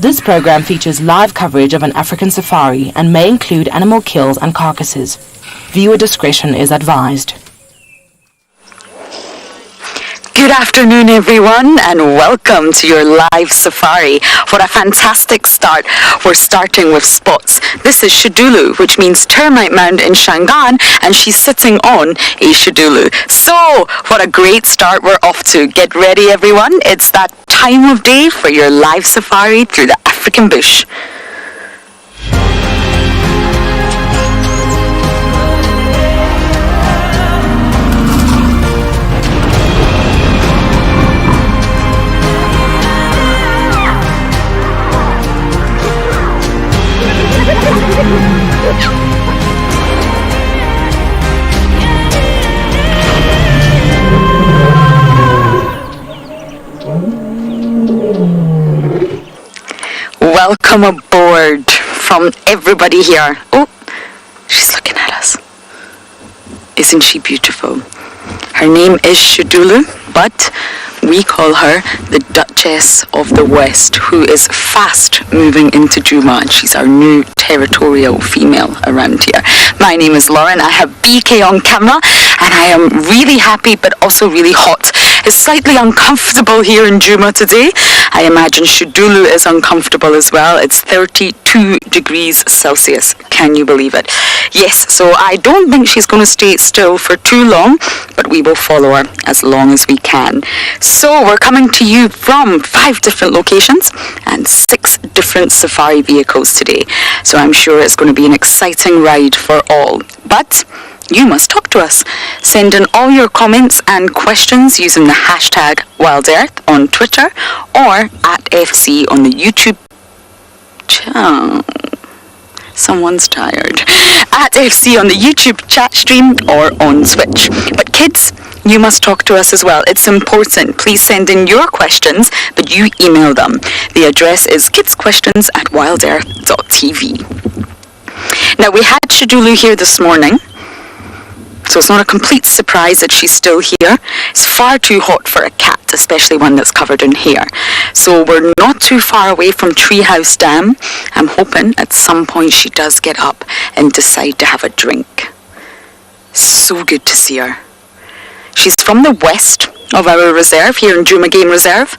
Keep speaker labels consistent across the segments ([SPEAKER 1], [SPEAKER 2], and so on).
[SPEAKER 1] This program features live coverage of an African safari and may include animal kills and carcasses. Viewer discretion is advised.
[SPEAKER 2] Good afternoon, everyone, and welcome to your live safari. What a fantastic start. We're starting with spots. This is Shidulu, which means termite mound in Shangaan, and she's sitting on a Shidulu. So, what a great start we're off to. Get ready, everyone. It's that time of day for your live safari through the African bush. Welcome aboard from everybody here. Oh, she's looking at us. Isn't she beautiful? Her name is Shidulu, but we call her the Duchess of the West, who is fast moving into Juma, and she's our new territorial female around here. My name is Lauren. I have BK on camera, and I am really happy but also really hot. It's slightly uncomfortable here in Juma today. I imagine Shidulu is uncomfortable as well. It's 32 degrees Celsius. Can you believe it? Yes, so I don't think she's going to stay still for too long, but we will follow her as long as we can. So we're coming to you from 5 different locations and 6 different safari vehicles today. So I'm sure it's going to be an exciting ride for all. But you must talk to us. Send in all your comments and questions using the hashtag WildEarth on Twitter or at FC on the YouTube channel. Someone's tired. At FC on the YouTube chat stream or on Twitch. But kids, you must talk to us as well. It's important. Please send in your questions, but you email them. The address is kiddsquestions@wildearth.tv. Now, we had Shidulu here this morning, so it's not a complete surprise that she's still here. It's far too hot for a cat, especially one that's covered in hair. So we're not too far away from Treehouse Dam. I'm hoping at some point she does get up and decide to have a drink. So good to see her. She's from the west of our reserve here in Juma Game Reserve,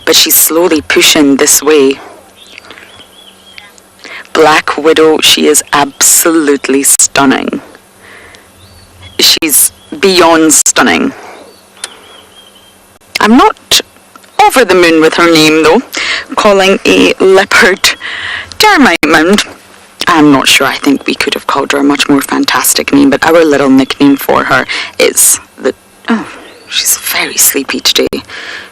[SPEAKER 2] but she's slowly pushing this way. Black Widow, she is absolutely stunning. She's beyond stunning. I'm not over the moon with her name though, calling a leopard termite mound. I'm not sure. I think we could have called her a much more fantastic name, but our little nickname for her is the... Oh, she's very sleepy today.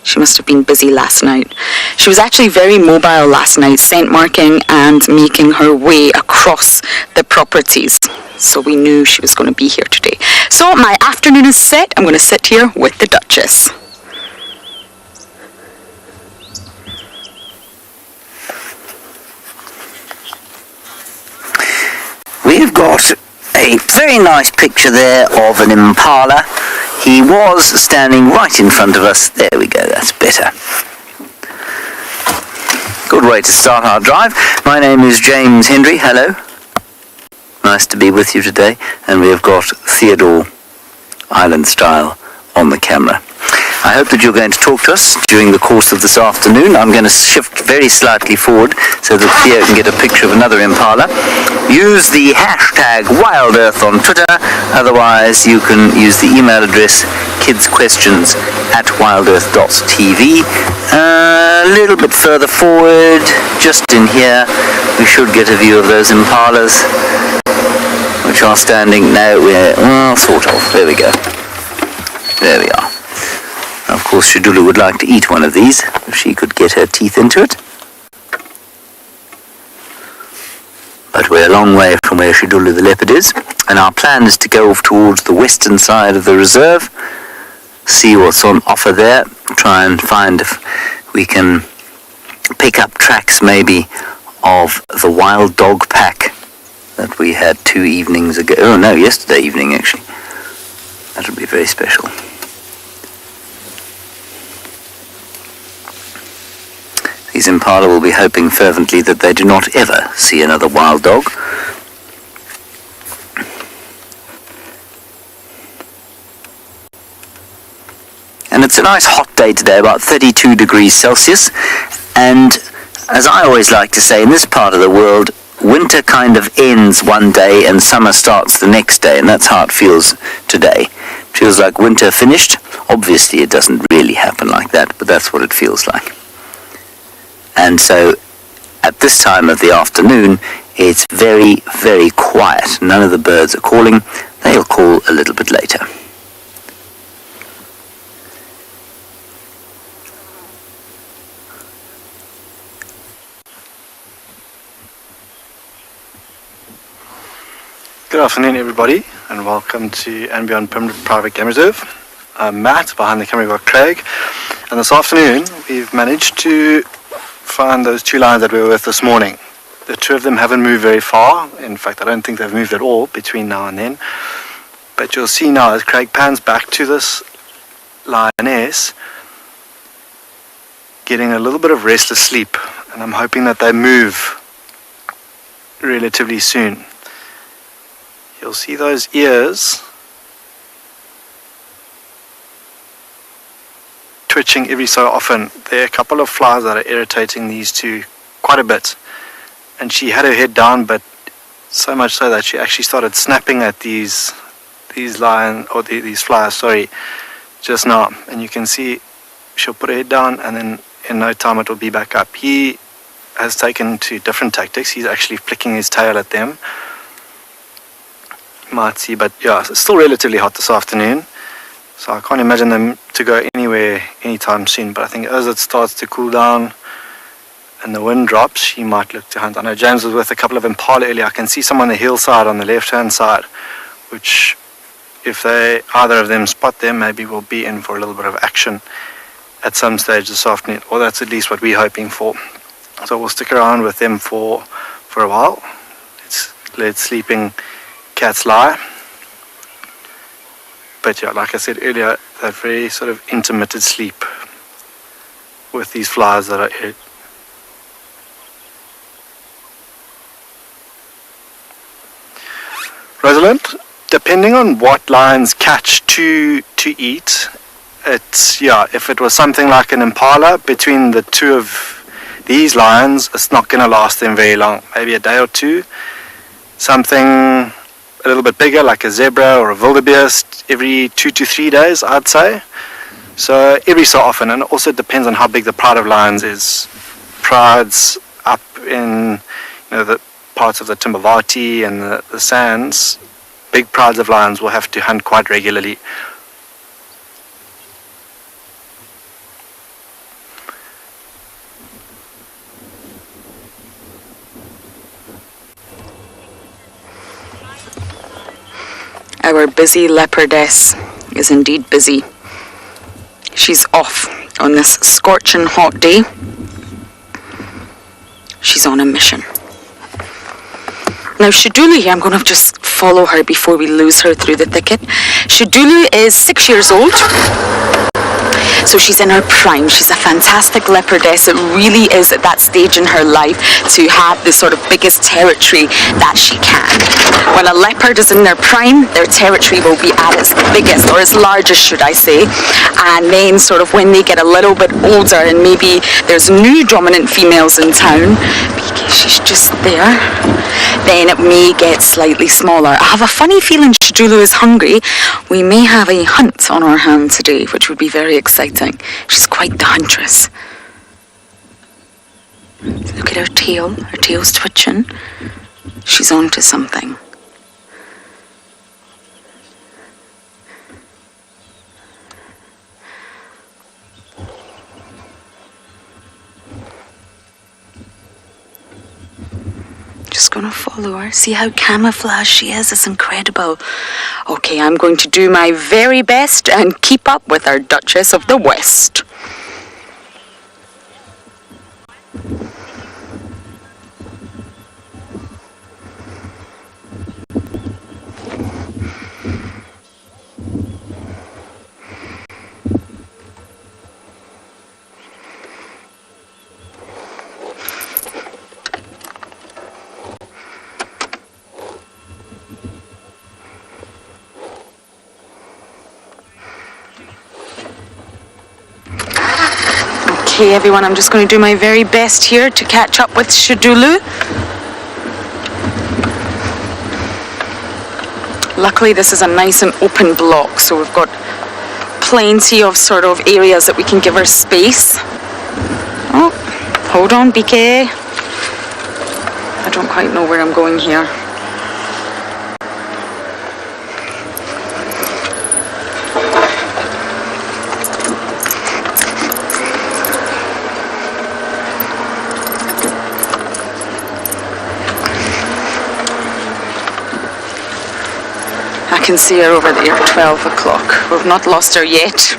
[SPEAKER 2] She must have been busy last night. She was actually very mobile last night, scent marking and making her way across the properties. So we knew she was going to be here today. So my afternoon is set. I'm going to sit here with the Duchess.
[SPEAKER 3] We've got a very nice picture there of an impala. He was standing right in front of us. There we go, that's better. Good way to start our drive. My name is James HENDRY. Hello. Nice to be with you today. And we have got Theodore Island Style on the camera. I hope that you're going to talk to us during the course of this afternoon. I'm going to shift very slightly forward so that Theo can get a picture of another impala. Use the hashtag WildEarth on Twitter. Otherwise, you can use the email address kidsquestions@wildearth.tv. A little bit further forward, just in here, we should get a view of those impalas, which are standing now. Well, sort of. There we go. There we are. Of course, Shidulu would like to eat one of these, if she could get her teeth into it. But we're a long way from where Shidulu the leopard is, and our plan is to go off towards the western side of the reserve, see what's on offer there, try and find if we can pick up tracks maybe of the wild dog pack that we had 2 evenings ago. Oh no, yesterday evening actually. That'll be very special. These impala will be hoping fervently that they do not ever see another wild dog. And it's a nice hot day today, about 32 degrees Celsius, and as I always like to say, in this part of the world, winter kind of ends one day and summer starts the next day, and that's how it feels today. It feels like winter finished. Obviously it doesn't really happen like that, but that's what it feels like. And so at this time of the afternoon, it's very, very quiet. None of the birds are calling. They'll call a little bit later.
[SPEAKER 4] Good afternoon, everybody, and welcome to and Beyond Private Game Reserve. I'm Matt, behind the camera we've got Craig, and this afternoon we've managed to find those two lions that we were with this morning. The two of them haven't moved very far. In fact, I don't think they've moved at all between now and then. But you'll see now as Craig pans back to this lioness, getting a little bit of restless sleep, and I'm hoping that they move relatively soon. You'll see those ears twitching every so often. There are a couple of flies that are irritating these two quite a bit. And she had her head down, but so much so that she actually started snapping at these flies, just now. And you can see she'll put her head down, and then in no time it will be back up. He has taken to different tactics. He's actually flicking his tail at them. Might see, but yeah, it's still relatively hot this afternoon, so I can't imagine them to go anywhere anytime soon. But I think as it starts to cool down and the wind drops, she might look to hunt. I know James was with a couple of impala earlier. I can see some on the hillside on the left hand side, which if either of them spot them, maybe we'll be in for a little bit of action at some stage this afternoon, or that's at least what we're hoping for. So we'll stick around with them for a while. Let sleeping cats lie. But yeah, like I said earlier, that very sort of intermittent sleep with these flies that are Rosalind, depending on what lions catch to eat, if it was something like an impala, between the two of these lions, it's not going to last them very long, maybe a day or two. Something a little bit bigger, like a zebra or a wildebeest, every 2 to 3 days, I'd say. So every so often, and it also depends on how big the pride of lions is. Prides up in the parts of the Timbavati and the sands, big prides of lions will have to hunt quite regularly.
[SPEAKER 2] Our busy leopardess is indeed busy. She's off on this scorching hot day. She's on a mission. Now Shadulu here, I'm going to just follow her before we lose her through the thicket. Shadulu is 6 years old. So she's in her prime. She's a fantastic leopardess. It really is at that stage in her life to have the sort of biggest territory that she can. When a leopard is in their prime, their territory will be at its biggest, or its largest, should I say. And then sort of when they get a little bit older and maybe there's new dominant females in town, because she's just there, then it may get slightly smaller. I have a funny feeling Shadulu is hungry. We may have a hunt on our hand today, which would be very exciting. She's quite the huntress. Look at her tail. Her tail's twitching. She's on to something. Just gonna follow her. See how camouflaged she is? It's incredible. Okay, I'm going to do my very best and keep up with our Duchess of the West. Okay, everyone, I'm just going to do my very best here to catch up with Shadulu. Luckily, this is a nice and open block, so we've got plenty of sort of areas that we can give her space. Oh, hold on, BK. I don't quite know where I'm going here. I can see her over there, 12 o'clock. We've not lost her yet.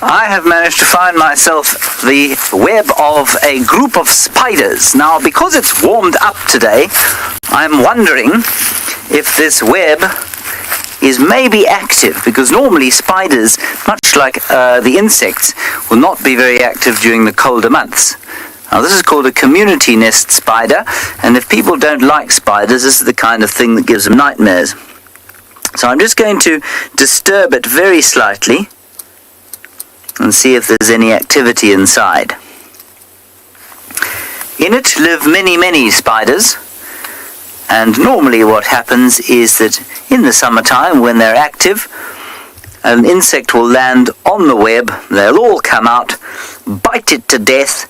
[SPEAKER 3] I have managed to find myself the web of a group of spiders. Now, because it's warmed up today, I'm wondering if this web is maybe active, because normally spiders, much like the insects, will not be very active during the colder months. Now, this is called a community nest spider, and if people don't like spiders, this is the kind of thing that gives them nightmares. So I'm just going to disturb it very slightly and see if there's any activity inside. In it live many, many spiders, and normally what happens is that in the summertime, when they're active, an insect will land on the web, they'll all come out, bite it to death,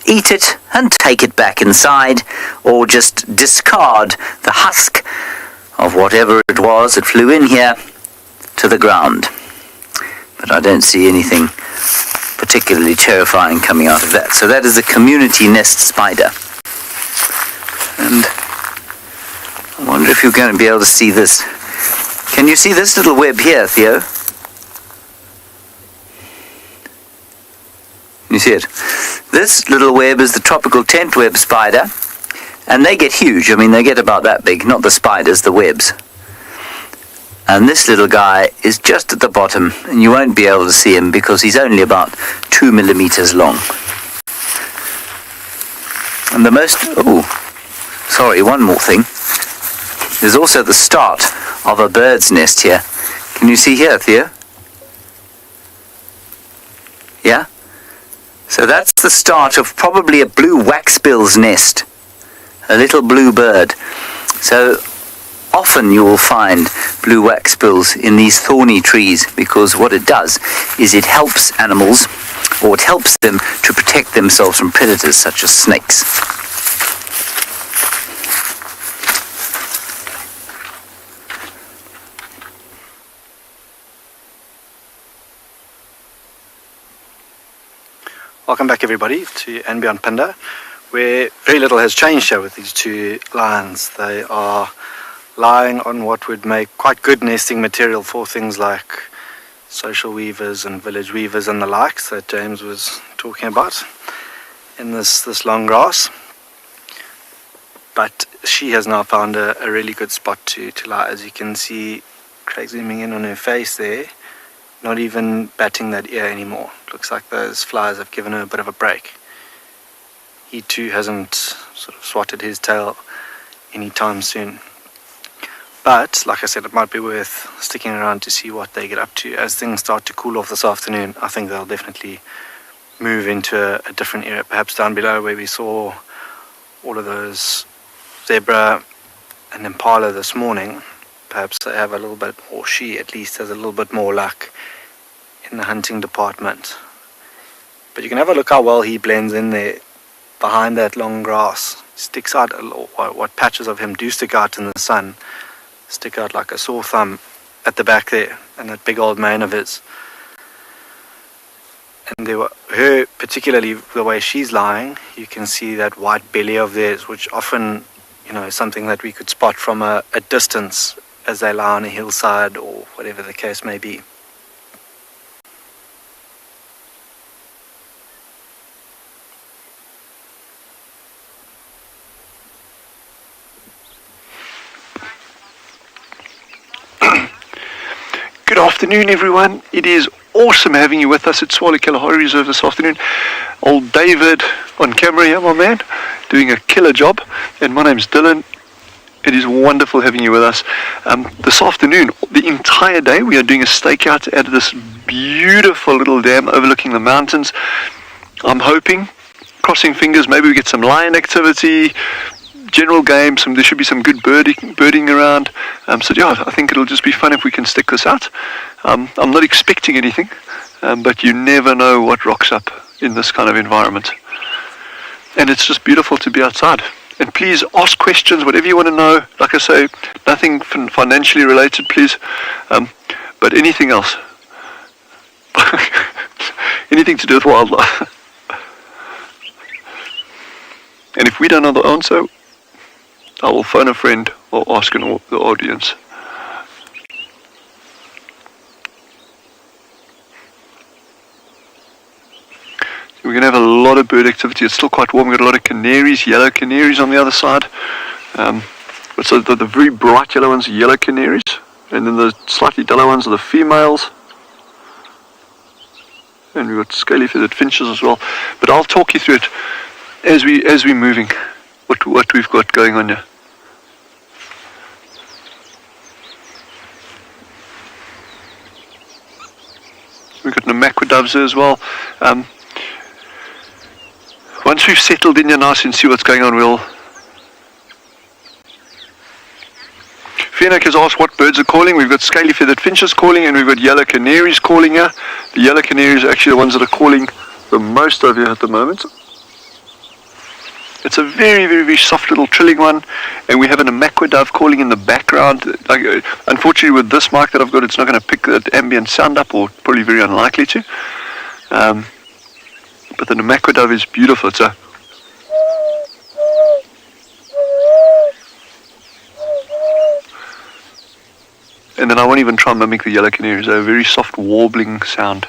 [SPEAKER 3] eat it and take it back inside, or just discard the husk of whatever it was that flew in here to the ground. But I don't see anything particularly terrifying coming out of that. So that is a community nest spider. And I wonder if you're going to be able to see this. Can you see this little web here, Theo? Can you see it? This little web is the tropical tent web spider, and they get huge. I mean, they get about that big, not the spiders, the webs. And this little guy is just at the bottom, and you won't be able to see him because he's only about 2 millimeters long. And the most... oh, sorry, one more thing. There's also the start of a bird's nest here. Can you see here, Theo? Yeah? So that's the start of probably a blue waxbill's nest. A little blue bird. So often you will find blue waxbills in these thorny trees, because what it does is it helps animals, or it helps them to protect themselves from predators such as snakes.
[SPEAKER 4] Welcome back, everybody, to And Beyond Panda, where very little has changed here with these two lions. They are lying on what would make quite good nesting material for things like social weavers and village weavers and the likes that James was talking about in this long grass. But she has now found a really good spot to lie. As you can see, Craig zooming in on her face there, not even batting that ear anymore. Looks like those flies have given her a bit of a break. He too hasn't sort of swatted his tail anytime soon. But, like I said, it might be worth sticking around to see what they get up to. As things start to cool off this afternoon, I think they'll definitely move into a different area, perhaps down below where we saw all of those zebra and impala this morning. Perhaps they have a little bit, or she at least has a little bit more luck in the hunting department. But you can have a look how well he blends in there behind that long grass. Sticks out, what patches of him do stick out in the sun, stick out like a sore thumb at the back there, and that big old mane of his. And her, particularly the way she's lying, you can see that white belly of theirs, which often, is something that we could spot from a distance as they lie on a hillside or whatever the case may be.
[SPEAKER 5] Good afternoon, everyone. It is awesome having you with us at Swala Kalahari Reserve this afternoon. Old David on camera here, my man, doing a killer job. And my name's Dylan. It is wonderful having you with us. This afternoon, the entire day, we are doing a stakeout at this beautiful little dam overlooking the mountains. I'm hoping, crossing fingers, maybe we get some lion activity, general game, there should be some good birding around. So yeah, I think it'll just be fun if we can stick this out. I'm not expecting anything, but you never know what rocks up in this kind of environment. And it's just beautiful to be outside. And please ask questions, whatever you want to know. Like I say, nothing financially related, please. But anything else. Anything to do with wildlife. And if we don't know the answer, I will phone a friend or ask the audience. We're going to have a lot of bird activity. It's still quite warm. We've got a lot of canaries, yellow canaries on the other side. So the very bright yellow ones are yellow canaries, and then the slightly duller ones are the females. And we've got scaly feathered finches as well. But I'll talk you through it as we're moving, what we've got going on here. We've got Namakwa doves there as well. Once we've settled in here nice and see what's going on, Fiona has asked what birds are calling. We've got scaly feathered finches calling, and we've got yellow canaries calling here. The yellow canaries are actually the ones that are calling the most over here at the moment. It's a very, very, very soft little trilling one, and we have an Namakwa dove calling in the background. Unfortunately, with this mic that I've got, it's not going to pick that ambient sound up, or probably very unlikely to. But the Namakwa dove is beautiful. It's a and then I won't even try and mimic the yellow canaries. They're a very soft warbling sound.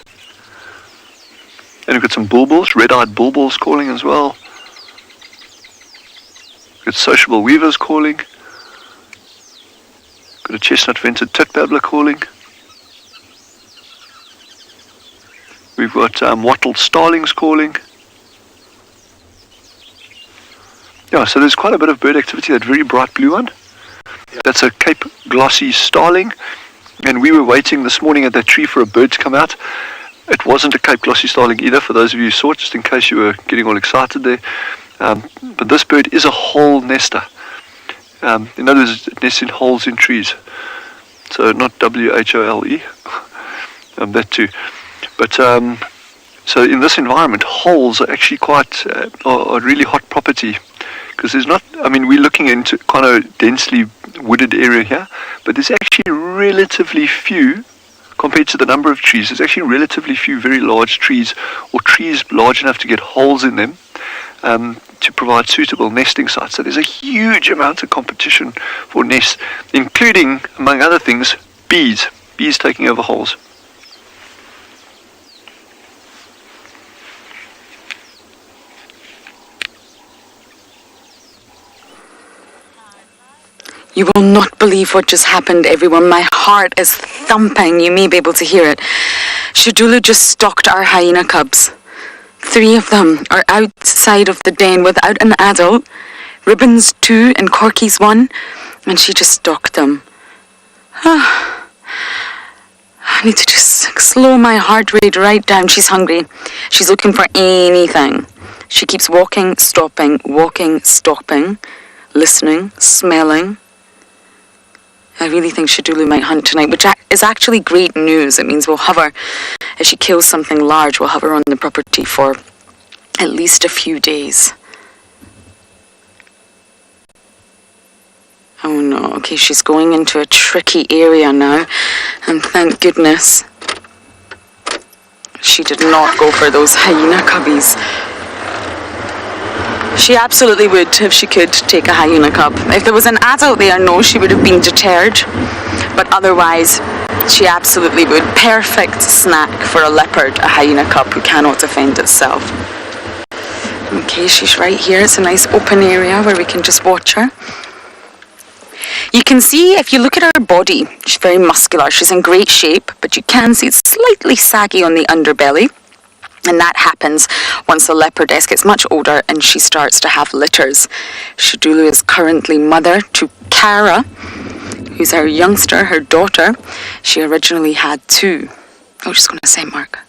[SPEAKER 5] And we've got some bulbuls, red-eyed bulbuls calling as well. We've got sociable weavers calling. Got a chestnut-vented tit babbler calling. We've got wattled starlings calling. Yeah, so there's quite a bit of bird activity. That very bright blue one, that's a Cape glossy starling, and we were waiting this morning at that tree for a bird to come out. It wasn't a Cape glossy starling either, for those of you who saw it, just in case you were getting all excited there. But this bird is a hole nester. In other words, it nests in holes in trees. So not W-H-O-L-E, that too. But so in this environment, holes are actually quite are really hot property, because there's not. I mean, we're looking into kind of densely wooded area here, but there's actually relatively few compared to the number of trees. There's actually relatively few very large trees, or trees large enough to get holes in them to provide suitable nesting sites. So there's a huge amount of competition for nests, including, among other things, bees taking over holes.
[SPEAKER 2] You will not believe what just happened, everyone. My heart is thumping. You may be able to hear it. Shadula just stalked our hyena cubs. 3 of them are outside of the den without an adult. Ribbons 2 and Corky's 1. And she just stalked them. I need to just slow my heart rate right down. She's hungry. She's looking for anything. She keeps walking, stopping, listening, smelling. I really think Shadulu might hunt tonight, which is actually great news. It means we'll have her, if she kills something large, we'll have her on the property for at least a few days. Oh no, okay, she's going into a tricky area now, and thank goodness she did not go for those hyena cubbies. She absolutely would if she could take a hyena cub. If there was an adult there, no, she would have been deterred, but otherwise she absolutely would. Perfect snack for a leopard, a hyena cub who cannot defend itself. Okay, she's right here. It's a nice open area where we can just watch her. You can see, if you look at her body, she's very muscular. She's in great shape, but you can see it's slightly saggy on the underbelly. And that happens once the leopardess gets much older and she starts to have litters. Shadulu is currently mother to Kara, who's her youngster, her daughter. She originally had 2. Oh, she's going to say Mark.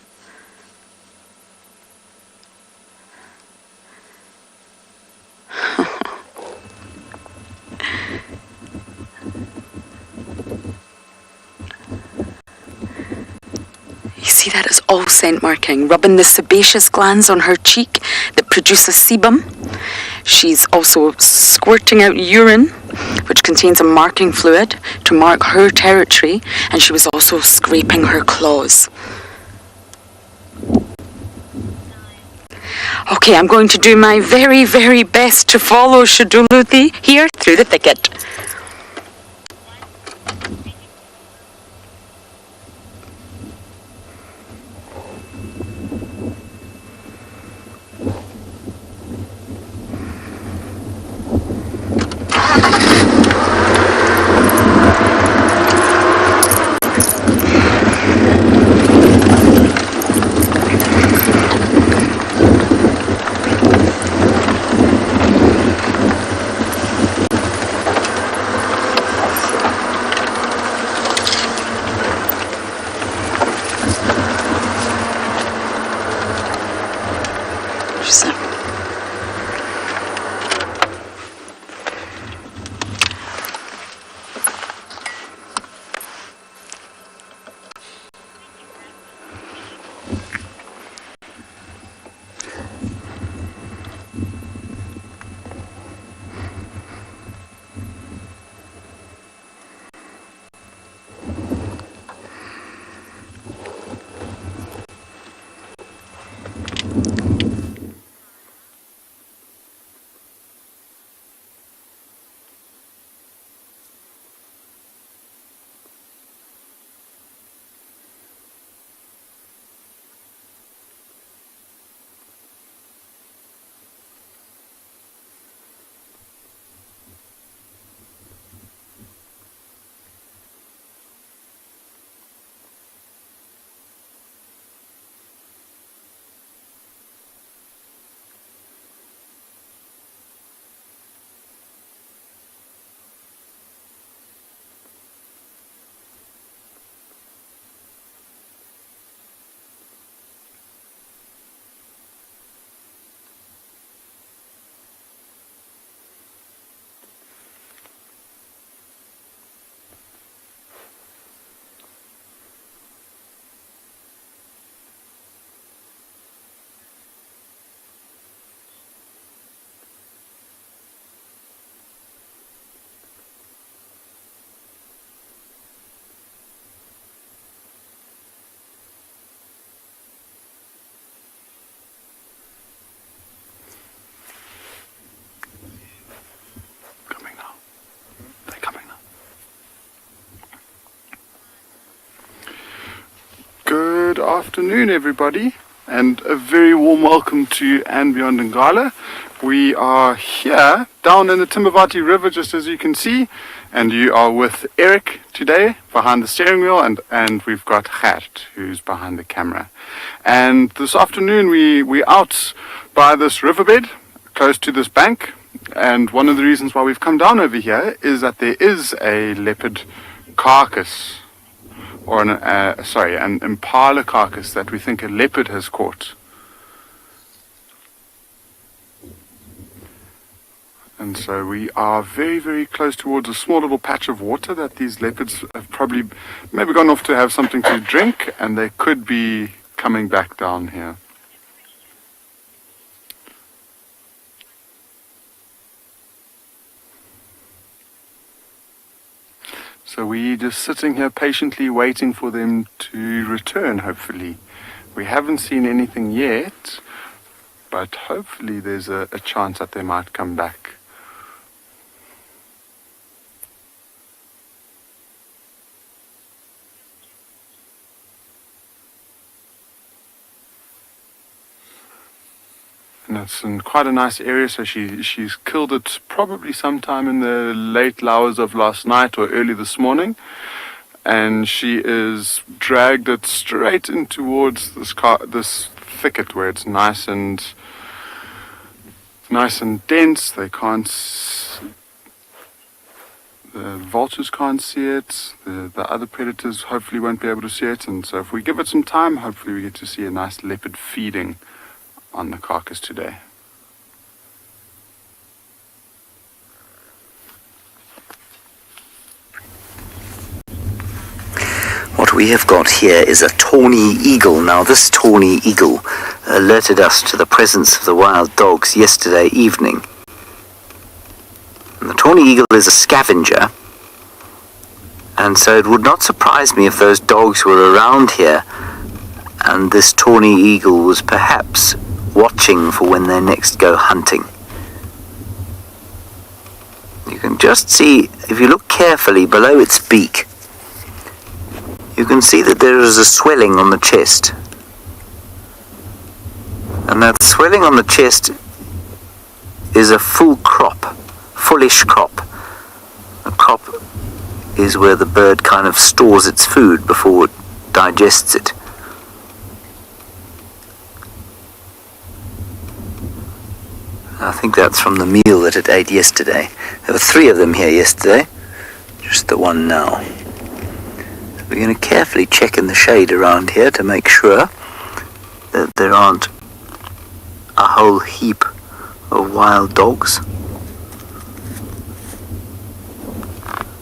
[SPEAKER 2] You see, that is all scent marking, rubbing the sebaceous glands on her cheek that produce a sebum. She's also squirting out urine, which contains a marking fluid to mark her territory, and she was also scraping her claws. Okay, I'm going to do my very, very best to follow Shadulu here through the thicket.
[SPEAKER 6] Good afternoon, everybody, and a very warm welcome to And Beyond Ngala. We are here down in the Timbavati River, just as you can see, and you are with Eric today behind the steering wheel, and we've got Gert, who's behind the camera. And this afternoon we're out by this riverbed, close to this bank, and one of the reasons why we've come down over here is that there is a leopard carcass or an impala carcass that we think a leopard has caught. And so we are very, very close towards a small little patch of water that these leopards have probably maybe gone off to have something to drink, and they could be coming back down here. So we're just sitting here patiently waiting for them to return, hopefully. We haven't seen anything yet, but hopefully there's a chance that they might come back. And it's in quite a nice area, so she's killed it probably sometime in the late hours of last night or early this morning. And she is dragged it straight in towards this thicket where it's nice and dense. They can't. The vultures can't see it. The other predators hopefully won't be able to see it. And so if we give it some time, hopefully we get to see a nice leopard feeding on the carcass today.
[SPEAKER 3] What we have got here is a tawny eagle. Now this tawny eagle alerted us to the presence of the wild dogs yesterday evening. And the tawny eagle is a scavenger, and so it would not surprise me if those dogs were around here and this tawny eagle was perhaps watching for when they next go hunting. You can just see, if you look carefully below its beak, you can see that there is a swelling on the chest. And that swelling on the chest is a full crop, fullish crop. A crop is where the bird kind of stores its food before it digests it. I think that's from the meal that it ate yesterday. There were 3 of them here yesterday, just the one now. So we're going to carefully check in the shade around here to make sure that there aren't a whole heap of wild dogs.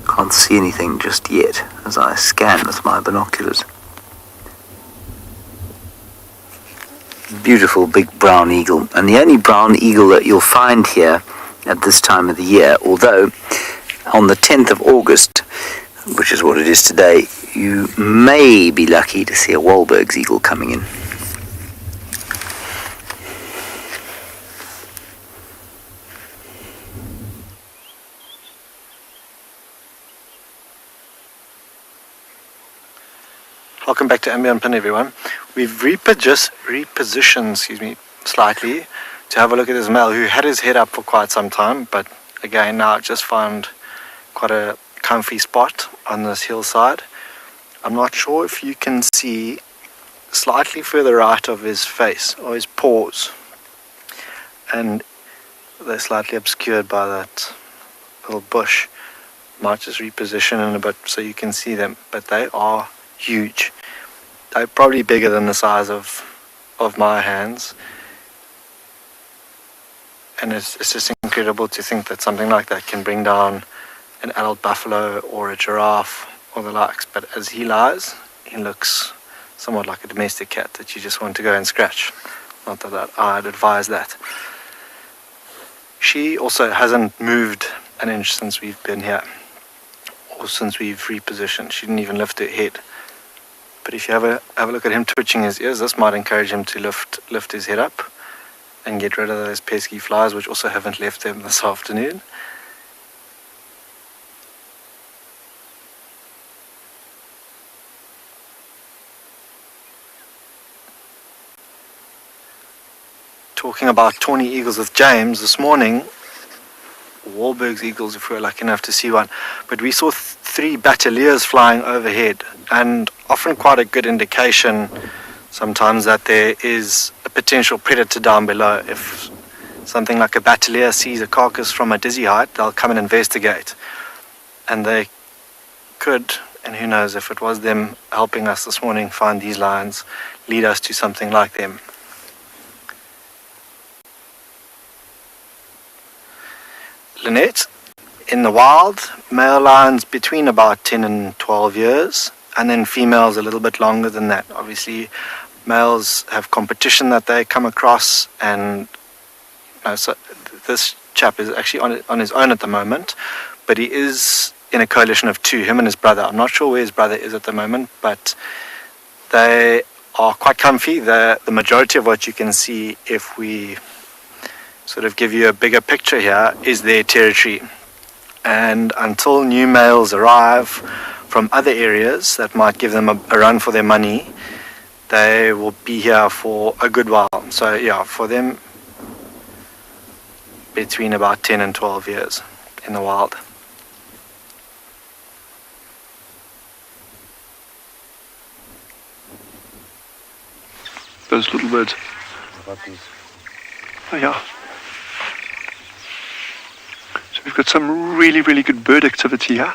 [SPEAKER 3] Can't see anything just yet as I scan with my binoculars. Beautiful big brown eagle, and the only brown eagle that you'll find here at this time of the year, although on the 10th of August, which is what it is today, you may be lucky to see a Wahlberg's eagle coming in.
[SPEAKER 4] Welcome back to Ambient Pin, everyone. We've repositioned, slightly to have a look at this male who had his head up for quite some time, but again now just found quite a comfy spot on this hillside. I'm not sure if you can see slightly further right of his face or his paws, and they're slightly obscured by that little bush. Might just reposition in a bit so you can see them, but they are huge. They're probably bigger than the size of my hands, and it's just incredible to think that something like that can bring down an adult buffalo or a giraffe or the likes. But as he lies, he looks somewhat like a domestic cat that you just want to go and scratch. Not that I'd advise that. She also hasn't moved an inch since we've been here, or since we've repositioned. She didn't even lift her head. But if you have a look at him twitching his ears, this might encourage him to lift his head up and get rid of those pesky flies, which also haven't left him this afternoon. Talking about tawny eagles with James this morning, Wahlberg's eagles, if we were lucky enough to see one, but we saw 3 battaliers flying overhead, and often quite a good indication sometimes that there is a potential predator down below. If something like a battalier sees a carcass from a dizzy height, they'll come and investigate, and they could and who knows, if it was them helping us this morning find these lions, lead us to something like them. Lynette, in the wild, male lions between about 10 and 12 years, and then females a little bit longer than that. Obviously, males have competition that they come across, and so this chap is actually on his own at the moment, but he is in a coalition of two, him and his brother. I'm not sure where his brother is at the moment, but they are quite comfy. The majority of what you can see, if we sort of give you a bigger picture here, is their territory. And until new males arrive from other areas that might give them a run for their money, they will be here for a good while. So yeah, for them, between about 10 and 12 years in the wild.
[SPEAKER 5] Those little birds. Oh yeah. So we've got some really, really good bird activity here.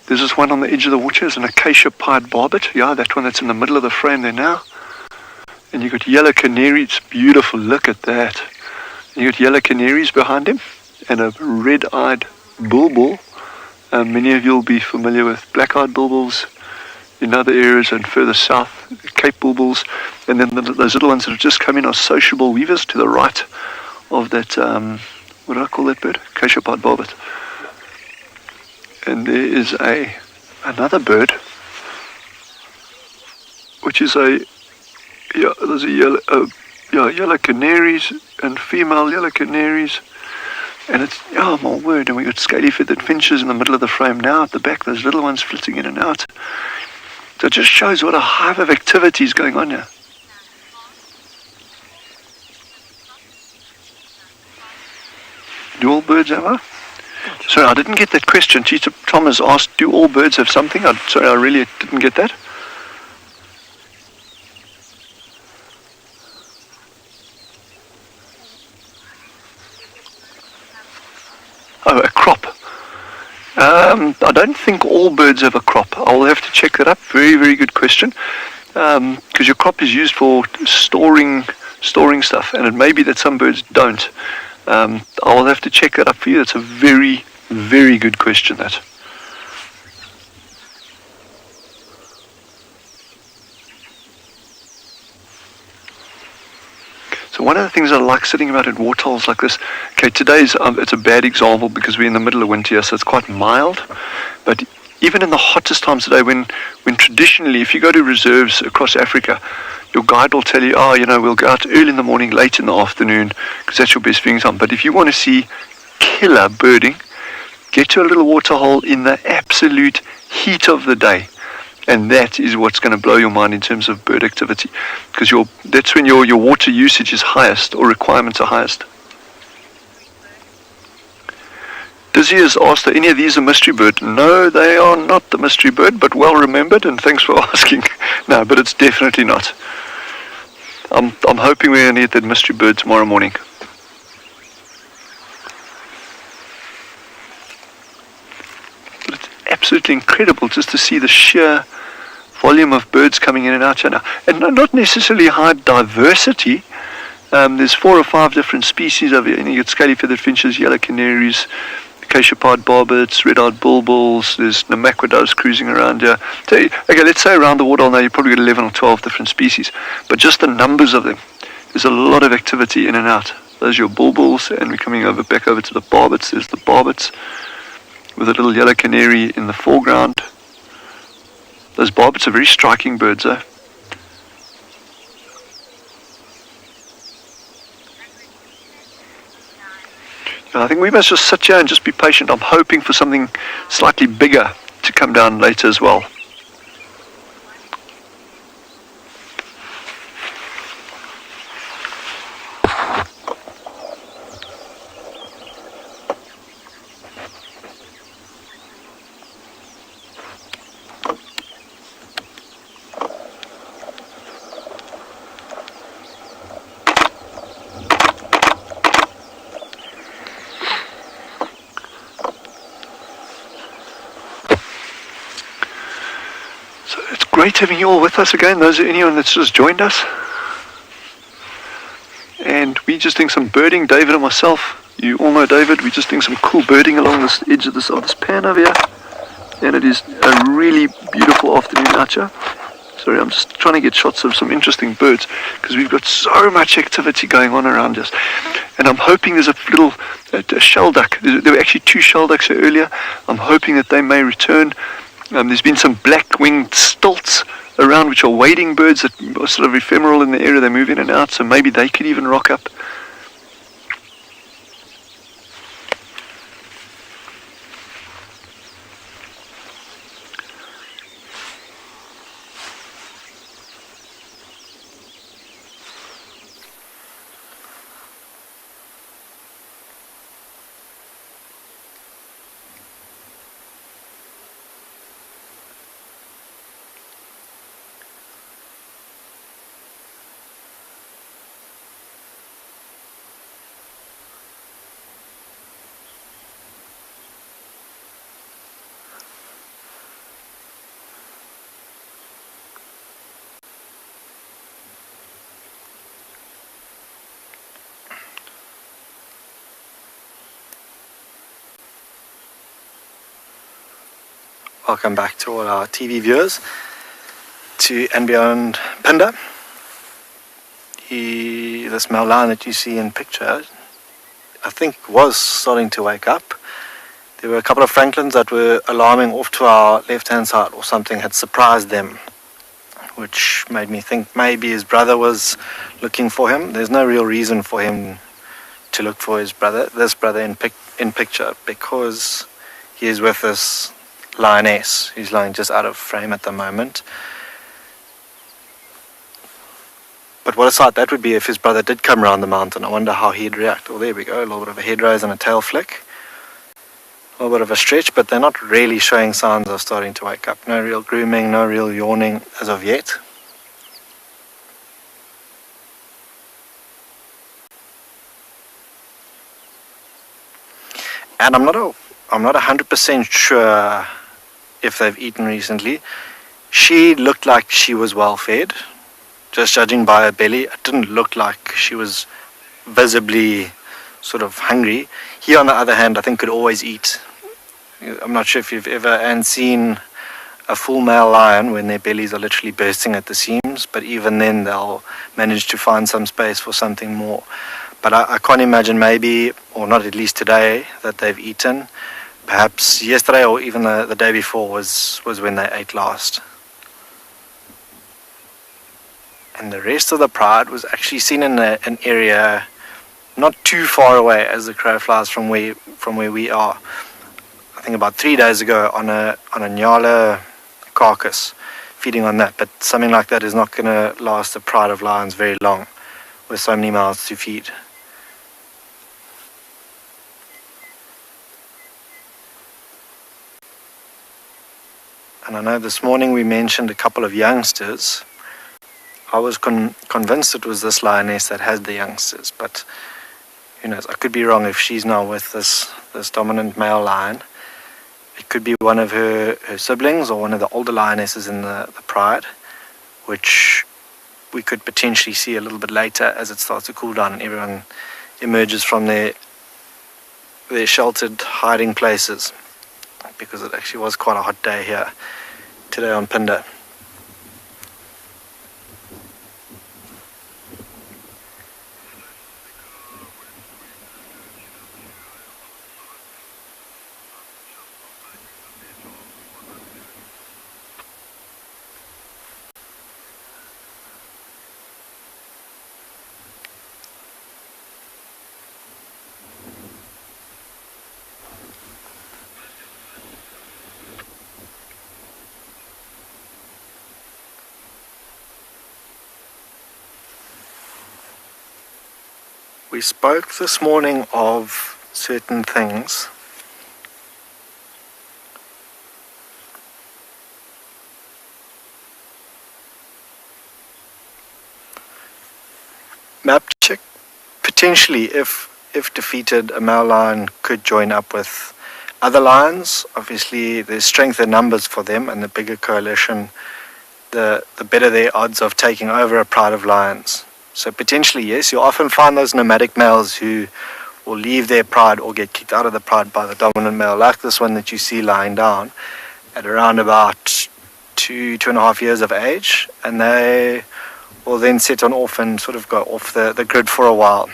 [SPEAKER 5] There's this one on the edge of the water, there's an acacia-pied barbet. Yeah, that one that's in the middle of the frame there now. And you've got yellow canaries, beautiful, look at that. And you've got yellow canaries behind him, and a red-eyed bulbul. Many of you will be familiar with black-eyed bulbuls in other areas and further south, Cape bulbuls. And then those little ones that have just come in are sociable weavers to the right of that, what do I call that bird? Acacia-pied barbet. And there is another bird, which is there's a yellow canaries and female yellow canaries, and it's, oh my word, and we got scaly-feathered finches in the middle of the frame now at the back, those little ones flitting in and out. So it just shows what a hive of activity is going on here. Do all birds have? Sorry, I didn't get that question. Teacher Thomas asked, do all birds have something? Sorry, I really didn't get that. Oh, a crop. I don't think all birds have a crop. I'll have to check that up. Very, very good question. Because your crop is used for storing stuff, and it may be that some birds don't. I'll have to check that up for you. That's a very, very good question, that. So one of the things I like sitting about at waterholes like this, okay, today's it's a bad example because we're in the middle of winter, so it's quite mild. But even in the hottest times today, when traditionally, if you go to reserves across Africa, your guide will tell you, we'll go out early in the morning, late in the afternoon, because that's your best viewing time. But if you want to see killer birding, get to a little waterhole in the absolute heat of the day. And that is what's going to blow your mind in terms of bird activity, because that's when your water usage is highest, or requirements are highest. Dizzy has asked, are any of these a mystery bird? No, they are not the mystery bird, but well remembered, and thanks for asking. No, but it's definitely not. I'm hoping we're going to get that mystery bird tomorrow morning. But it's absolutely incredible just to see the sheer volume of birds coming in and out here now. And not necessarily high diversity. There's 4 or 5 different species over here. And you get scaly-feathered finches, yellow canaries, acacia-pied barbets, red-eyed bulbuls. There's namaquadoes cruising around here. So, okay, let's say around the waterhole now you probably get 11 or 12 different species. But just the numbers of them, there's a lot of activity in and out. Those are your bulbuls, and we're coming back over to the barbets. There's the barbets with a little yellow canary in the foreground. Those barbets are very striking birds, eh? I think we must just sit here and just be patient. I'm hoping for something slightly bigger to come down later as well. So it's great having you all with us again, anyone that's just joined us. And we're just doing some birding, David and myself. You all know David. We're just doing some cool birding along this edge of this pan over here. And it is a really beautiful afternoon out here. Sorry, I'm just trying to get shots of some interesting birds because we've got so much activity going on around us. And I'm hoping there's a shell duck. There were actually 2 shell ducks here earlier. I'm hoping that they may return. There's been some black-winged stilts around, which are wading birds that are sort of ephemeral in the area. They move in and out, so maybe they could even rock up.
[SPEAKER 4] Welcome back to all our TV viewers, to and beyond Pinda. This male lion that you see in picture, I think was starting to wake up. There were a couple of francolins that were alarming off to our left-hand side, or something had surprised them, which made me think maybe his brother was looking for him. There's no real reason for him to look for this brother in picture, because he is with this lioness who's lying just out of frame at the moment. But what a sight that would be if his brother did come around the mountain. I wonder how he'd react. Well, there we go, a little bit of a head raise and a tail flick, a little bit of a stretch, but they're not really showing signs of starting to wake up. No real grooming, no real yawning as of yet. And I'm not 100% sure if they've eaten recently. She looked like she was well fed, just judging by her belly. It didn't look like she was visibly sort of hungry. He, on the other hand, I think could always eat. I'm not sure if you've ever seen a full male lion when their bellies are literally bursting at the seams, but even then they'll manage to find some space for something more. But I can't imagine, maybe, or not at least today, that they've eaten. Perhaps yesterday or even the day before was when they ate last. And the rest of the pride was actually seen in an area not too far away as the crow flies from where we are. I think about 3 days ago on a nyala carcass, feeding on that. But something like that is not going to last the pride of lions very long, with so many mouths to feed. And I know this morning we mentioned a couple of youngsters. I was convinced it was this lioness that had the youngsters, but who knows? I could be wrong if she's now with this dominant male lion. It could be one of her siblings or one of the older lionesses in the pride, which we could potentially see a little bit later as it starts to cool down and everyone emerges from their sheltered hiding places, because it actually was quite a hot day here today on Pinda. We spoke this morning of certain things. Mapchick, potentially, if defeated, a male lion could join up with other lions. Obviously, there's strength in numbers for them, and the bigger coalition the better their odds of taking over a pride of lions. So potentially, yes, you'll often find those nomadic males who will leave their pride or get kicked out of the pride by the dominant male, like this one that you see lying down at around about 2.5 years of age, and they will then set on off and sort of go off the grid for a while.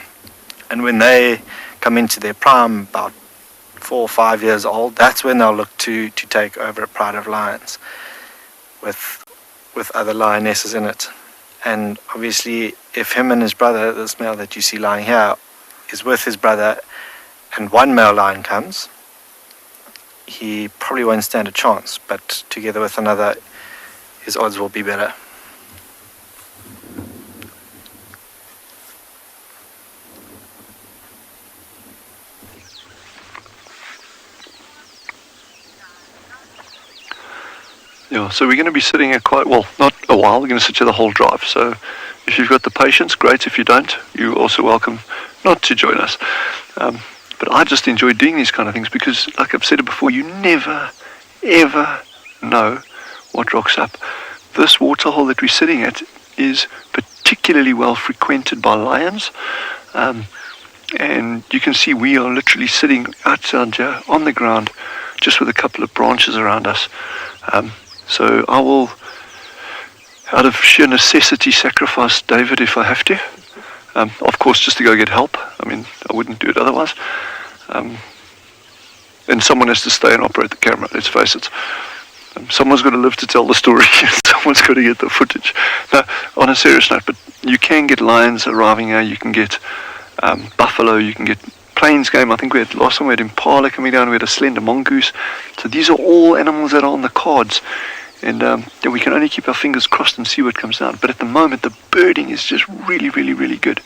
[SPEAKER 4] And when they come into their prime, about 4 or 5 years old, that's when they'll look to take over a pride of lions with other lionesses in it. And obviously, if him and his brother, this male that you see lying here, is with his brother, and one male lion comes, he probably won't stand a chance, but together with another, his odds will be better.
[SPEAKER 5] Yeah, so we're going to be sitting here quite, well, not a while, we're going to sit here the whole drive. So if you've got the patience, great. If you don't, you're also welcome not to join us. But I just enjoy doing these kind of things because, like I've said it before, you never, ever know what rocks up. This waterhole that we're sitting at is particularly well frequented by lions. And you can see we are literally sitting outside here on the ground just with a couple of branches around us. So I will, out of sheer necessity, sacrifice David if I have to. Of course, just to go get help. I mean, I wouldn't do it otherwise. And someone has to stay and operate the camera, let's face it. Someone's got to live to tell the story. Someone's got to get the footage. Now, on a serious note, but you can get lions arriving here. You can get buffalo. You can get plains game. I think we had last time we had impala coming down. We had a slender mongoose. So these are all animals that are on the cards. And we can only keep our fingers crossed and see what comes down. But at the moment, the birding is just really, really, really good.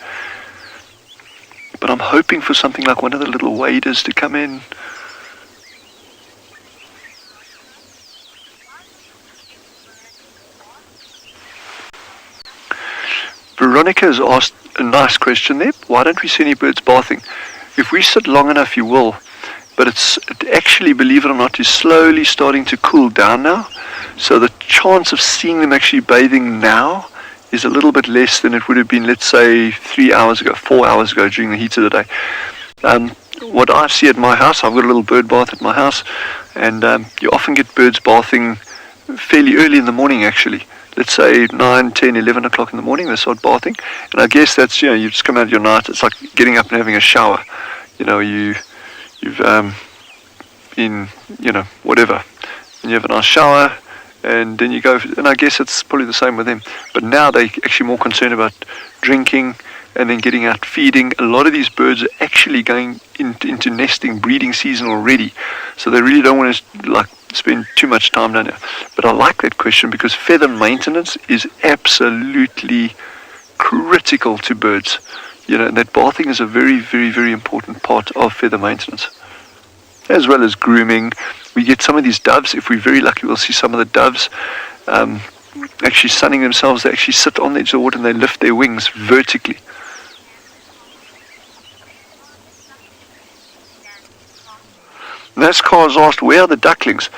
[SPEAKER 5] But I'm hoping for something like one of the little waders to come in. Veronica has asked a nice question there. Why don't we see any birds bathing? If we sit long enough, you will. But it actually, believe it or not, is slowly starting to cool down now. So the chance of seeing them actually bathing now is a little bit less than it would have been, let's say, 3 hours ago, 4 hours ago during the heat of the day. What I see at my house, I've got a little bird bath at my house, and you often get birds bathing fairly early in the morning, actually. Let's say 9, 10, 11 o'clock in the morning, they start bathing. And I guess that's, you just come out of your night, it's like getting up and having a shower. You've been, whatever. And you have a nice shower, and then you go, and I guess it's probably the same with them. But now they're actually more concerned about drinking and then getting out feeding. A lot of these birds are actually going into nesting, breeding season already. So they really don't want to spend too much time down here. But I like that question because feather maintenance is absolutely critical to birds. And that bathing is a very, very, very important part of feather maintenance. As well as grooming. We get some of these doves, if we're very lucky, we'll see some of the doves actually sunning themselves. They actually sit on the edge of the water and they lift their wings vertically. NASCAR has asked, where are the ducklings?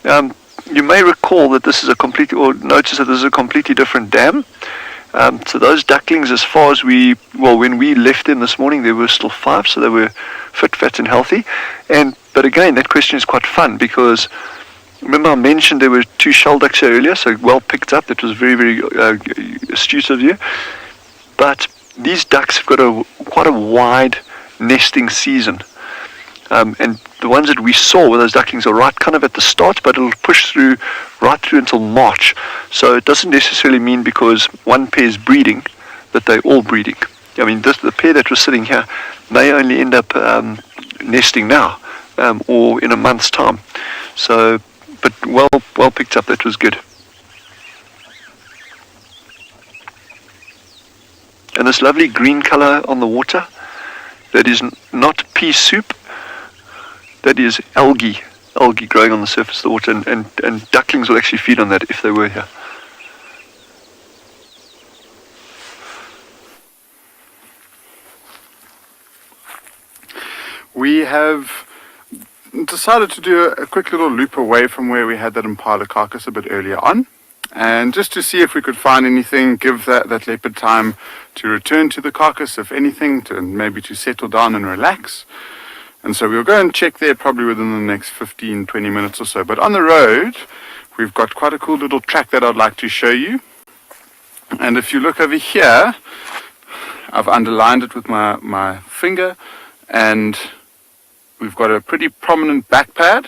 [SPEAKER 5] You may recall that this is notice that this is a completely different dam. So those ducklings, as far as when we left them this morning, there were still 5, so they were fit, fat and healthy. But again, that question is quite fun because remember I mentioned there were 2 shell ducks here earlier, so well picked up. That was very, very astute of you. But these ducks have got quite a wide nesting season. And the ones that we saw with those ducklings are right kind of at the start, but it'll push through right through until March. So it doesn't necessarily mean because one pair is breeding that they're all breeding. I mean, the pair that was sitting here may only end up nesting now or in a month's time. So, but well picked up. That was good. And this lovely green color on the water, that is not pea soup. That is algae growing on the surface of the water, and ducklings will actually feed on that if they were here.
[SPEAKER 6] We have decided to do a quick little loop away from where we had that impala carcass a bit earlier on. and just to see if we could find anything, give that leopard time to return to the carcass, if anything, to maybe to settle down and relax. And so we'll go and check there probably within the next 15, 20 minutes or so. But on the road, we've got quite a cool little track that I'd like to show you. And if you look over here, I've underlined it with my finger, and we've got a pretty prominent back pad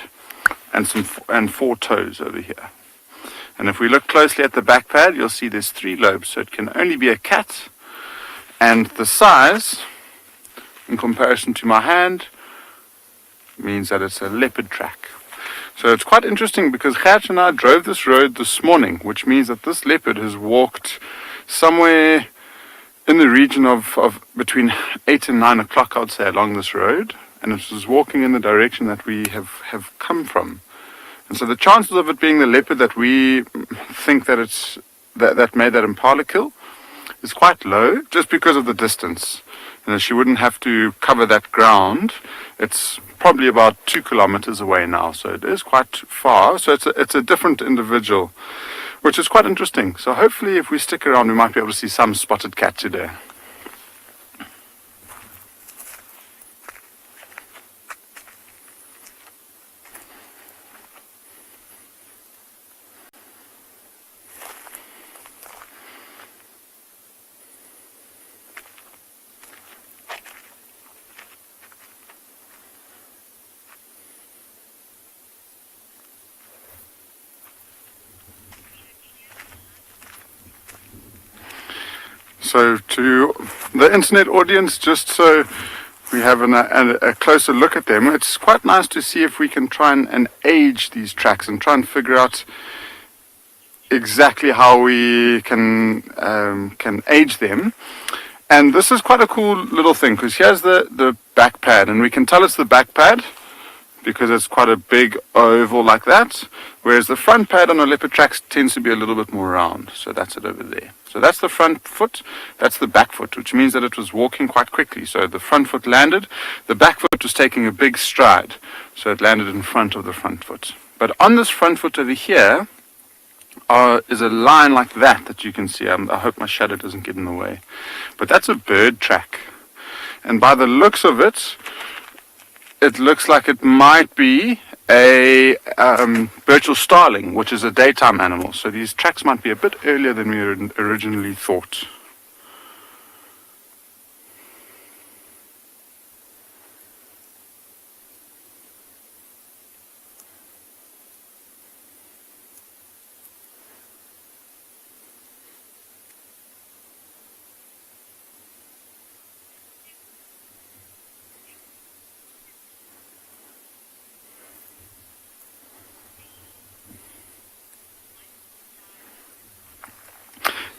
[SPEAKER 6] and 4 toes over here. And if we look closely at the back pad, you'll see there's 3 lobes, so it can only be a cat. And the size, in comparison to my hand, means that it's a leopard track. So it's quite interesting because Gert and I drove this road this morning, which means that this leopard has walked somewhere in the region of between 8 and 9 o'clock, I'd say, along this road, and it was walking in the direction that we have come from. And so the chances of it being the leopard that we think that it's that made that impala kill is quite low, just because of the distance. You know, she wouldn't have to cover that ground. It's probably about 2 kilometers away now, so it is quite far. So it's a different individual, which is quite interesting. So hopefully if we stick around, we might be able to see some spotted cat today. So to the internet audience, just so we have a closer look at them, it's quite nice to see if we can try and age these tracks and try and figure out exactly how we can age them. And this is quite a cool little thing, because here's the back pad, and we can tell it's the back pad because it's quite a big oval like that, whereas the front pad on a leopard tracks tends to be a little bit more round. So that's it over there. So that's the front foot, that's the back foot, which means that it was walking quite quickly. So the front foot landed, the back foot was taking a big stride, so it landed in front of the front foot. But on this front foot over here is a line like that you can see. I hope my shadow doesn't get in the way. But that's a bird track. And by the looks of it, it looks like it might be a Birchall starling, which is a daytime animal. So these tracks might be a bit earlier than we originally thought.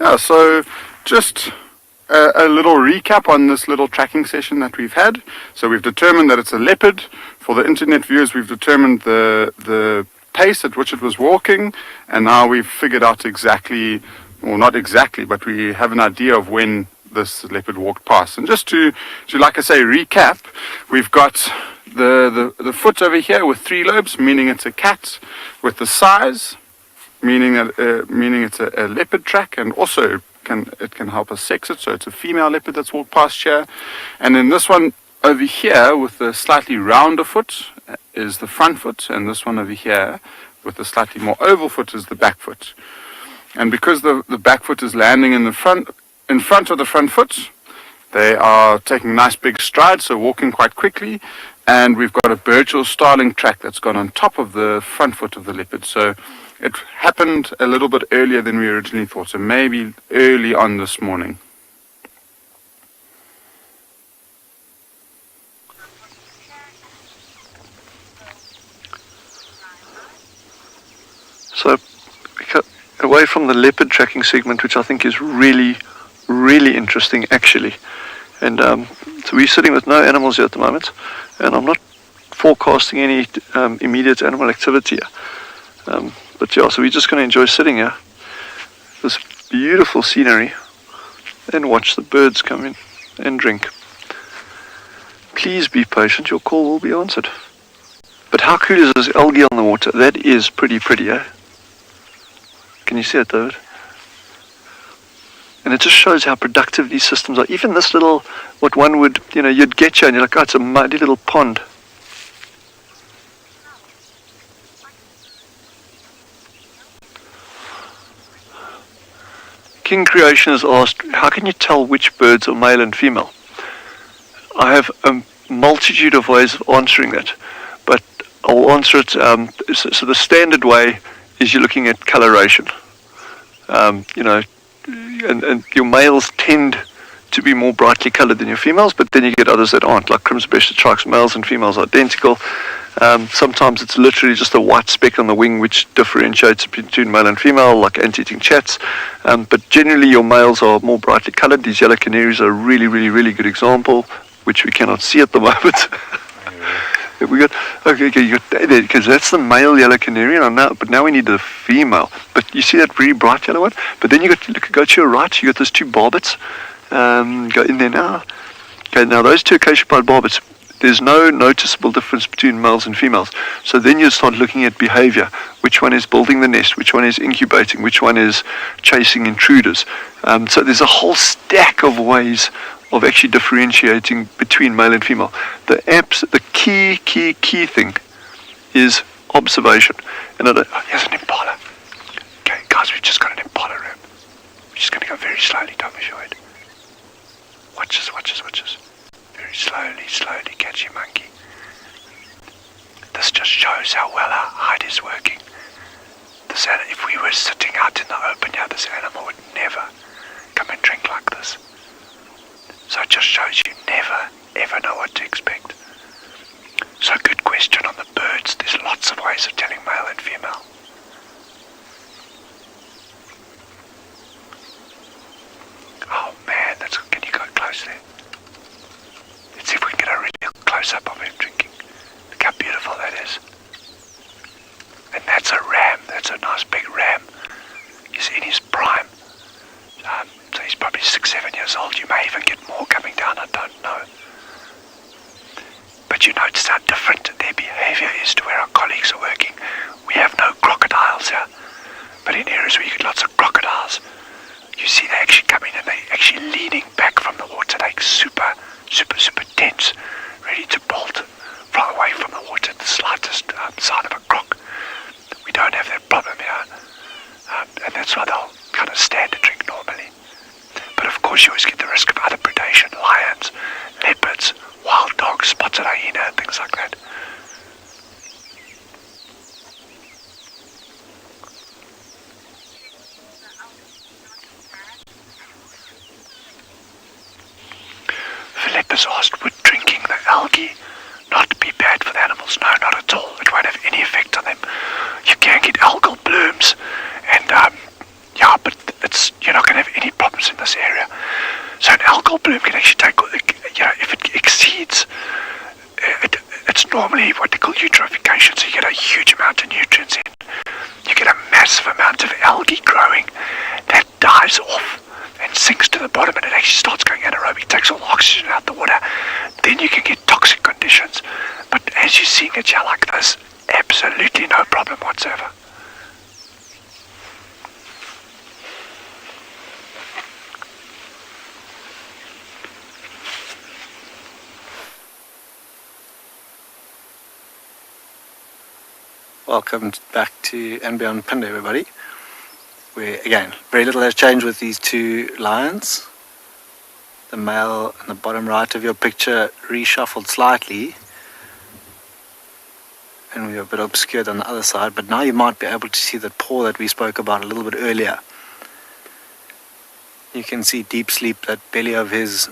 [SPEAKER 6] Yeah, so just a little recap on this little tracking session that we've had. So we've determined that it's a leopard. For the internet viewers, we've determined the pace at which it was walking, and now we've figured out exactly, well, not exactly, but we have an idea of when this leopard walked past. And just to like I say, recap, we've got the foot over here with 3 lobes, meaning it's a cat, with the size, meaning it's a leopard track, and also it can help us sex it, so it's a female leopard that's walked past here. And then this one over here with the slightly rounder foot is the front foot, and this one over here with the slightly more oval foot is the back foot. And because the back foot is landing in front of the front foot, they are taking nice big strides, so walking quite quickly. And we've got a Birchall starling track that's gone on top of the front foot of the leopard. So it happened a little bit earlier than we originally thought, so maybe early on this morning.
[SPEAKER 5] So, away from the leopard tracking segment, which I think is really, really interesting actually. And so we're sitting with no animals here at the moment, and I'm not forecasting any immediate animal activity here. But yeah, so we're just going to enjoy sitting here, this beautiful scenery, and watch the birds come in and drink. Please be patient, your call will be answered. But how cool is this algae on the water? That is pretty, eh? Can you see it, David? And it just shows how productive these systems are. Even this little, what one would, you'd get you and you're like, oh, it's a muddy little pond. King Creation has asked, how can you tell which birds are male and female? I have a multitude of ways of answering that, but I'll answer it. So the standard way is you're looking at coloration. And your males tend to be more brightly colored than your females, but then you get others that aren't, like crimson-breasted sharks. Males and females are identical. Sometimes it's literally just a white speck on the wing which differentiates between male and female, like ant-eating chats. But generally your males are more brightly colored. These yellow canaries are a really, really, really good example, which we cannot see at the moment. We got you got because that's the male yellow canary, but now we need the female. But you see that really bright yellow one. But then you go to your right. You got those two barbets. Go in there now. Okay, now those two acacia-pied barbets. There's no noticeable difference between males and females. So then you start looking at behavior. Which one is building the nest? Which one is incubating? Which one is chasing intruders? So there's a whole stack of ways of actually differentiating between male and female. The key thing is observation. And here's an impala. Okay, guys, we've just got an impala ram. We're just going to go very slowly, don't we, Shoaib? Watch us. Very slowly, catch your monkey. This just shows how well our hide is working. If we were sitting out in the open here, this animal would never come and drink like this. So it just shows you never, ever know what to expect. So good question on the birds. There's lots of ways of telling male and female. Oh man, can you go close there? Let's see if we can get a real close-up of him drinking. Look how beautiful that is. And that's a ram. That's a nice big ram. He's in his prime. So he's probably 6-7 years old. You may even get more coming down, I don't know. But you notice how different their behavior is to where our colleagues are working. We have no crocodiles here. But in areas where you get lots of crocodiles, you see they actually come in and they're actually leaning back from the water, like super tense, ready to bolt away from the water at the slightest sign of a croc. We don't have that problem here. And that's why they'll kind of stand to drink normally. But of course you always get the risk of other predation, lions, leopards, wild dogs, spotted hyena, and things like that. Philip has asked, would drinking the algae not be bad for the animals? No, not at all. It won't have any effect on them. You can get algal blooms, and but you're not going to have any problems in this area. So an algal bloom can actually take, if it exceeds, it's normally what they call eutrophication, so you get a huge amount of nutrients in. You get a massive amount of algae growing that dives off and sinks to the bottom, and it actually starts going anaerobic, takes all the oxygen out the water. Then you can get toxic conditions. But as you're seeing it here like this, absolutely no problem whatsoever.
[SPEAKER 4] Welcome back to And Beyond Pinned, everybody. Where, again, very little has changed with these two lions. The male in the bottom right of your picture reshuffled slightly, and we were a bit obscured on the other side, but now you might be able to see that paw that we spoke about a little bit earlier. You can see Deep Sleep, that belly of his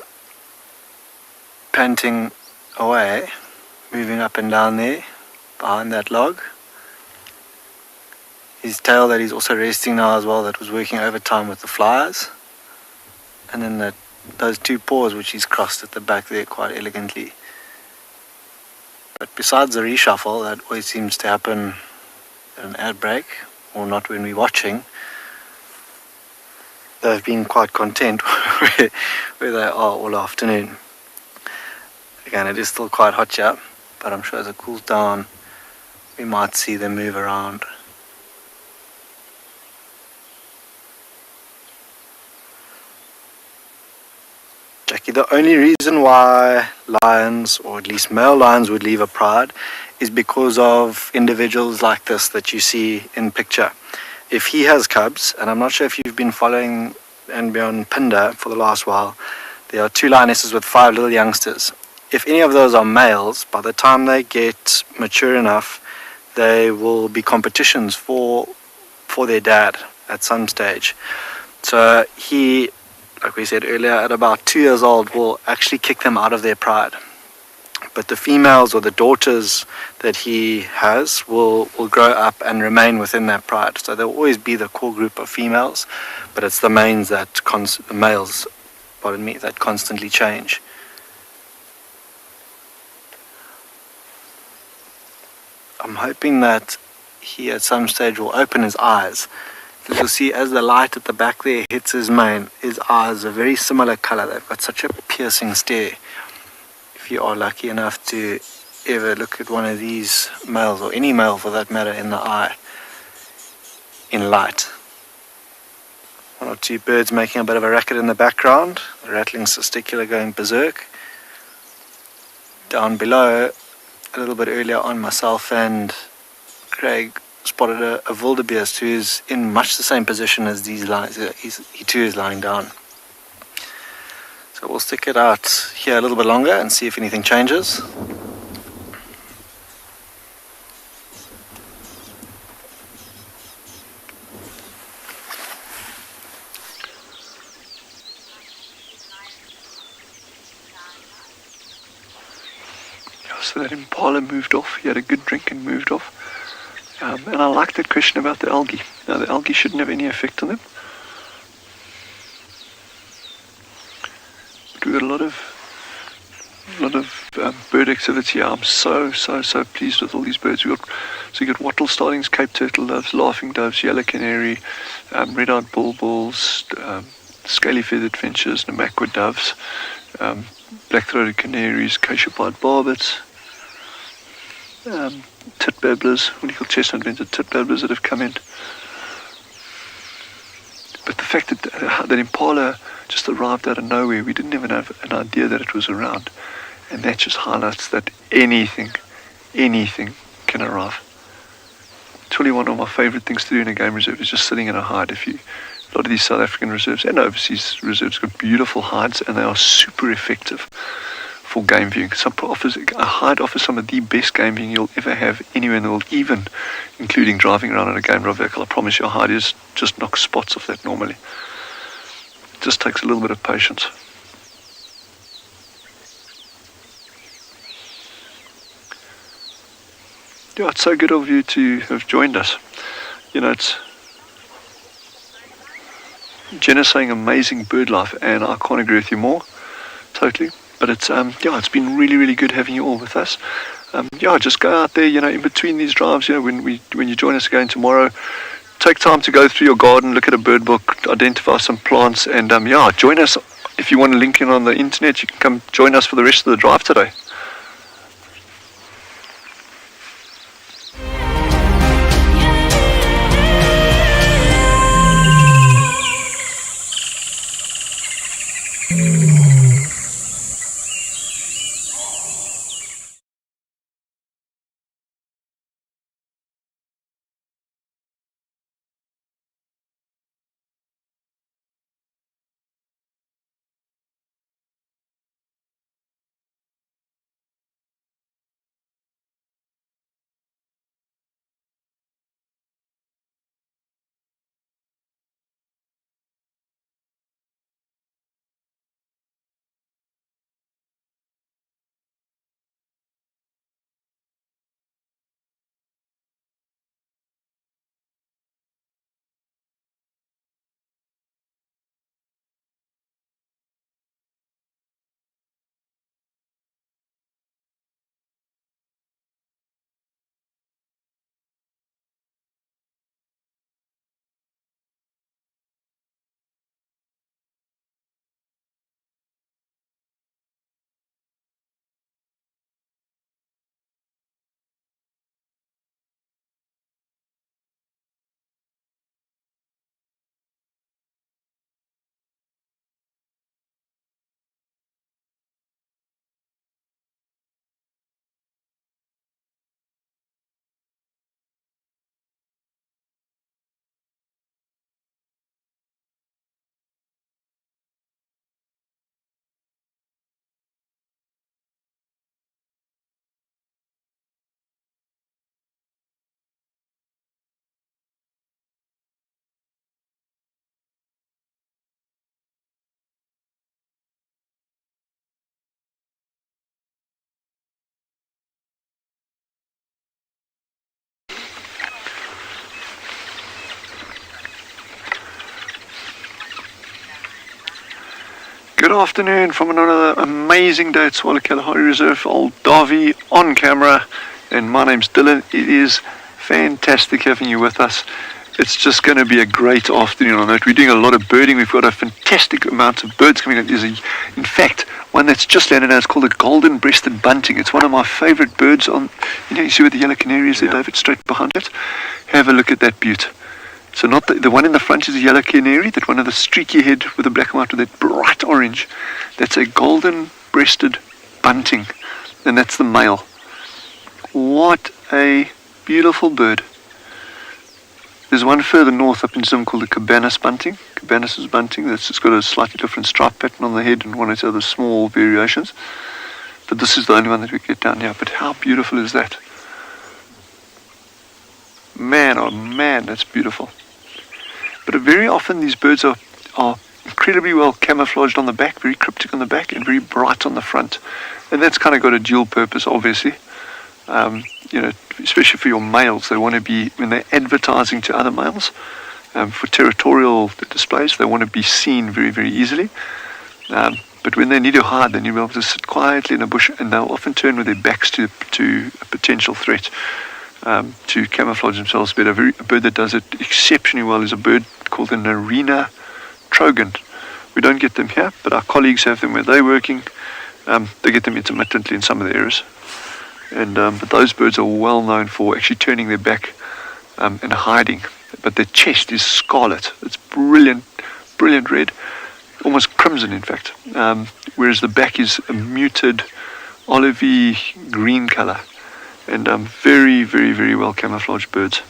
[SPEAKER 4] panting away, moving up and down there behind that log. His tail that he's also resting now as well, that was working overtime with the flies. And then those two paws which he's crossed at the back there quite elegantly. But besides the reshuffle, that always seems to happen at an ad break, or not when we're watching. They've been quite content where they are all afternoon. Again, it is still quite hot here, but I'm sure as it cools down, we might see them move around. Like the only reason why lions, or at least male lions, would leave a pride is because of individuals like this that you see in picture. If he has cubs, and I'm not sure if you've been following and beyond Pinder for the last while, there are 2 lionesses with 5 little youngsters. If any of those are males, by the time they get mature enough, they will be competitions for their dad at some stage. So he, like we said earlier, at about 2 years old, will actually kick them out of their pride. But the females or the daughters that he has will grow up and remain within that pride. So there will always be the core group of females, but it's the males that constantly change. I'm hoping that he at some stage will open his eyes. Because you'll see as the light at the back there hits his mane, his eyes are very similar color. They've got such a piercing stare. If you are lucky enough to ever look at one of these males, or any male for that matter, in the eye, in light. 1 or 2 birds making a bit of a racket in the background, the rattling testicular going berserk. Down below, a little bit earlier on, myself and Craig spotted a wildebeest who is in much the same position as these lions. He too is lying down. So we'll stick it out here a little bit longer and see if anything changes.
[SPEAKER 5] So that impala moved off. He had a good drink and moved off. And I like that question about the algae. Now, the algae shouldn't have any effect on them. But we've got a lot of bird activity. I'm so pleased with all these birds. You got wattle starlings, Cape turtle doves, laughing doves, yellow canary, red-eyed bulbuls, scaly feathered finches, namakwa doves, black-throated canaries, acacia-pied barbets, tit babblers, what do you call chestnut-vented tit babblers that have come in. But the fact that impala just arrived out of nowhere, we didn't even have an idea that it was around, and that just highlights that anything can arrive. It's really one of my favorite things to do in a game reserve is just sitting in a hide. A lot of these South African reserves and overseas reserves got beautiful hides, and they are super effective for game viewing. A hide offers some of the best game viewing you'll ever have anywhere in the world, even including driving around in a game drive vehicle. I promise you, a hide is just knocks spots off that normally. It just takes a little bit of patience. Yeah, it's so good of you to have joined us. It's Jenna's saying amazing bird life, and I can't agree with you more, totally. But it's been really good having you all with us. Just go out there, in between these drives, when you join us again tomorrow, take time to go through your garden, look at a bird book, identify some plants, and join us. If you want to link in on the internet, you can come join us for the rest of the drive today. Good afternoon from another amazing day at Swallow Kalahari Reserve. Old Davy on camera, and my name's Dylan. It is fantastic having you with us. It's just going to be a great afternoon on it. We're doing a lot of birding. We've got a fantastic amount of birds coming in. There's in fact, one that's just landed now. It's called a golden-breasted bunting. It's one of my favorite birds. You see where the yellow canary is there, David, straight behind it? Have a look at that beaut. So not the one in the front is a yellow canary, that one of the streaky head with the black and white with that bright orange. That's a golden-breasted bunting, and that's the male. What a beautiful bird. There's one further north up in Zim called the Cabanis bunting. Cabanis bunting, that's just got a slightly different stripe pattern on the head and one or two other small variations. But this is the only one that we get down here. But how beautiful is that? Man, oh man, that's beautiful. But very often these birds are incredibly well camouflaged on the back, very cryptic on the back, and very bright on the front. And that's kind of got a dual purpose, obviously. Especially for your males, they want to be, when they're advertising to other males, for territorial displays, they want to be seen very, very easily. But when they need to hide, they need to be able to sit quietly in a bush, and they'll often turn with their backs to a potential threat. To camouflage themselves better. A bird that does it exceptionally well is a bird called an arena trogon. We don't get them here, but our colleagues have them where they're working. They get them intermittently in some of the areas. But those birds are well known for actually turning their back and hiding. But their chest is scarlet. It's brilliant, brilliant red, almost crimson in fact. Whereas the back is a muted olivey green color. And very, very, very well camouflaged birds.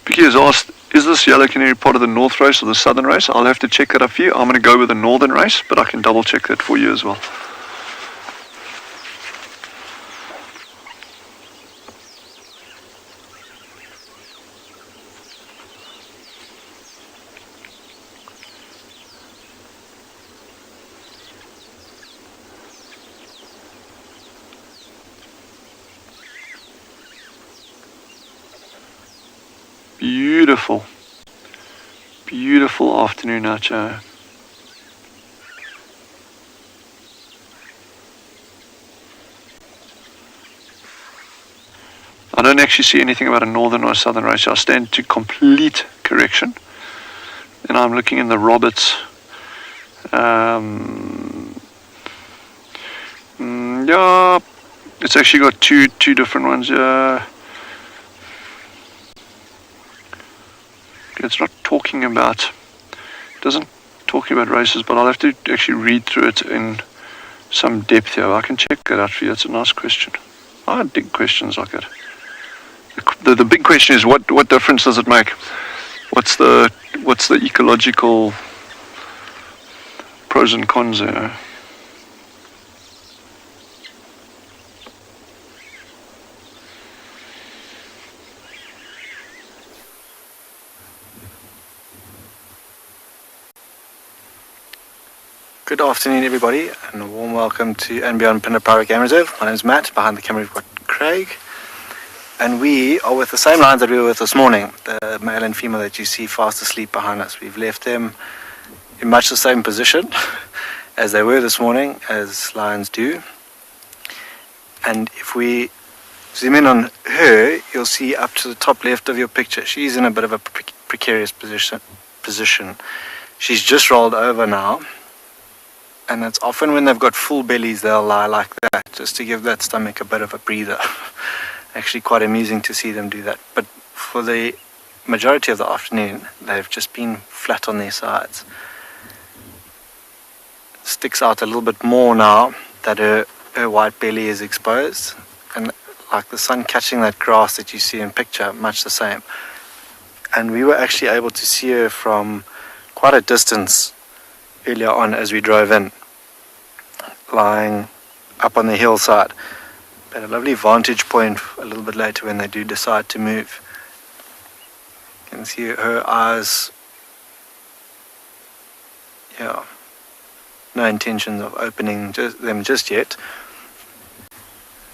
[SPEAKER 5] Vicky has asked, is this yellow canary part of the north race or the southern race? I'll have to check that up for you. I'm going to go with the northern race, but I can double check that for you as well. Beautiful, beautiful afternoon out here. I don't actually see anything about a northern or a southern race. I stand to complete correction. And I'm looking in the Roberts. Yeah, it's actually got two different ones. It's not talking about, it doesn't talking about races, but I'll have to actually read through it in some depth here. I can check that out for you. It's a nice question. I dig questions like that. The big question is what difference does it make? What's the ecological pros and cons there?
[SPEAKER 4] Good afternoon, everybody, and a warm welcome to and Beyond Pinner Private Game Reserve. My name is Matt. Behind the camera, we've got Craig, and we are with the same lions that we were with this morning. The male and female that you see fast asleep behind us. We've left them in much the same position as they were this morning, as lions do. And if we zoom in on her, you'll see up to the top left of your picture, she's in a bit of a precarious position. She's just rolled over now. And it's often when they've got full bellies, they'll lie like that, just to give that stomach a bit of a breather. Actually quite amusing to see them do that. But for the majority of the afternoon, they've just been flat on their sides. It sticks out a little bit more now that her white belly is exposed. And like the sun catching that grass that you see in picture, much the same. And we were actually able to see her from quite a distance earlier on as we drove in, lying up on the hillside. But a lovely vantage point a little bit later when they do decide to move. You can see her eyes, no intentions of opening them just yet.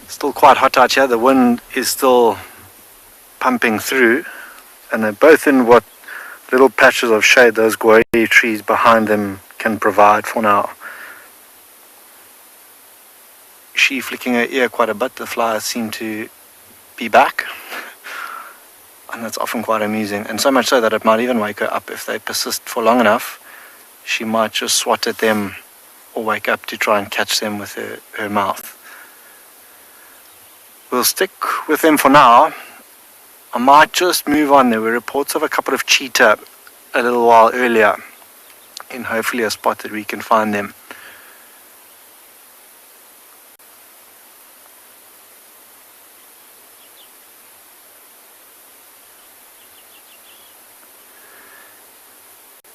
[SPEAKER 4] Still quite hot out here. The wind is still pumping through, and they're both in what little patches of shade those guardi trees behind them can provide for now. She flicking her ear quite a bit. The flies seem to be back, and that's often quite amusing, and so much so that it might even wake her up. If they persist for long enough, she might just swat at them or wake up to try and catch them with her mouth. We'll stick with them for now. I might just move on. There were reports of a couple of cheetah a little while earlier in hopefully a spot that we can find them.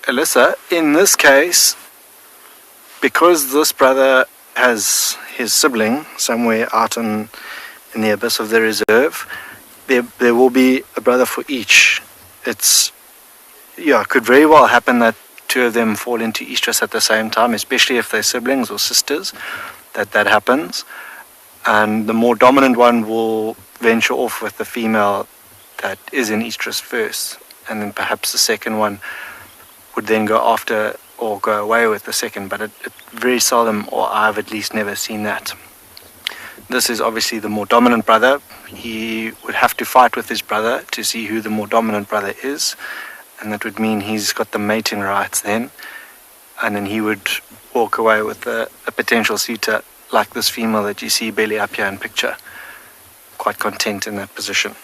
[SPEAKER 4] Alyssa, in this case, because this brother has his sibling somewhere out in the abyss of the reserve, there will be a brother for each. It could very well happen that two of them fall into estrus at the same time, especially if they're siblings or sisters, that happens. And the more dominant one will venture off with the female that is in estrus first, and then perhaps the second one would then go after or go away with the second, but it very seldom, or I've at least never seen that. This is obviously the more dominant brother. He would have to fight with his brother to see who the more dominant brother is, and that would mean he's got the mating rights then, and then he would walk away with a potential suitor like this female that you see belly up here in picture, quite content in that position.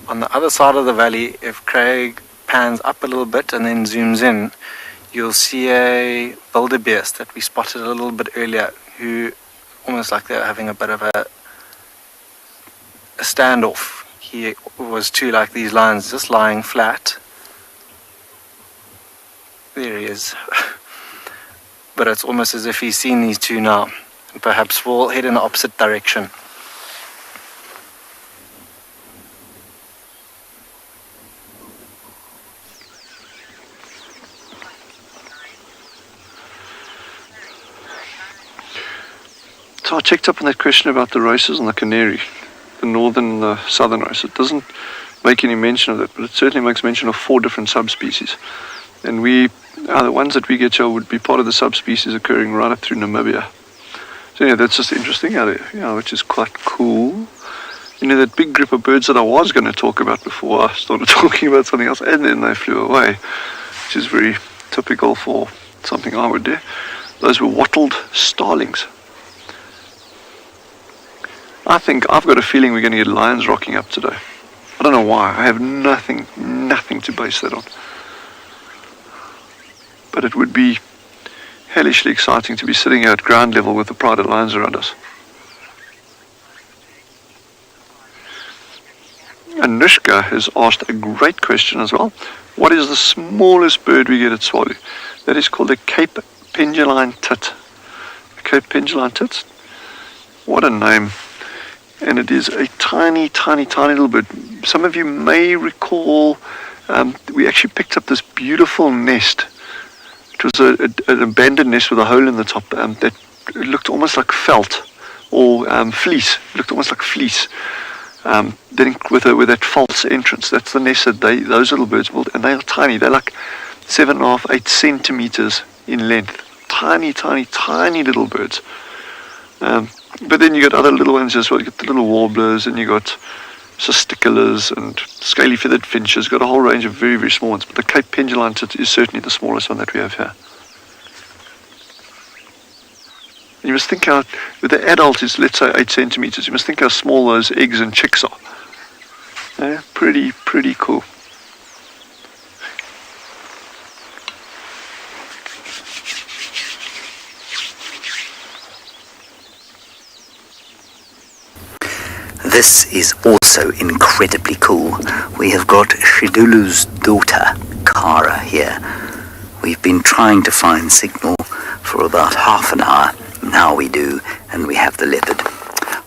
[SPEAKER 4] On the other side of the valley, if Craig pans up a little bit and then zooms in, you'll see a wildebeest that we spotted a little bit earlier, who almost like they're having a bit of a standoff. He was too like these lions, just lying flat. There he is. But it's almost as if he's seen these two now. And perhaps we'll head in the opposite direction.
[SPEAKER 5] So I checked up on that question about the races on the canary, the northern and the southern race. It doesn't make any mention of that, but it certainly makes mention of 4 different subspecies. And the ones that we get here would be part of the subspecies occurring right up through Namibia. So yeah, that's just interesting, which is quite cool. You know, that big group of birds that I was going to talk about before I started talking about something else, and then they flew away, which is very typical for something I would do. Those were wattled starlings. I think I've got a feeling we're going to get lions rocking up today. I don't know why. I have nothing to base that on. But it would be hellishly exciting to be sitting here at ground level with the pride of lions around us. And Nushka has asked a great question as well. What is the smallest bird we get at Swallow? That is called a Cape Penduline tit. Cape Penduline tit? What a name. And it is a tiny little bird. Some of you may recall we actually picked up this beautiful nest. It was an abandoned nest with a hole in the top that looked almost like felt or fleece. It looked almost like fleece. Then with that false entrance. That's the nest that those little birds build, and they are tiny. They're like 7.5, 8 centimeters in length. Tiny little birds. But then you got other little ones as well. You got the little warblers, and you got cisticolas and scaly feathered finches. Got a whole range of very, very small ones. But the Cape Penduline tit is certainly the smallest one that we have here. And you must think how, with the adult is, let's say, 8 centimeters. You must think how small those eggs and chicks are. Yeah, pretty cool.
[SPEAKER 3] This is also incredibly cool. We have got Shidulu's daughter, Kara, here. We've been trying to find signal for about half an hour. Now we do, and we have the leopard.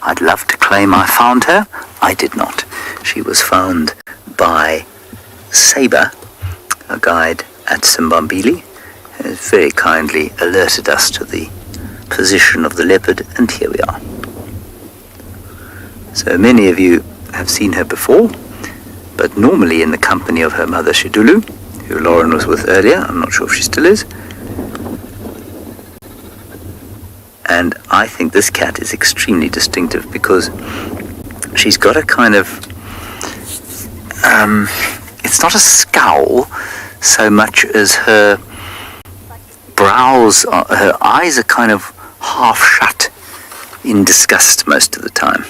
[SPEAKER 3] I'd love to claim I found her. I did not. She was found by Sabre, a guide at Simbambili has very kindly alerted us to the position of the leopard, and here we are. So many of you have seen her before, but normally in the company of her mother Shidulu, who Lauren was with earlier. I'm not sure if she still is. And I think this cat is extremely distinctive because she's got a kind of, it's not a scowl so much as her brows, her eyes are kind of half shut in disgust most of the time.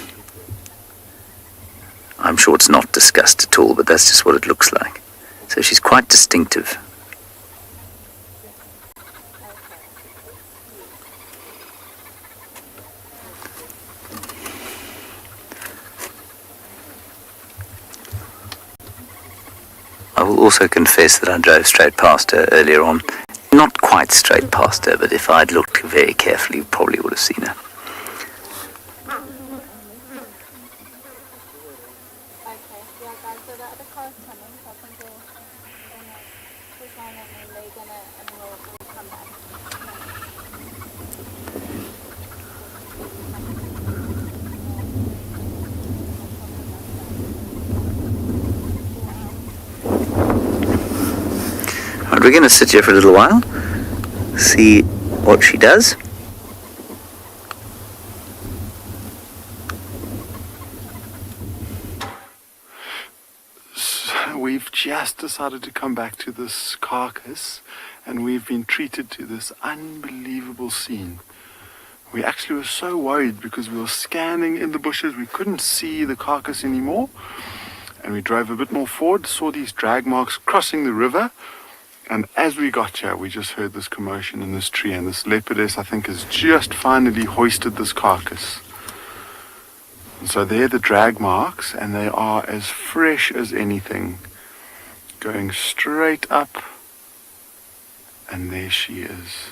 [SPEAKER 3] I'm sure it's not disgust at all, but that's just what it looks like. So she's quite distinctive. I will also confess that I drove straight past her earlier on. Not quite straight past her, but if I'd looked very carefully, you probably would have seen her. We're going to sit here for a little while, see what she does.
[SPEAKER 6] So we've just decided to come back to this carcass, and we've been treated to this unbelievable scene. We actually were so worried because we were scanning in the bushes, we couldn't see the carcass anymore, and we drove a bit more forward, saw these drag marks crossing the river. And as we got here, we just heard this commotion in this tree, and this leopardess, I think, has just finally hoisted this carcass. And so there are the drag marks, and they are as fresh as anything. Going straight up, and there she is.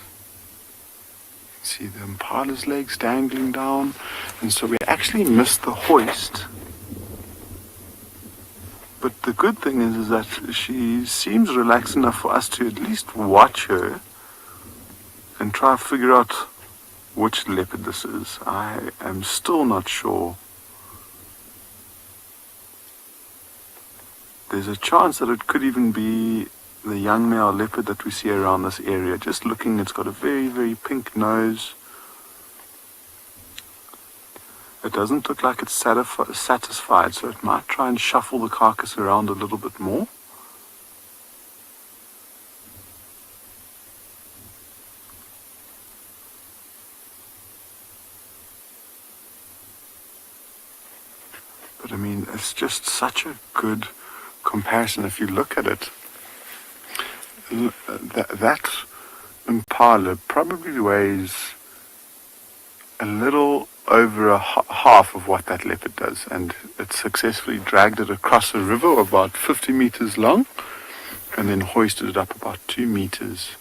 [SPEAKER 6] You can see the impala's legs dangling down, and so we actually missed the hoist. But the good thing is that she seems relaxed enough for us to at least watch her and try to figure out which leopard this is. I am still not sure. There's a chance that it could even be the young male leopard that we see around this area. Just looking, it's got a very, very pink nose. It doesn't look like it's satisfied, so it might try and shuffle the carcass around a little bit more. But I mean, it's just such a good comparison. If you look at it, that impala probably weighs a little over half of what that leopard does, and it successfully dragged it across a river about 50 meters long and then hoisted it up about 2 meters.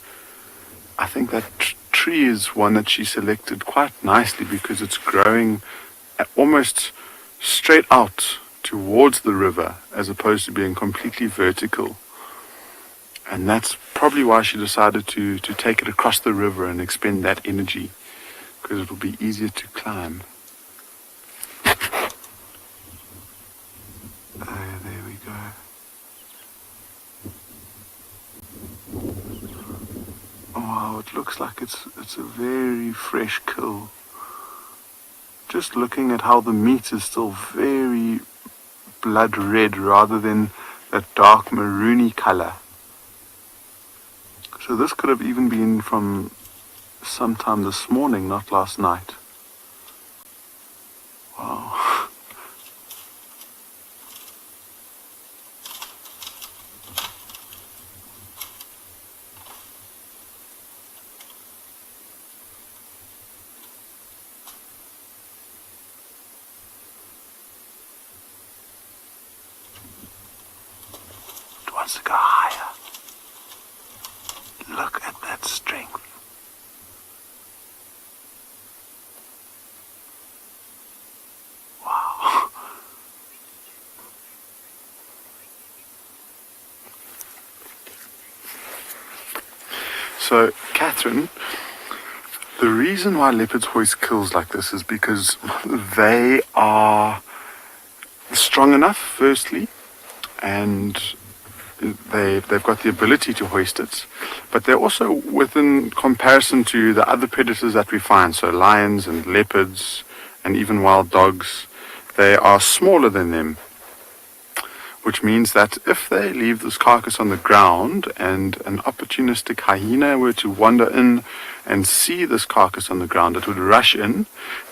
[SPEAKER 6] I think that tree is one that she selected quite nicely because it's growing almost straight out towards the river as opposed to being completely vertical. And that's probably why she decided to take it across the river and expend that energy, because it will be easier to climb. There we go. Oh, wow, it looks like it's a very fresh kill. Just looking at how the meat is still very blood red rather than that dark maroony color. So this could have even been from sometime this morning, not last night. Wow. It wants to go higher. Look at that strength. Wow. So, Catherine, the reason why leopards hoist kills like this is because they are strong enough, firstly, and they've got the ability to hoist it, but they're also within comparison to the other predators that we find, so lions and leopards and even wild dogs, they are smaller than them, which means that if they leave this carcass on the ground and an opportunistic hyena were to wander in and see this carcass on the ground, it would rush in.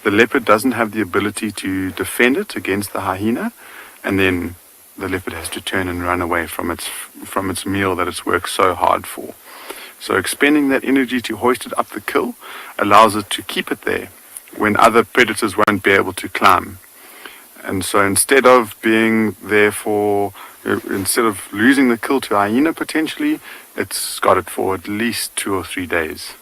[SPEAKER 6] The leopard doesn't have the ability to defend it against the hyena, and then the leopard has to turn and run away from its meal that it's worked so hard for. So expending that energy to hoist it up the kill allows it to keep it there when other predators won't be able to climb. And so instead of being there instead of losing the kill to a hyena potentially, it's got it for at least 2 or 3 days.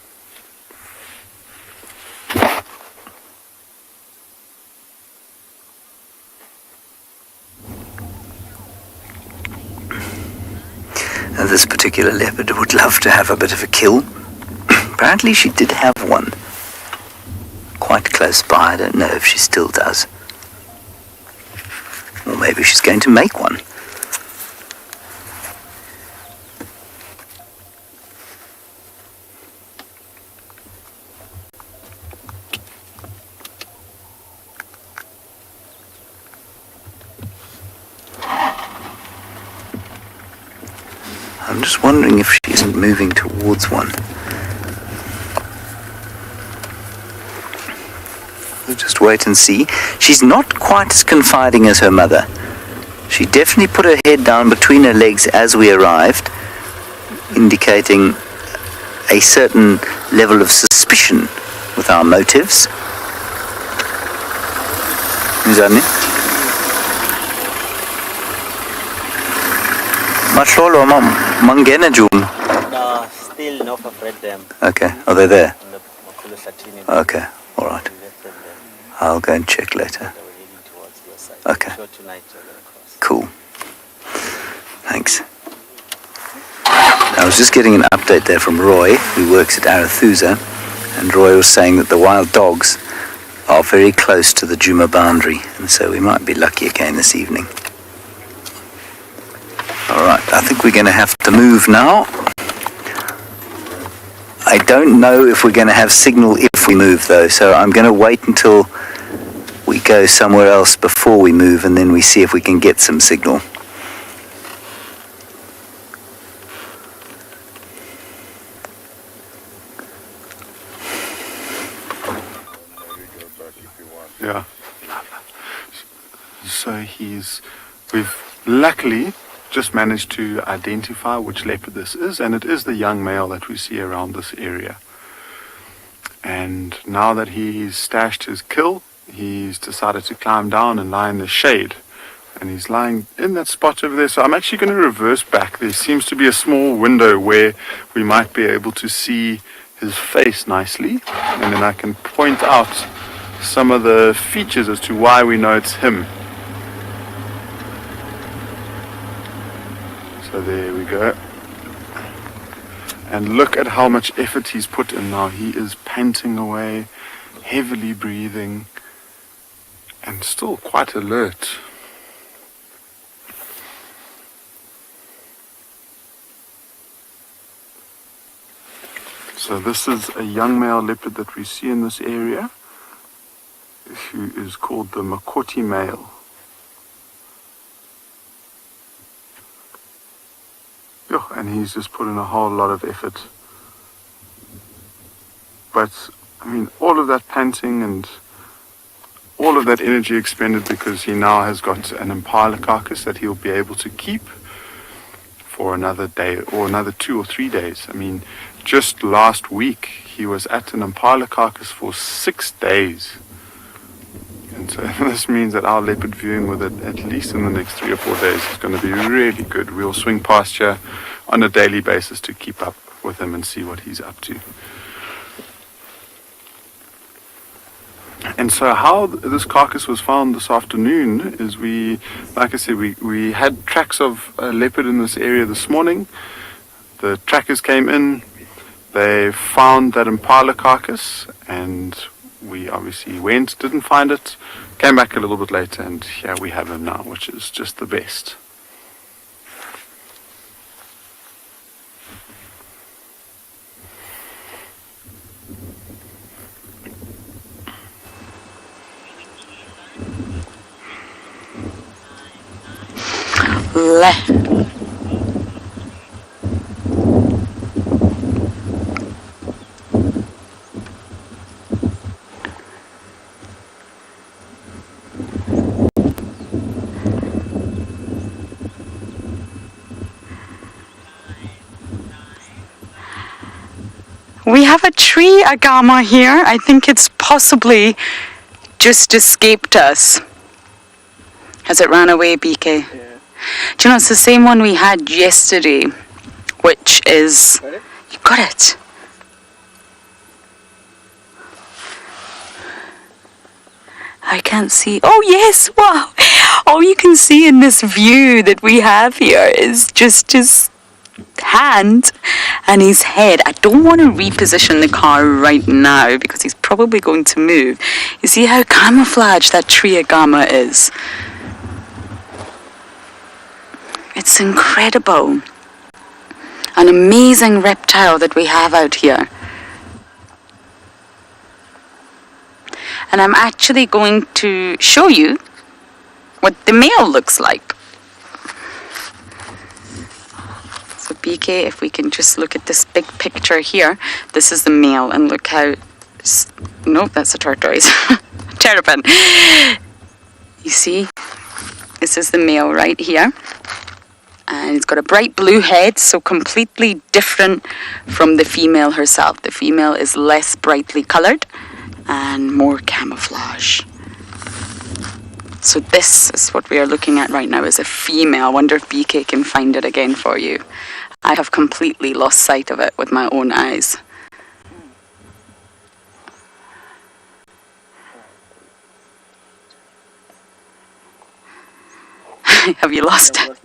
[SPEAKER 3] And this particular leopard would love to have a bit of a kill. Apparently she did have one quite close by. I don't know if she still does. Or maybe she's going to make one. I'm just wondering if she isn't moving towards one. We'll just wait and see. She's not quite as confiding as her mother. She definitely put her head down between her legs as we arrived, indicating a certain level of suspicion with our motives. Njani? Mahlolo mangena jum.
[SPEAKER 7] No, still not afraid them.
[SPEAKER 3] Okay, are they there?
[SPEAKER 7] On the Makulu Satini.
[SPEAKER 3] Okay, all right.
[SPEAKER 7] We left them there.
[SPEAKER 3] I'll go and check later.
[SPEAKER 7] They were heading towards your side.
[SPEAKER 3] Okay.
[SPEAKER 7] So tonight you're going to cross.
[SPEAKER 3] Cool. Thanks. I was just getting an update there from Roy, who works at Arathusa, and Roy was saying that the wild dogs are very close to the Djuma boundary, and so we might be lucky again this evening. All right, I think we're going to have to move now. I don't know if we're going to have signal if we move, though, so I'm going to wait until we go somewhere else before we move, and then we see if we can get some signal.
[SPEAKER 6] Yeah. So we've luckily just managed to identify which leopard this is, and it is the young male that we see around this area. And now that he's stashed his kill, he's decided to climb down and lie in the shade. And he's lying in that spot over there. So I'm actually going to reverse back. There seems to be a small window where we might be able to see his face nicely, and then I can point out some of the features as to why we know it's him. So there we go. And look at how much effort he's put in now. He is panting away, heavily breathing, and still quite alert. So this is a young male leopard that we see in this area, who is called the Makoti male. And he's just put in a whole lot of effort. But, I mean, all of that panting and all of that energy expended because he now has got an impala carcass that he'll be able to keep for another day or another 2 or 3 days. I mean, just last week he was at an impala carcass for 6 days. And so this means that our leopard viewing with it, at least in the next 3 or 4 days, is going to be really good. We'll swing past here on a daily basis to keep up with him and see what he's up to. And so how this carcass was found this afternoon is like I said, we had tracks of a leopard in this area this morning. The trackers came in, They found that impala carcass, and we obviously went, didn't find it, came back a little bit later, and here we have him now, which is just the best.
[SPEAKER 2] We have a tree agama here. I think it's possibly just escaped us. Has it ran away, BK?
[SPEAKER 7] Yeah.
[SPEAKER 2] Do you know, it's the same one we had yesterday, which is...
[SPEAKER 7] Got it?
[SPEAKER 2] You got it. I can't see. Oh, yes, wow. All you can see in this view that we have here is just his hand and his head. I don't want to reposition the car right now because he's probably going to move. You see how camouflaged that tree agama is? It's incredible. An amazing reptile that we have out here. And I'm actually going to show you what the male looks like. So BK, if we can just look at this big picture here, this is the male, and look how, nope, that's a tortoise, terrapin. You see, this is the male right here, and it's got a bright blue head, so completely different from the female herself. The female is less brightly colored and more camouflage. So this is what we are looking at right now, is a female. I wonder if BK can find it again for you. I have completely lost sight of it with my own eyes. Have you lost it?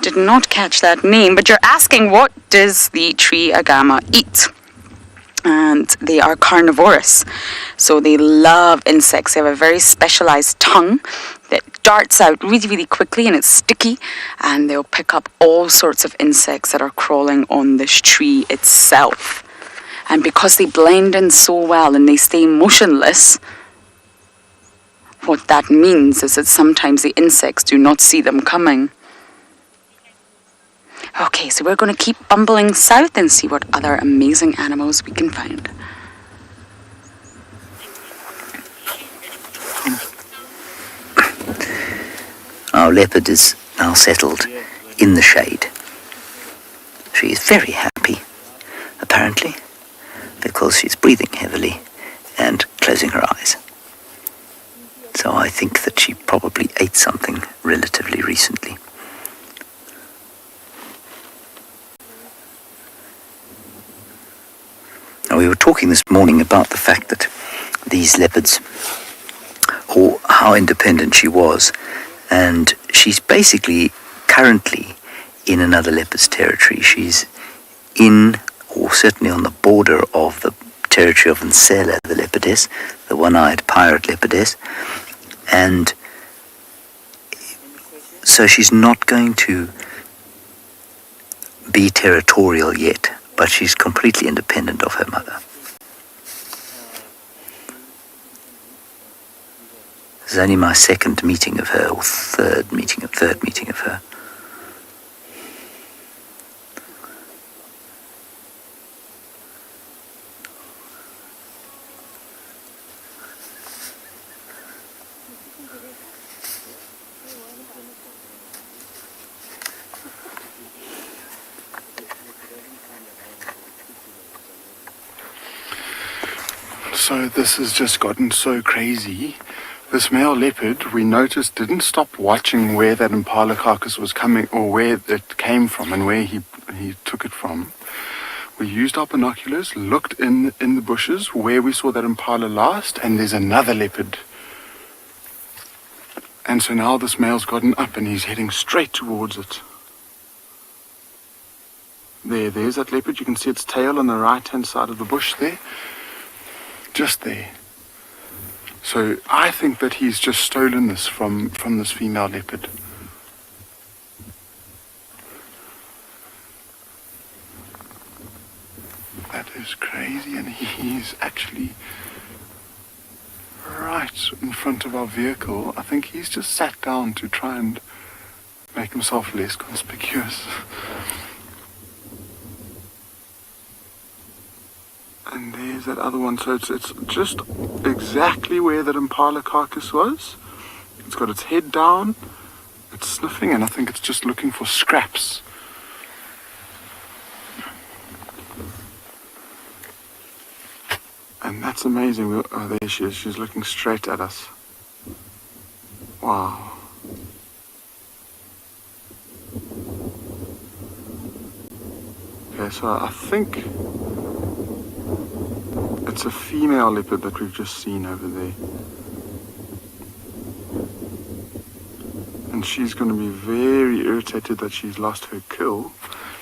[SPEAKER 2] Did not catch that name, but you're asking, what does the tree agama eat? And they are carnivorous, so they love insects. They have a very specialized tongue that darts out really, really quickly, and it's sticky, and they'll pick up all sorts of insects that are crawling on this tree itself. And because they blend in so well and they stay motionless, what that means is that sometimes the insects do not see them coming. Okay, so we're going to keep bumbling south and see what other amazing animals we can find.
[SPEAKER 3] Our leopard is now settled in the shade. She is very happy, apparently, because she's breathing heavily and closing her eyes. So I think that she probably ate something relatively recently. Now, we were talking this morning about the fact that these leopards, or how independent she was, and she's basically currently in another leopard's territory. She's in, or certainly on the border of the territory of Nsela, the leopardess, the one-eyed pirate leopardess, and so she's not going to be territorial yet, but she's completely independent of her mother. This is only my second meeting of her, or third meeting of her.
[SPEAKER 6] So this has just gotten so crazy. This male leopard, we noticed, didn't stop watching where that impala carcass was coming, or where it came from and where he took it from. We used our binoculars, looked in the bushes where we saw that impala last, and there's another leopard. And so now this male's gotten up and he's heading straight towards it. There's that leopard. You can see its tail on the right-hand side of the bush there. Just there. So I think that he's just stolen this from this female leopard. That is crazy, and he's actually right in front of our vehicle. I think he's just sat down to try and make himself less conspicuous. And there's that other one. So it's just exactly where that impala carcass was. It's got its head down, it's sniffing, and I think it's just looking for scraps. And that's amazing. Oh, there she is. She's looking straight at us. Wow. Okay, so I think it's a female leopard that we've just seen over there. And she's going to be very irritated that she's lost her kill.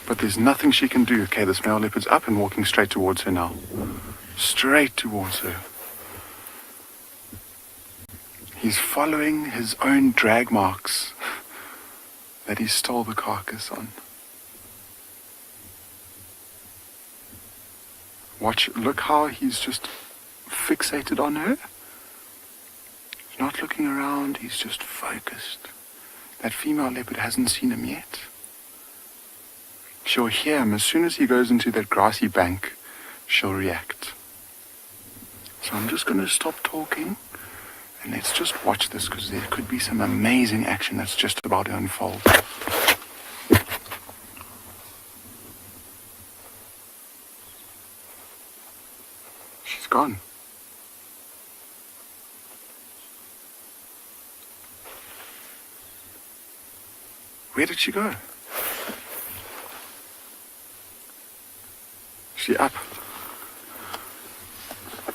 [SPEAKER 6] But there's nothing she can do. Okay, this male leopard's up and walking straight towards her now. Straight towards her. He's following his own drag marks that he stole the carcass on. Look how he's just fixated on her. He's not looking around, he's just focused. That female leopard hasn't seen him yet. She'll hear him as soon as he goes into that grassy bank. She'll react. So I'm just going to stop talking and let's just watch this, because there could be some amazing action that's just about to unfold. She's gone. Where did she go? Is she up?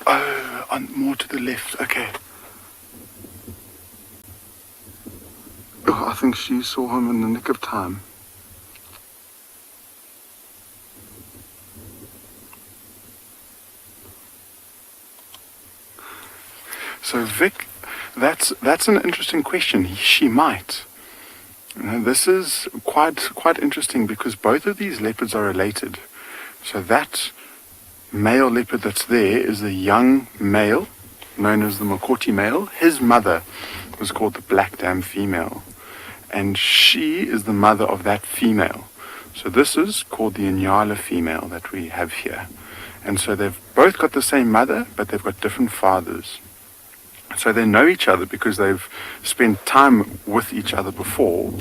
[SPEAKER 6] Oh, more to the left. Okay. Oh, I think she saw him in the nick of time. So Vic, that's an interesting question. She might. This is quite interesting because both of these leopards are related. So that male leopard that's there is a young male, known as the Makoti male. His mother was called the Black Dam female, and she is the mother of that female. So this is called the Inyala female that we have here. And so they've both got the same mother, but they've got different fathers. So they know each other because they've spent time with each other before,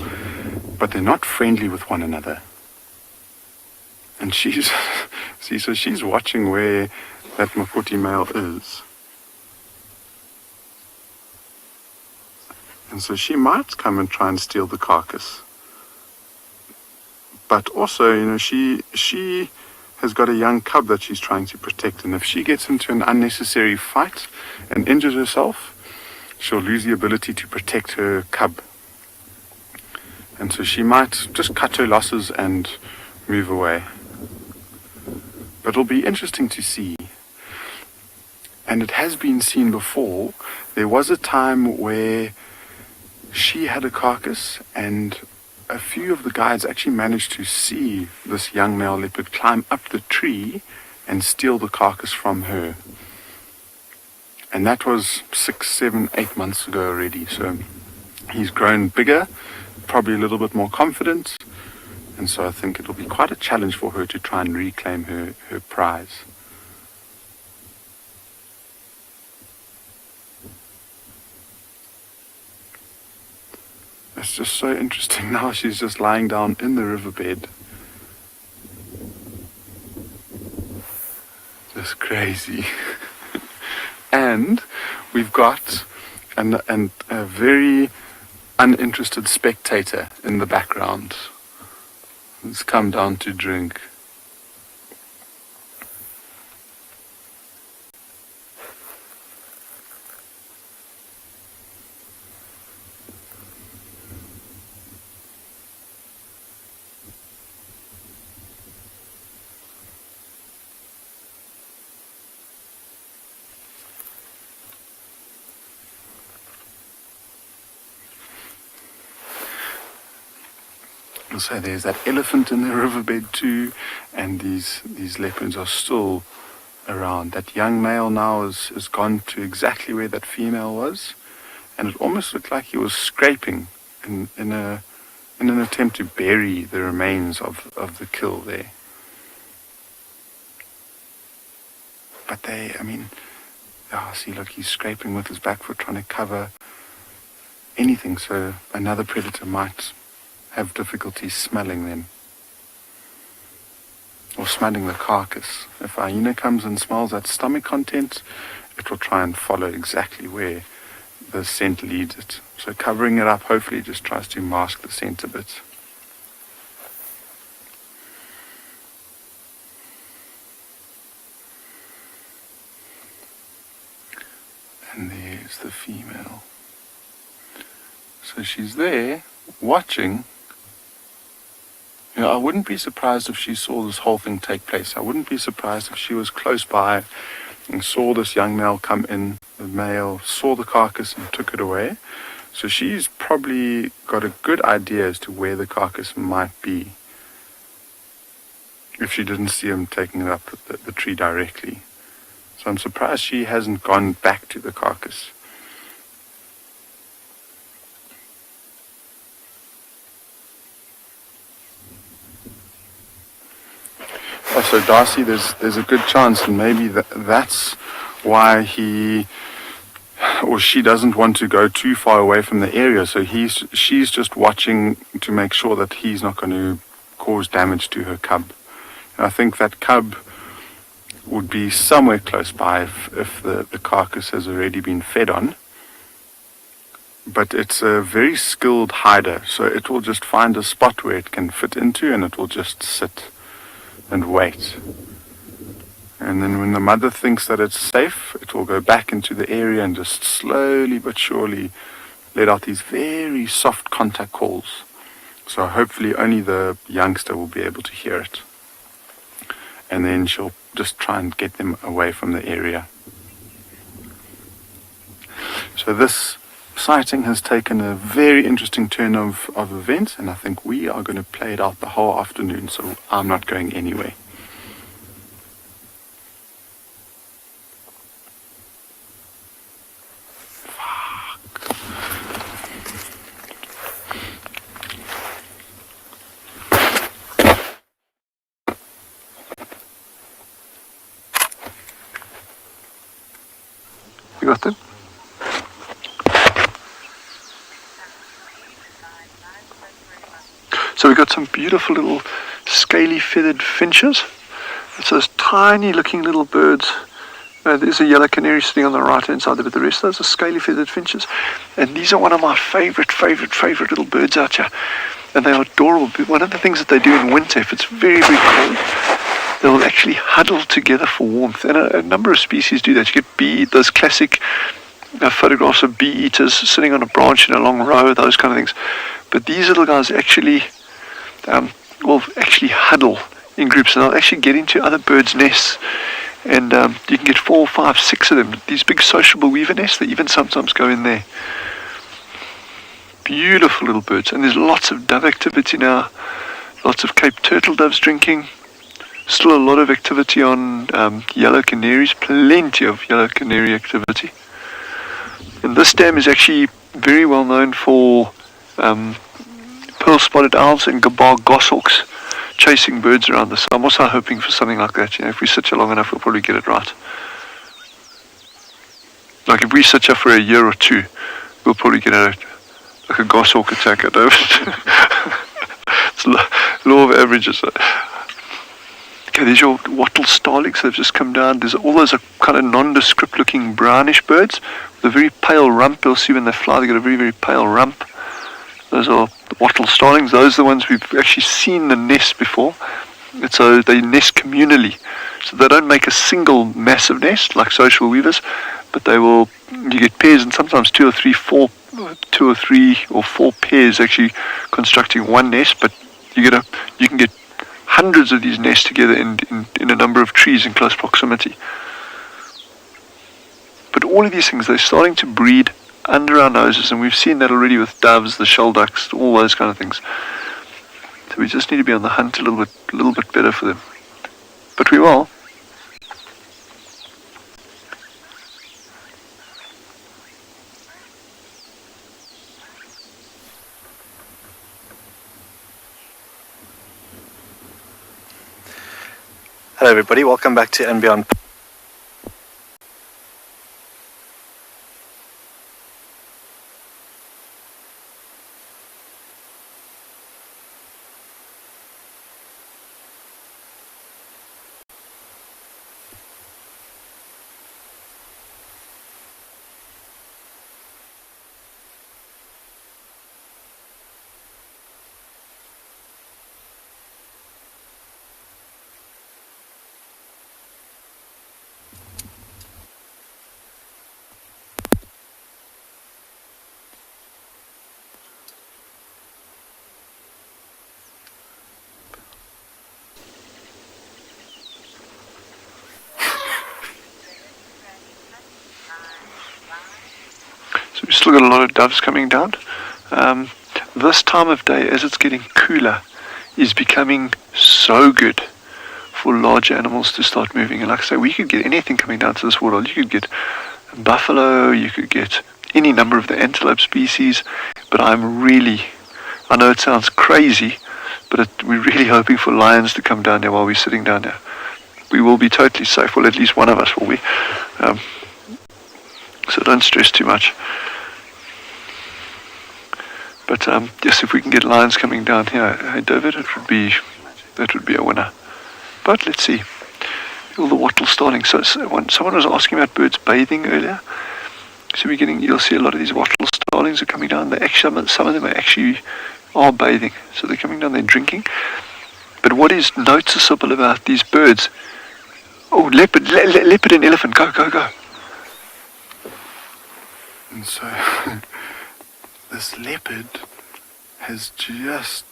[SPEAKER 6] but they're not friendly with one another. And she's watching where that Makoti male is. And so she might come and try and steal the carcass. But also, she has got a young cub that she's trying to protect. And if she gets into an unnecessary fight and injures herself, she'll lose the ability to protect her cub. And so she might just cut her losses and move away. But it'll be interesting to see. And it has been seen before. There was a time where she had a carcass and a few of the guides actually managed to see this young male leopard climb up the tree and steal the carcass from her. And that was 6, 7, 8 months ago already. So he's grown bigger, probably a little bit more confident. And so I think it'll be quite a challenge for her to try and reclaim her prize. It's just so interesting. Now she's just lying down in the riverbed. Just crazy. And we've got a very uninterested spectator in the background. He's come down to drink. So there's that elephant in the riverbed too, and these leopards are still around. That young male now has gone to exactly where that female was, and it almost looked like he was scraping in an attempt to bury the remains of the kill there. But see, look, he's scraping with his back foot, trying to cover anything, so another predator might have difficulty smelling them, or smelling the carcass. If a hyena comes and smells that stomach content, it will try and follow exactly where the scent leads it. So covering it up hopefully just tries to mask the scent a bit. And there's the female. So she's there watching. I wouldn't be surprised if she saw this whole thing take place. I wouldn't be surprised if she was close by and saw this young male come in. The male saw the carcass and took it away. So she's probably got a good idea as to where the carcass might be, if she didn't see him taking it up the tree directly. So I'm surprised she hasn't gone back to the carcass. So Darcy, there's a good chance, and maybe that's why he or she doesn't want to go too far away from the area. So she's just watching to make sure that he's not going to cause damage to her cub. And I think that cub would be somewhere close by if the carcass has already been fed on. But it's a very skilled hider, so it will just find a spot where it can fit into, and it will just sit and wait. And then when the mother thinks that it's safe, it will go back into the area and just slowly but surely let out these very soft contact calls. So hopefully only the youngster will be able to hear it. And then she'll just try and get them away from the area. So this sighting has taken a very interesting turn of events, and I think we are going to play it out the whole afternoon, so I'm not going anywhere.
[SPEAKER 5] You got them? So we've got some beautiful little scaly feathered finches. It's those tiny looking little birds. There's a yellow canary sitting on the right hand side, but the rest of those are scaly feathered finches. And these are one of my favorite little birds out here. And they are adorable. One of the things that they do in winter, if it's very, very cold, they'll actually huddle together for warmth. And a number of species do that. You get those classic photographs of bee eaters sitting on a branch in a long row, those kind of things. But these little guys actually will actually huddle in groups, and they'll actually get into other birds' nests. And you can get 4, 5, 6 of them. These big sociable weaver nests, they even sometimes go in there. Beautiful little birds. And there's lots of dove activity now. Lots of Cape turtle doves drinking. Still a lot of activity on yellow canaries. Plenty of yellow canary activity. And this dam is actually very well known for pearl-spotted owls and gabar goshawks chasing birds around this. So I'm also hoping for something like that. If we sit here long enough, we'll probably get it right. Like if we sit here for a year or two, we'll probably get a goshawk attack at over. It's law of averages. Okay, there's your wattle starlings. They've just come down. There's all those kind of nondescript looking brownish birds with a very pale rump. You'll see when they fly, they've got a very, very pale rump. Those are the wattle starlings. Those are the ones we've actually seen the nest before. So they nest communally. So they don't make a single massive nest like social weavers, but you get pairs, and sometimes 2 or 3 or 4 pairs actually constructing one nest, but you can get hundreds of these nests together in a number of trees in close proximity. But all of these things, they're starting to breed under our noses, and we've seen that already with doves, the shelducks, all those kind of things. So we just need to be on the hunt a little bit better for them. But we will.
[SPEAKER 4] Hello everybody, welcome back to And Beyond.
[SPEAKER 5] So we've still got a lot of doves coming down. This time of day, as it's getting cooler, is becoming so good for large animals to start moving. And like I say, we could get anything coming down to this waterhole. You could get buffalo, you could get any number of the antelope species, but I know it sounds crazy, but we're really hoping for lions to come down there while we're sitting down there. We will be totally safe, well, at least one of us will be. So don't stress too much. But yes, if we can get lions coming down here, hey David, that would be a winner. But let's see. All the wattle starting. So someone was asking about birds bathing earlier. So you'll see a lot of these wattle starlings are coming down. Some of them are bathing. So they're coming down, they're drinking. But what is noticeable about these birds? Oh, leopard and elephant, go.
[SPEAKER 6] And so this leopard has just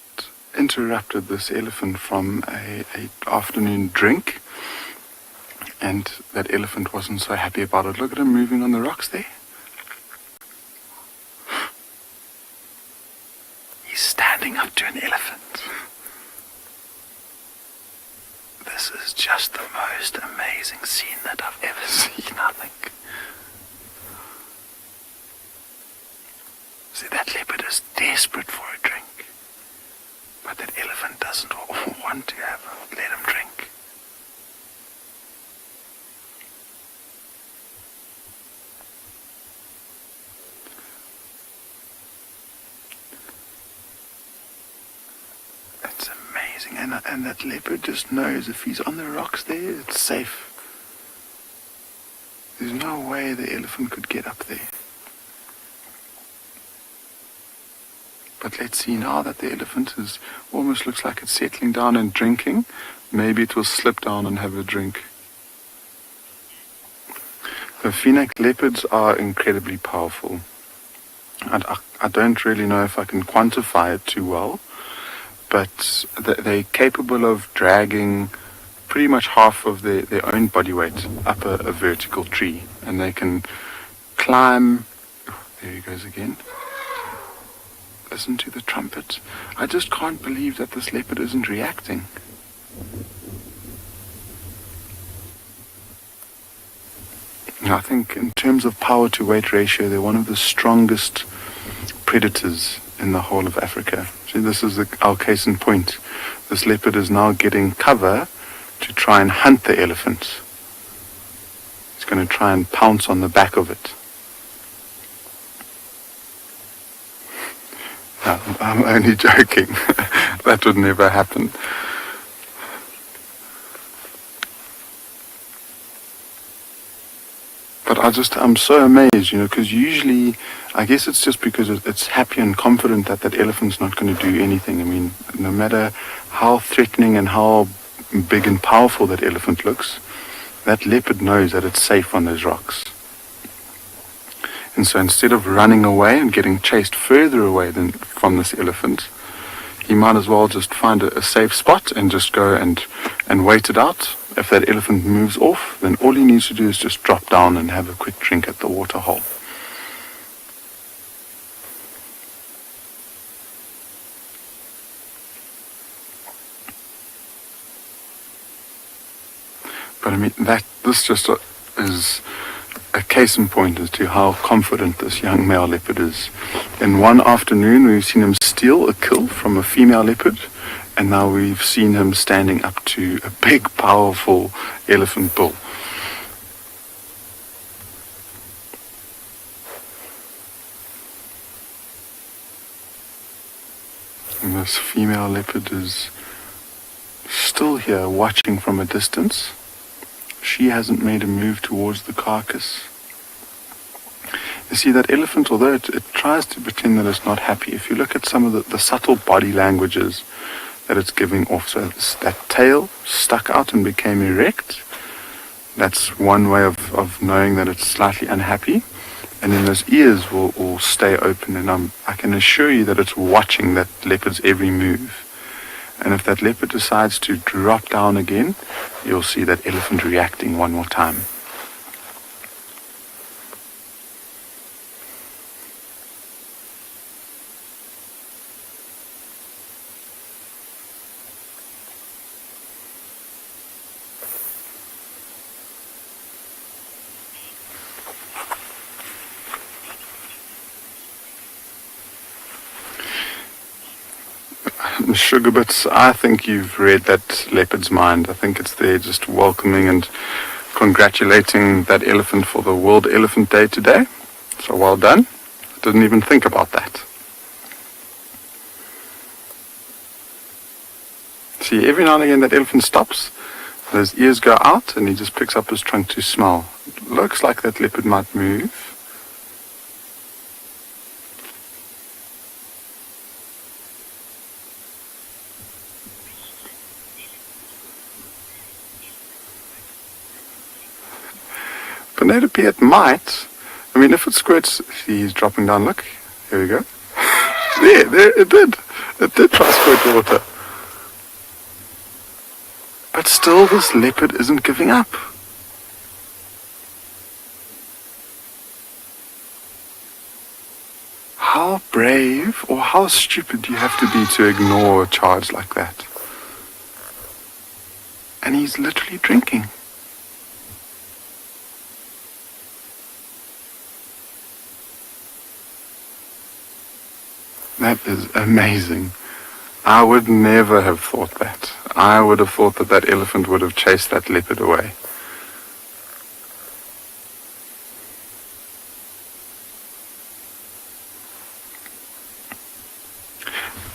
[SPEAKER 6] interrupted this elephant from a afternoon drink, and that elephant wasn't so happy about it. Look at him moving on the rocks there. He's standing up to an elephant. This is just the most amazing scene that I've ever seen, I think. See, that leopard is desperate for a drink, but that elephant doesn't want to let him drink. It's amazing, and that leopard just knows if he's on the rocks there, it's safe. There's no way the elephant could get up there. But let's see now that the elephant almost looks like it's settling down and drinking. Maybe it will slip down and have a drink. The Phoenix leopards are incredibly powerful. I don't really know if I can quantify it too well, but they're capable of dragging pretty much half of their own body weight up a vertical tree. And they can climb. There he goes again. Listen to the trumpet. I just can't believe that this leopard isn't reacting. I think in terms of power to weight ratio, they're one of the strongest predators in the whole of Africa. See, this is our case in point. This leopard is now getting cover to try and hunt the elephant. He's going to try and pounce on the back of it. No, I'm only joking. That would never happen. But I'm so amazed, because usually, I guess it's just because it's happy and confident that elephant's not going to do anything. I mean, no matter how threatening and how big and powerful that elephant looks, that leopard knows that it's safe on those rocks. And so instead of running away and getting chased further away from this elephant, he might as well just find a safe spot and just go and wait it out. If that elephant moves off, then all he needs to do is just drop down and have a quick drink at the water hole. But I mean, this just is a case in point as to how confident this young male leopard is. In one afternoon, we've seen him steal a kill from a female leopard, and now we've seen him standing up to a big, powerful elephant bull. And this female leopard is still here, watching from a distance. She hasn't made a move towards the carcass. You see, that elephant, although it tries to pretend that it's not happy, if you look at some of the subtle body languages that it's giving off, so that tail stuck out and became erect, that's one way of knowing that it's slightly unhappy. And then those ears will stay open, and I can assure you that it's watching that leopard's every move. And if that leopard decides to drop down again, you'll see that elephant reacting one more time. Sugar Bits, I think you've read that leopard's mind. I think it's there just welcoming and congratulating that elephant for the World Elephant Day today. So well done. I didn't even think about that. See, every now and again that elephant stops, his ears go out, and he just picks up his trunk to smell. It looks like that leopard might move. Penelope, it might. I mean, if it squirts, see, he's dropping down. Look, here we go. there, it did. It did try to squirt water. But still, this leopard isn't giving up. How brave or how stupid do you have to be to ignore a charge like that? And he's literally drinking. That is amazing. I would never have thought that. I would have thought that that elephant would have chased that leopard away.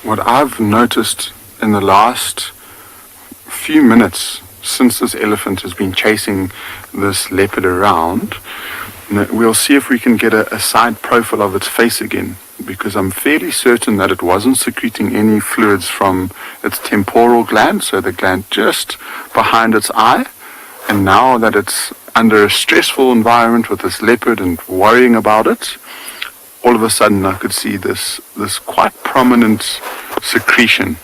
[SPEAKER 6] What I've noticed in the last few minutes since this elephant has been chasing this leopard around, we'll see if we can get a side profile of its face again, because I'm fairly certain that it wasn't secreting any fluids from its temporal gland, so the gland just behind its eye. And now that it's under a stressful environment with this leopard and worrying about it, all of a sudden I could see this quite prominent secretion,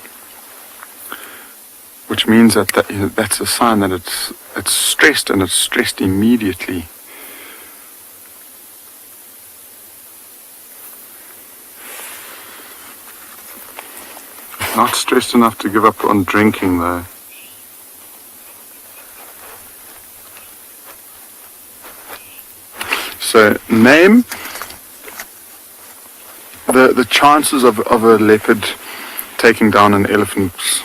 [SPEAKER 6] which means that's a sign that it's stressed, and it's stressed immediately. Not stressed enough to give up on drinking, though. So, name the chances of a leopard taking down an elephant's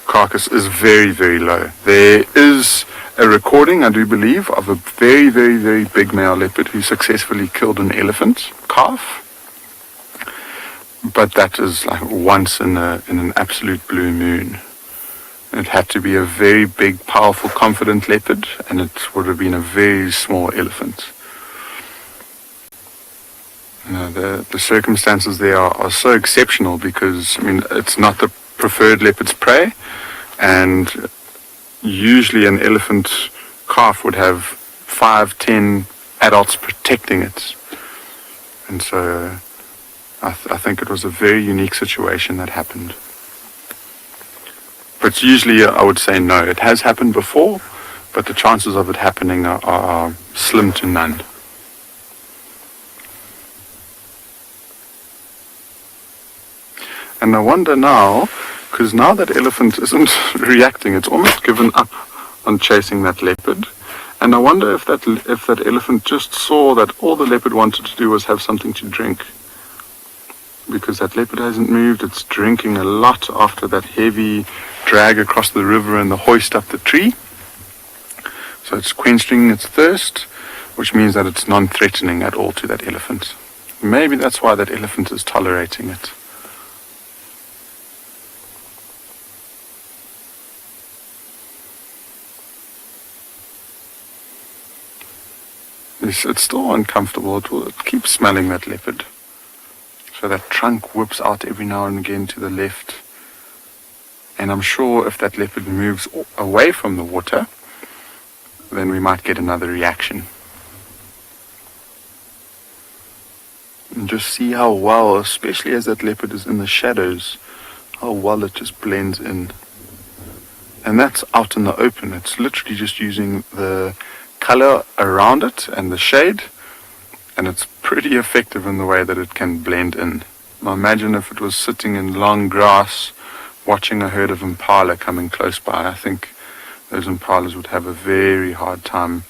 [SPEAKER 6] carcass is very, very low. There is a recording, I do believe, of a very, very, very big male leopard who successfully killed an elephant calf. But that is like once in an absolute blue moon. It had to be a very big, powerful, confident leopard, and it would have been a very small elephant. You know, the circumstances there are so exceptional because, I mean, it's not the preferred leopard's prey, and usually an elephant calf would have 5-10 adults protecting it. And so I think it was a very unique situation that happened. But usually I would say no. It has happened before, but the chances of it happening are slim to none. And I wonder now, because now that elephant isn't reacting, it's almost given up on chasing that leopard. And I wonder if that elephant just saw that all the leopard wanted to do was have something to drink. Because that leopard hasn't moved, it's drinking a lot after that heavy drag across the river and the hoist up the tree. So it's quenching its thirst, which means that it's non-threatening at all to that elephant. Maybe that's why that elephant is tolerating it. It's still uncomfortable. It keeps smelling that leopard. So that trunk whips out every now and again to the left. And I'm sure if that leopard moves away from the water, then we might get another reaction. And just see how well, especially as that leopard is in the shadows, how well it just blends in. And that's out in the open. It's literally just using the color around it and the shade, and it's pretty effective in the way that it can blend in. Now imagine if it was sitting in long grass watching a herd of impala coming close by. I think those impalas would have a very hard time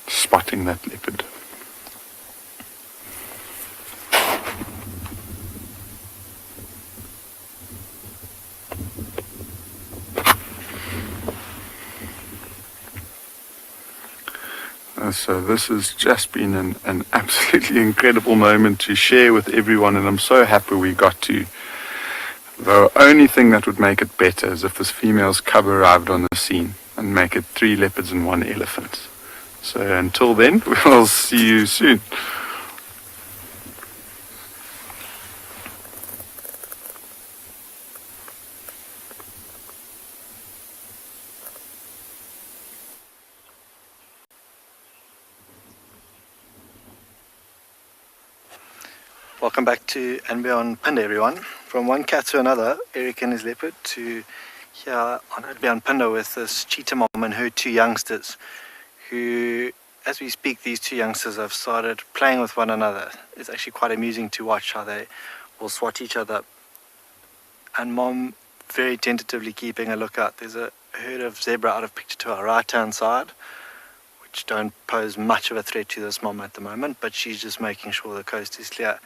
[SPEAKER 6] spotting that leopard. So this has just been an absolutely incredible moment to share with everyone, and I'm so happy we got to. The only thing that would make it better is if this female's cub arrived on the scene and make it 3 leopards and 1 elephant. So until then, we'll see you soon.
[SPEAKER 4] Welcome back to And Beyond Pinda, everyone. From one cat to another, Eric and his leopard, to here on And Beyond Pinda with this cheetah mom and her 2 youngsters, who, as we speak, these 2 youngsters have started playing with one another. It's actually quite amusing to watch how they will swat each other. And mom very tentatively keeping a lookout. There's a herd of zebra out of picture to our right-hand side, which don't pose much of a threat to this mom at the moment, but she's just making sure the coast is clear.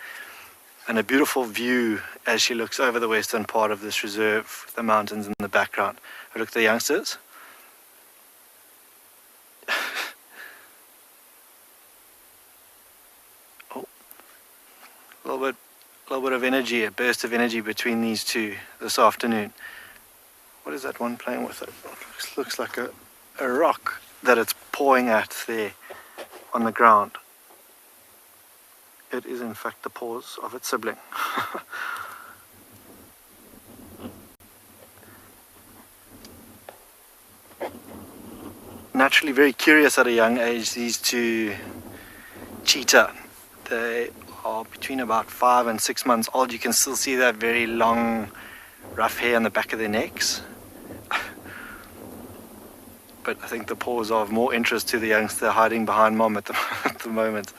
[SPEAKER 4] And a beautiful view as she looks over the western part of this reserve, with the mountains in the background. Look at the youngsters. Oh, a little bit of energy, a burst of energy between these 2 this afternoon. What is that one playing with? It looks like a rock that it's pawing at there on the ground. It is in fact the paws of its sibling. Naturally very curious at a young age, these 2 cheetah. They are between about 5 and 6 months old. You can still see that very long rough hair on the back of their necks. But I think the paws are of more interest to the youngster hiding behind mom at the moment.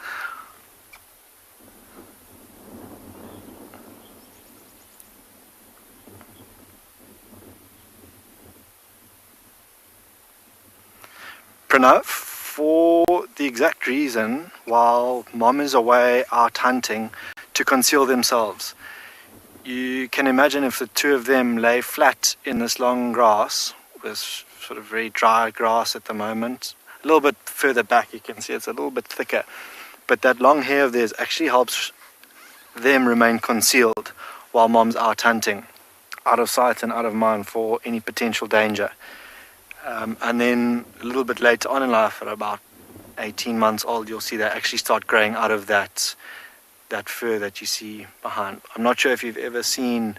[SPEAKER 4] Pranav, for the exact reason, while mom is away out hunting to conceal themselves, you can imagine if the 2 of them lay flat in this long grass, with sort of very dry grass at the moment. A little bit further back you can see it's a little bit thicker, but that long hair of theirs actually helps them remain concealed while mom's out hunting, out of sight and out of mind for any potential danger. And then a little bit later on in life, at about 18 months old, you'll see they actually start growing out of that fur that you see behind. I'm not sure if you've ever seen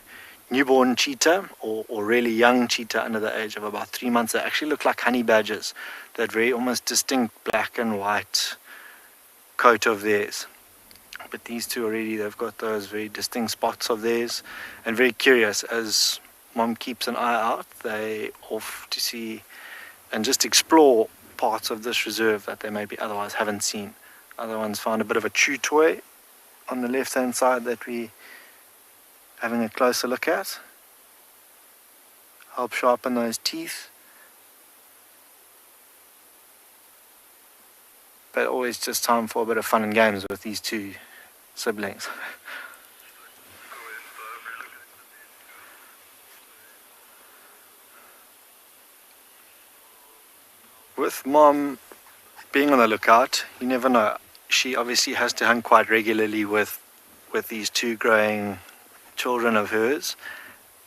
[SPEAKER 4] newborn cheetah or really young cheetah under the age of about 3 months. They actually look like honey badgers, that very almost distinct black and white coat of theirs. But these 2 already, they've got those very distinct spots of theirs, and very curious. As mom keeps an eye out, they off to see and just explore parts of this reserve that they maybe otherwise haven't seen. Other ones found a bit of a chew toy on the left hand side that we having a closer look at. Help sharpen those teeth. but always just time for a bit of fun and games with these two siblings. With Mom being on the lookout, you never know. She obviously has to hunt quite regularly with these two growing children of hers.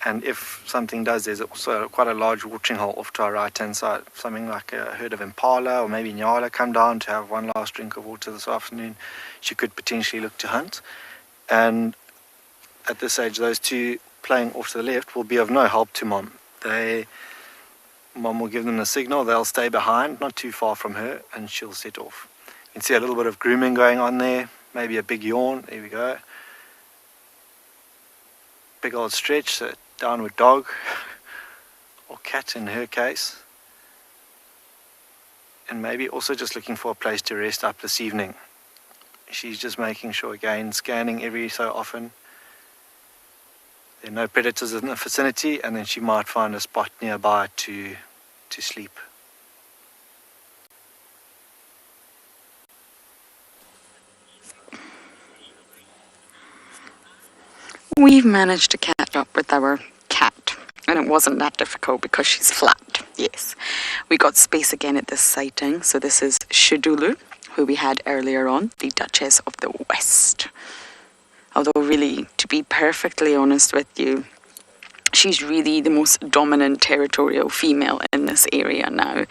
[SPEAKER 4] And if something does, there's also quite a large watching hole off to our right-hand side. Something like a herd of impala or maybe nyala come down to have one last drink of water this afternoon. She could potentially look to hunt. And at this age, those two playing off to the left will be of no help to Mom. Mom will give them a signal, they'll stay behind, not too far from her, and she'll set off. You can see a little bit of grooming going on there, maybe a big yawn, there we go. Big old stretch, so downward dog, or cat in her case. And maybe also just looking for a place to rest up this evening. She's just making sure, again, scanning every so often. There are no predators in the vicinity, and then she might find a spot nearby to sleep.
[SPEAKER 2] We've managed to catch up with our cat, and it wasn't that difficult because she's flat. Yes, we got space again at this sighting. So this is Shidulu, who we had earlier on, the Duchess of the West. Although really, to be perfectly honest with you, she's really the most dominant territorial female in this area now.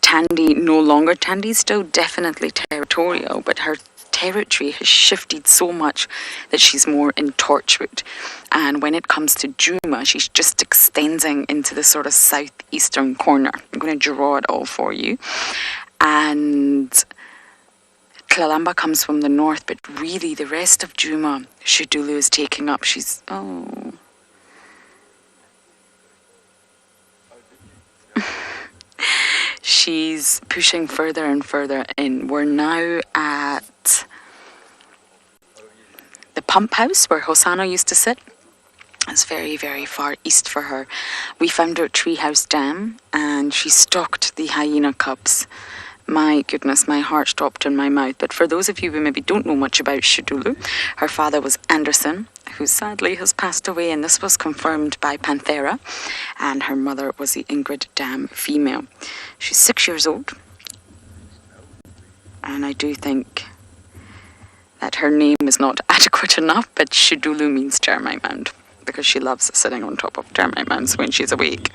[SPEAKER 2] Tandy no longer. Tandy's still definitely territorial, but her territory has shifted so much that she's more in Torchwood. And when it comes to Djuma, she's just extending into the sort of southeastern corner. I'm going to draw it all for you. And Tlalamba comes from the north, but really the rest of Djuma, Shidulu is taking up. She's, oh... She's pushing further and further in. We're now at the pump house where Hosanna used to sit. It's very, very far east for her. We found her at Treehouse Dam, and she stalked the hyena cubs. My goodness, my heart stopped in my mouth. But for those of you who maybe don't know much about Shidulu, her father was Anderson, who sadly has passed away, and this was confirmed by Panthera, and her mother was the Ingrid Dam female. She's 6 years old, and I do think that her name is not adequate enough, but Shidulu means termite mound, because she loves sitting on top of termite mounds when she's awake.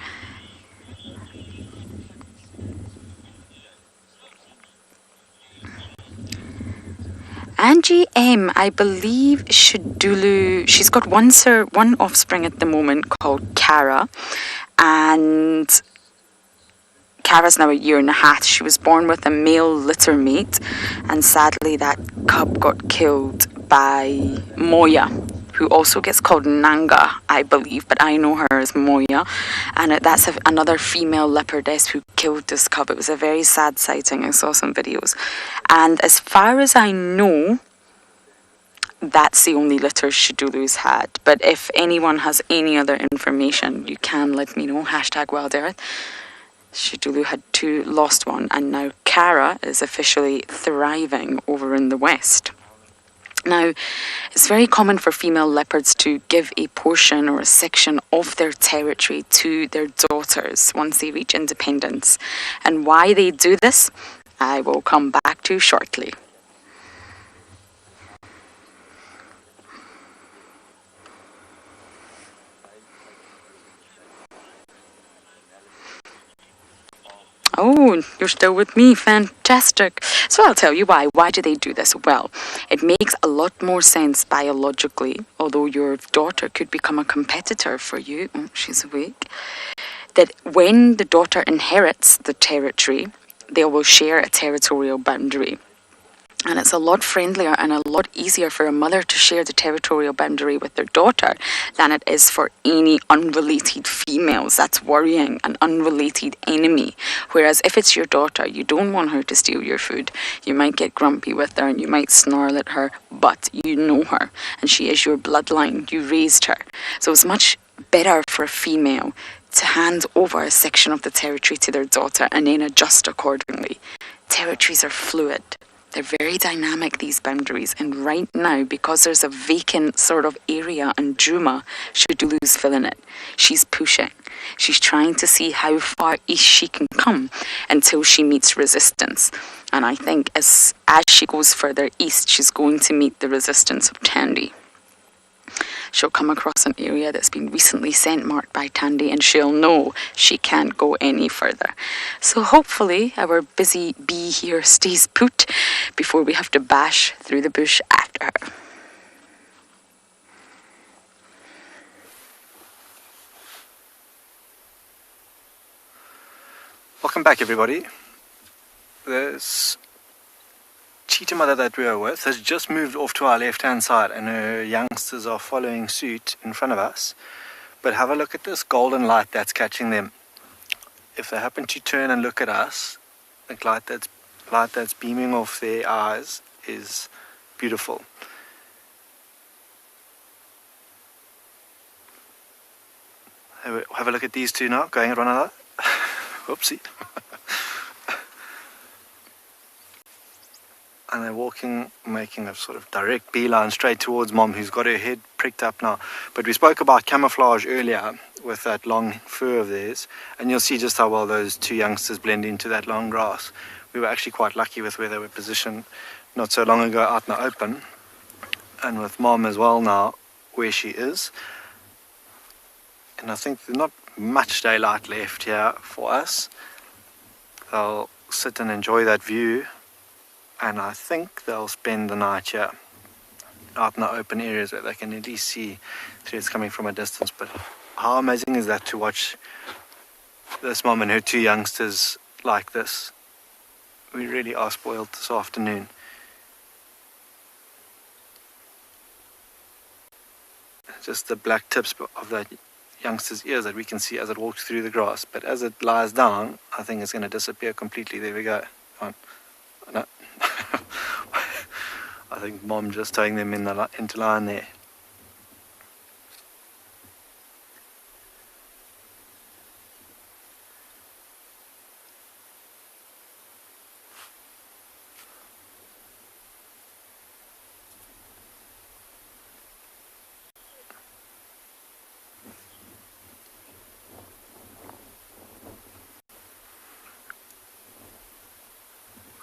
[SPEAKER 2] Angie M, I believe Shidulu, she's got one offspring at the moment called Kara, and Kara's now 1.5 years. She was born with a male litter mate, and sadly that cub got killed by Moya, who also gets called Nanga, I believe, but I know her as Moya, and that's another female leopardess who killed this cub. It was a very sad sighting. I saw some videos, and as far as I know, that's the only litter Shidulu's had. But if anyone has any other information, you can let me know. #WildEarth. Shidulu had 2, lost 1, and now Kara is officially thriving over in the west. Now, it's very common for female leopards to give a portion or a section of their territory to their daughters once they reach independence. And why they do this, I will come back to shortly. Oh, you're still with me. Fantastic. So I'll tell you why. Why do they do this? Well, it makes a lot more sense biologically, although your daughter could become a competitor for you. Oh, she's awake. That when the daughter inherits the territory, they will share a territorial boundary. And it's a lot friendlier and a lot easier for a mother to share the territorial boundary with their daughter than it is for any unrelated females. That's worrying, an unrelated enemy. Whereas if it's your daughter, you don't want her to steal your food. You might get grumpy with her and you might snarl at her, but you know her and she is your bloodline. You raised her. So it's much better for a female to hand over a section of the territory to their daughter and then adjust accordingly. Territories are fluid. They're very dynamic, these boundaries, and right now, because there's a vacant sort of area on Juma, Shadulu's filling it. She's pushing. She's trying to see how far east she can come until she meets resistance. And I think as she goes further east, she's going to meet the resistance of Tandy. She'll come across an area that's been recently scent marked by Tandy, and she'll know she can't go any further. So hopefully our busy bee here stays put before we have to bash through the bush after her.
[SPEAKER 4] Welcome back, everybody. This cheetah mother that we are with has just moved off to our left-hand side, and her youngsters are following suit in front of us. But have a look at this golden light that's catching them. If they happen to turn and look at us, the light that's beaming off their eyes is beautiful. Have a look at these two now, going at one another. Whoopsie. And they're walking, making a sort of direct beeline straight towards Mom, who's got her head pricked up now. But we spoke about camouflage earlier with that long fur of theirs, and you'll see just how well those two youngsters blend into that long grass. We were actually quite lucky with where they were positioned not so long ago out in the open, and with Mom as well now where she is. And I think there's not much daylight left here for us. They'll sit and enjoy that view, and I think they'll spend the night here out in the open areas where they can at least see threats coming from a distance. But how amazing is that to watch this mom and her two youngsters like this? We really are spoiled this afternoon. Just the black tips of that youngster's ears that we can see as it walks through the grass, but as it lies down, I think it's going to disappear completely. There we go. Come on. No. I think Mom just towing them into line there.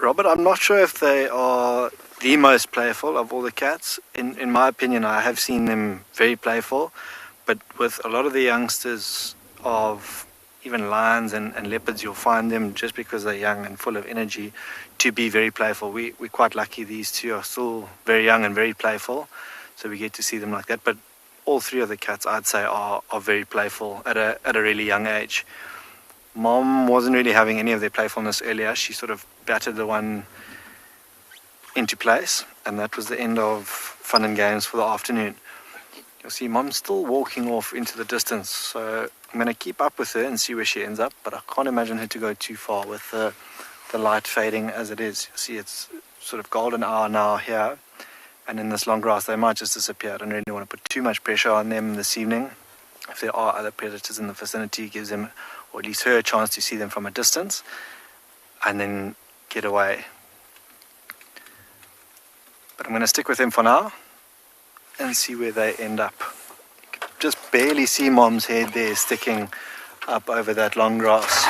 [SPEAKER 4] Robert, I'm not sure if they are the most playful of all the cats. In my opinion, I have seen them very playful, but with a lot of the youngsters of even lions and leopards, you'll find them, just because they're young and full of energy, to be very playful. We're quite lucky these two are still very young and very playful, so we get to see them like that. But all three of the cats, I'd say, are very playful at a really young age. Mom wasn't really having any of their playfulness earlier. She sort of battered the one into place, and that was the end of fun and games for the afternoon. You'll see Mom's still walking off into the distance, so I'm going to keep up with her and see where she ends up, but I can't imagine her to go too far with the light fading as it is. You'll see it's sort of golden hour now here, and in this long grass they might just disappear. I don't really want to put too much pressure on them this evening. If there are other predators in the vicinity, it gives them, or at least her, a chance to see them from a distance and then get away. But I'm going to stick with them for now and see where they end up. You can just barely see Mom's head there sticking up over that long grass.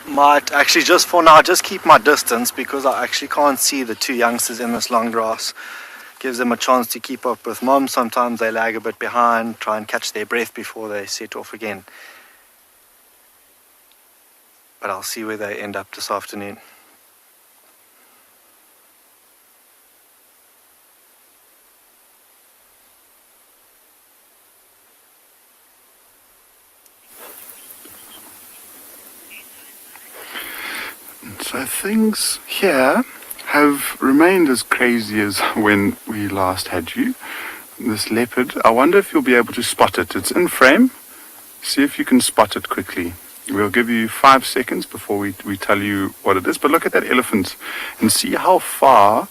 [SPEAKER 4] Might actually, just for now, just keep my distance, because I actually can't see the two youngsters in this long grass. Gives them a chance to keep up with Mom. Sometimes they lag a bit behind, try and catch their breath before they set off again. But I'll see where they end up this afternoon.
[SPEAKER 6] So things here have remained as crazy as when we last had you. This leopard, I wonder if you'll be able to spot it. It's in frame. See if you can spot it quickly. We'll give you 5 seconds before we tell you what it is. But look at that elephant and see how far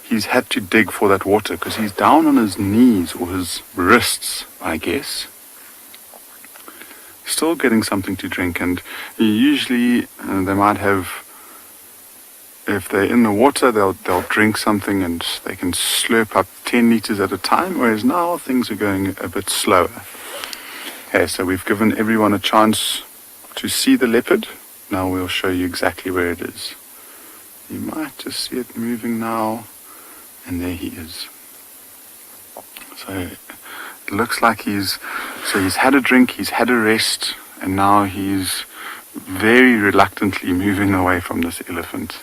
[SPEAKER 6] he's had to dig for that water because he's down on his knees or his wrists, I guess. Still getting something to drink, and usually they might have, if they're in the water, they'll drink something and they can slurp up 10 liters at a time, whereas now things are going a bit slower. Okay, so we've given everyone a chance to see the leopard. Now we'll show you exactly where it is. You might just see it moving now, and there he is. So it looks like he's had a drink, he's had a rest, and now he's very reluctantly moving away from this elephant.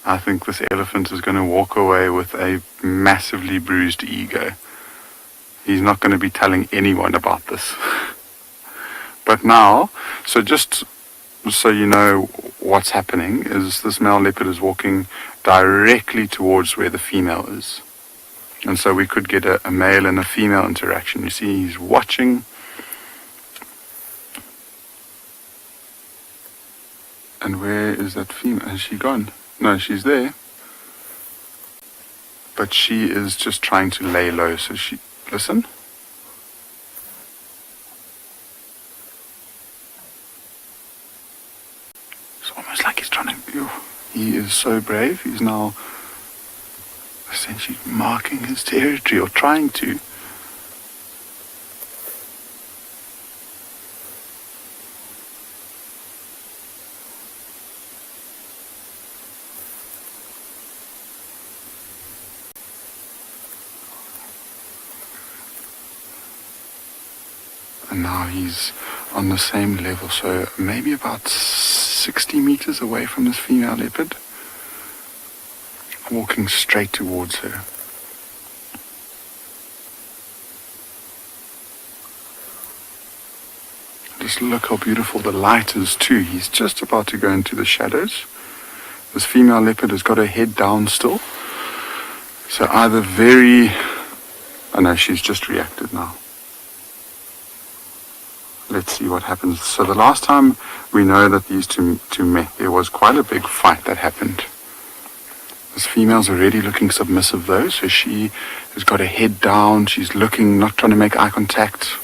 [SPEAKER 6] I think this elephant is going to walk away with a massively bruised ego. He's not going to be telling anyone about this. But now, so just so you know what's happening, is this male leopard is walking directly towards where the female is. And so we could get a male and a female interaction. You see, he's watching. And where is that female? Has she gone? No, she's there. But she is just trying to lay low. So she, listen. It's almost like he's trying to, he is so brave. He's now essentially marking his territory, or trying to. And now he's on the same level, so maybe about 60 meters away from this female leopard, walking straight towards her. Just look how beautiful the light is too. He's just about to go into the shadows. This female leopard has got her head down still. So either very... Oh no, she's just reacted now. Let's see what happens. So the last time we know that these two met, there was quite a big fight that happened. This female's already looking submissive though, so she has got her head down, she's looking, not trying to make eye contact.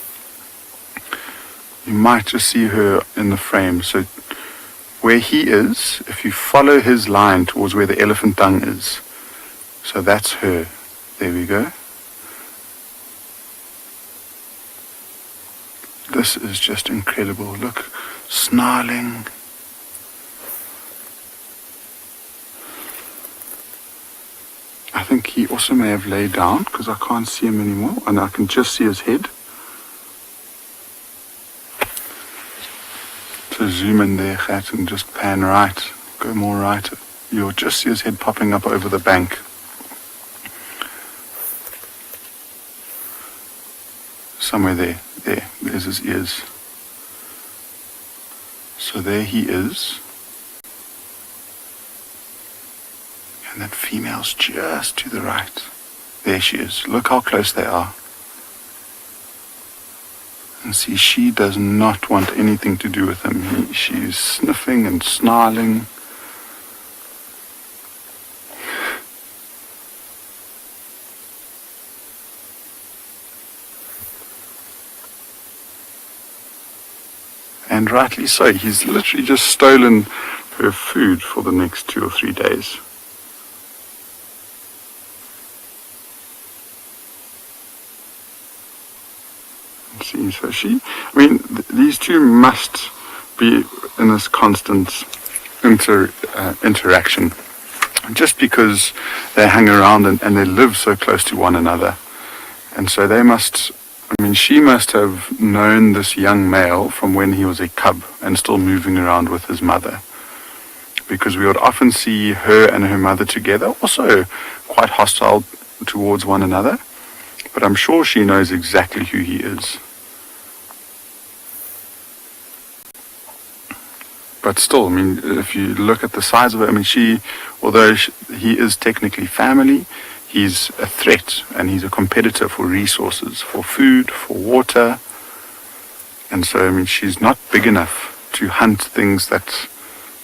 [SPEAKER 6] You might just see her in the frame. So where he is, if you follow his line towards where the elephant dung is, so that's her. There we go. This is just incredible. Look, snarling. I think he also may have laid down because I can't see him anymore, and I can just see his head. So zoom in there, Gat, and just pan right. Go more right. You'll just see his head popping up over the bank. Somewhere there. There's his ears. So there he is. And that female's just to the right. There she is. Look how close they are. And see, she does not want anything to do with him. She's sniffing and snarling. And rightly so. He's literally just stolen her food for the next 2 or 3 days. See, so these two must be in this constant interaction, just because they hang around and they live so close to one another. And so they must, she must have known this young male from when he was a cub and still moving around with his mother. Because we would often see her and her mother together, also quite hostile towards one another. But I'm sure she knows exactly who he is. But still, if you look at the size of her, although he is technically family, he's a threat, and he's a competitor for resources, for food, for water. And so, she's not big enough to hunt things that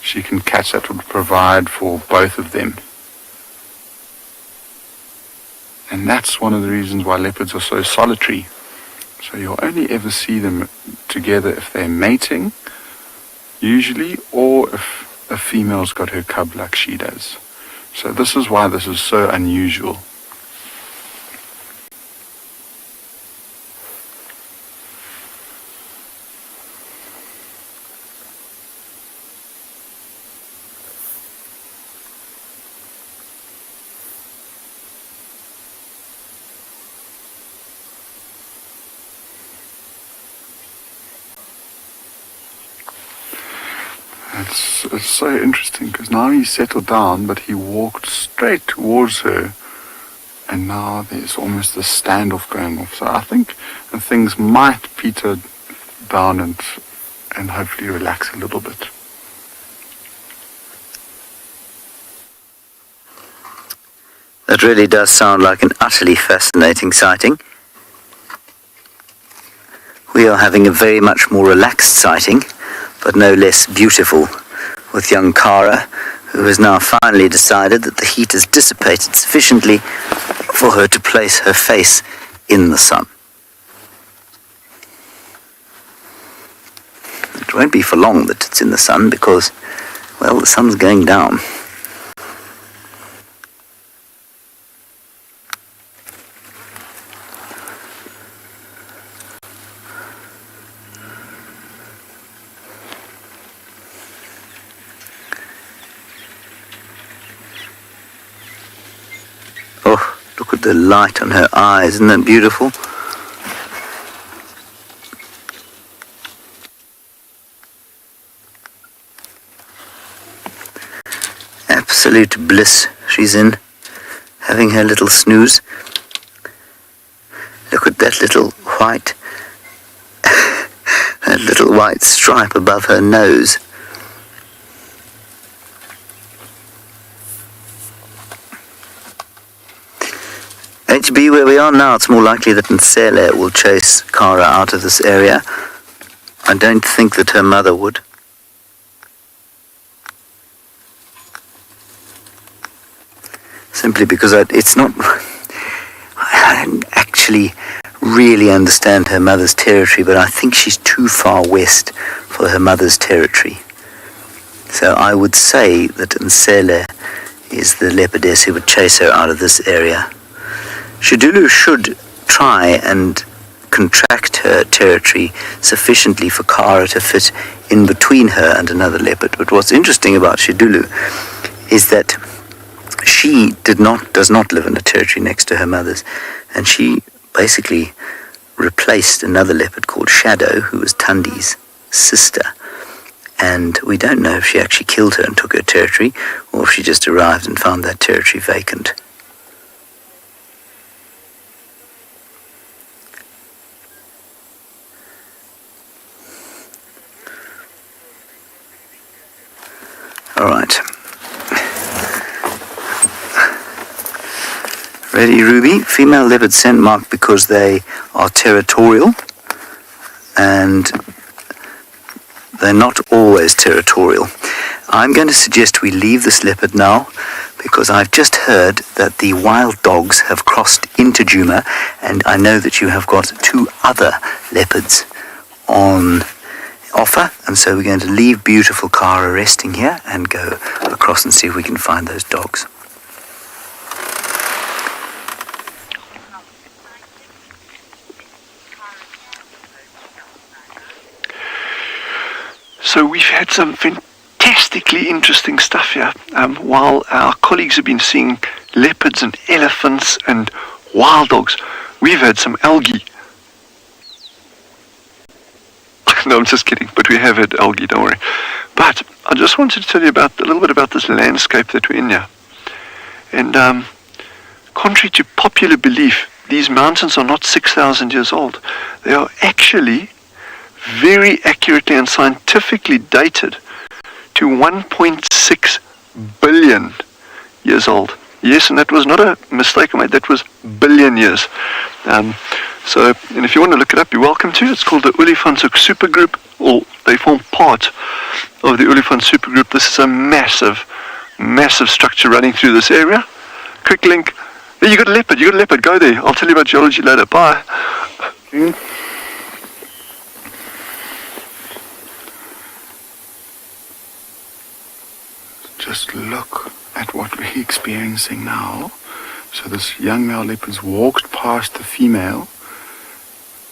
[SPEAKER 6] she can catch that would provide for both of them. And that's one of the reasons why leopards are so solitary. So you'll only ever see them together if they're mating, usually, or if a female's got her cub like she does. So this is why this is so unusual. It's so interesting because now he's settled down, but he walked straight towards her, and now there's almost a standoff going off. So I think things might peter down and hopefully relax a little bit.
[SPEAKER 3] That really does sound like an utterly fascinating sighting. We are having a very much more relaxed sighting, but no less beautiful, with young Cara, who has now finally decided that the heat has dissipated sufficiently for her to place her face in the sun. It won't be for long that it's in the sun because, well, the sun's going down. Oh, look at the light on her eyes, isn't that beautiful? Absolute bliss she's in, having her little snooze. Look at that little white, that little white stripe above her nose. HB, where we are now, it's more likely that Nsele will chase Cara out of this area. I don't think that her mother would. Simply because it's not... I don't actually really understand her mother's territory, but I think she's too far west for her mother's territory. So I would say that Nsele is the leopardess who would chase her out of this area. Shidulu should try and contract her territory sufficiently for Cara to fit in between her and another leopard. But what's interesting about Shidulu is that she does not live in a territory next to her mother's, and she basically replaced another leopard called Shadow, who was Tundi's sister. And we don't know if she actually killed her and took her territory, or if she just arrived and found that territory vacant. All right. Ready, Ruby? Female leopard scent marked because they are territorial, and they're not always territorial. I'm going to suggest we leave this leopard now because I've just heard that the wild dogs have crossed into Djuma, and I know that you have got 2 other leopards on offer, and so we're going to leave beautiful Cara resting here and go across and see if we can find those dogs.
[SPEAKER 5] So we've had some fantastically interesting stuff here. While our colleagues have been seeing leopards and elephants and wild dogs, we've had some algae. No, I'm just kidding, but we have had algae, don't worry. But I just wanted to tell you a little bit about this landscape that we're in here. And contrary to popular belief, these mountains are not 6,000 years old. They are actually very accurately and scientifically dated to 1.6 billion years old. Yes, and that was not a mistake I made, that was billion years. And if you want to look it up, you're welcome to. It's called the Olifantshoek Supergroup, or they form part of the Olifant Supergroup. This is a massive, massive structure running through this area. Quick link, You got a leopard. Go there. I'll tell you about geology later. Bye.
[SPEAKER 6] Just look at what we're experiencing now. So this young male leopard's walked past the female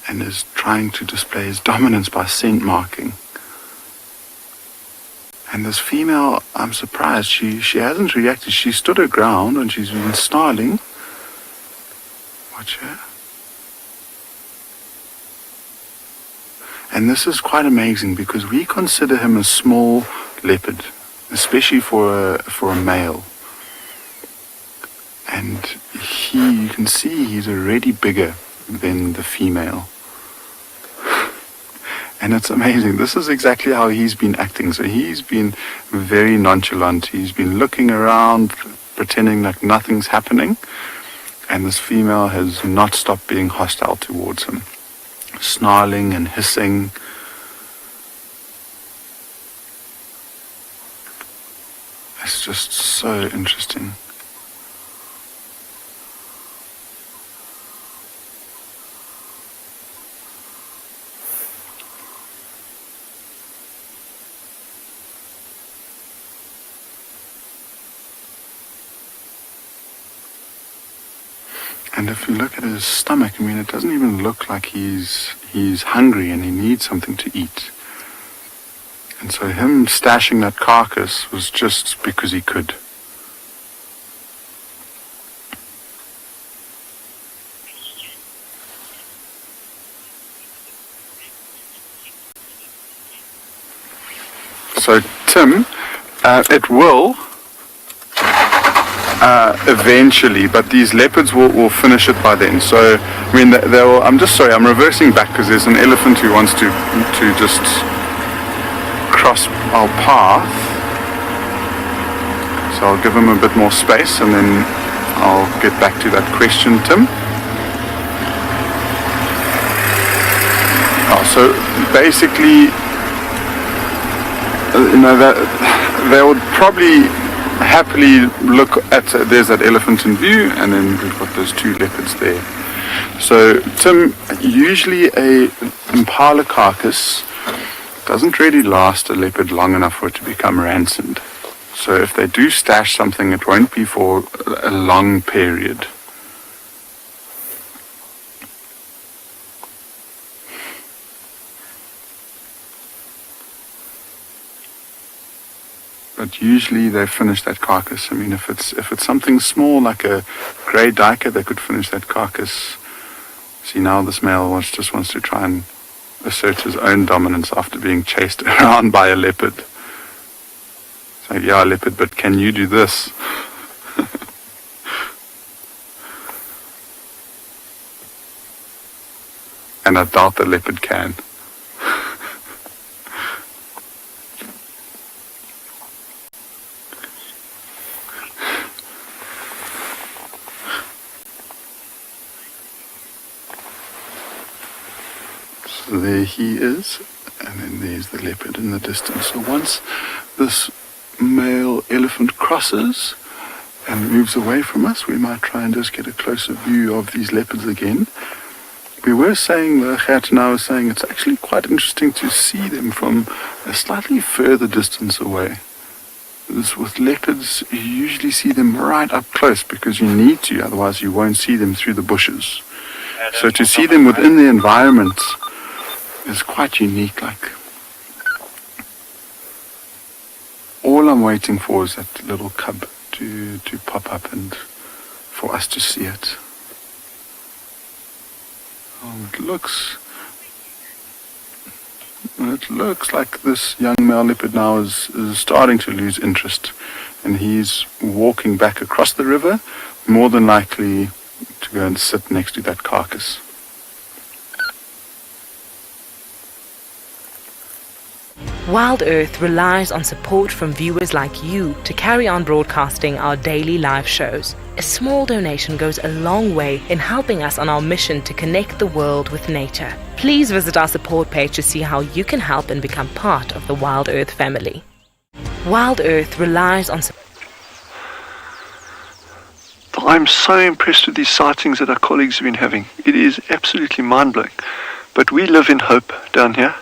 [SPEAKER 6] and is trying to display his dominance by scent marking. And this female, I'm surprised, she hasn't reacted. She stood her ground and she's been snarling. Watch her. And this is quite amazing because we consider him a small leopard, especially for a male. And you can see he's already bigger than the female. And it's amazing. This is exactly how he's been acting. So he's been very nonchalant. He's been looking around, pretending like nothing's happening. And this female has not stopped being hostile towards him, snarling and hissing. It's just so interesting. And if you look at his stomach, I mean, it doesn't even look like he's hungry and he needs something to eat. And so him stashing that carcass was just because he could. So Tim, it will eventually, but these leopards will finish it by then. So, I mean, they'll. I'm just sorry, I'm reversing back because there's an elephant who wants to just cross our path. So I'll give him a bit more space and then I'll get back to that question, Tim. Oh, so basically, that they would probably happily look at, there's that elephant in view, and then we've got those two leopards there. So Tim, usually a impala carcass doesn't really last a leopard long enough for it to become ransomed. So if they do stash something, it won't be for a long period. But usually they finish that carcass. I mean, if it's something small like a grey duiker, they could finish that carcass. See, now this male just wants to try and assert his own dominance after being chased around by a leopard. It's like, yeah, leopard, but can you do this? And I doubt the leopard can. So there he is, and then there's the leopard in the distance. So once this male elephant crosses and moves away from us, we might try and just get a closer view of these leopards again. We were saying, the Gert and I was saying, it's actually quite interesting to see them from a slightly further distance away. With leopards, you usually see them right up close because you need to, otherwise you won't see them through the bushes. So to see them within the environment is quite unique. Like, all I'm waiting for is that little cub to pop up and for us to see it. Oh, it looks like this young male leopard now is starting to lose interest, and he's walking back across the river, more than likely to go and sit next to that carcass.
[SPEAKER 1] Wild Earth relies on support from viewers like you to carry on broadcasting our daily live shows. A small donation goes a long way in helping us on our mission to connect the world with nature. Please visit our support page to see how you can help and become part of the Wild Earth family. Wild Earth relies on
[SPEAKER 5] I'm so impressed with these sightings that our colleagues have been having. It is absolutely mind-blowing. But we live in hope down here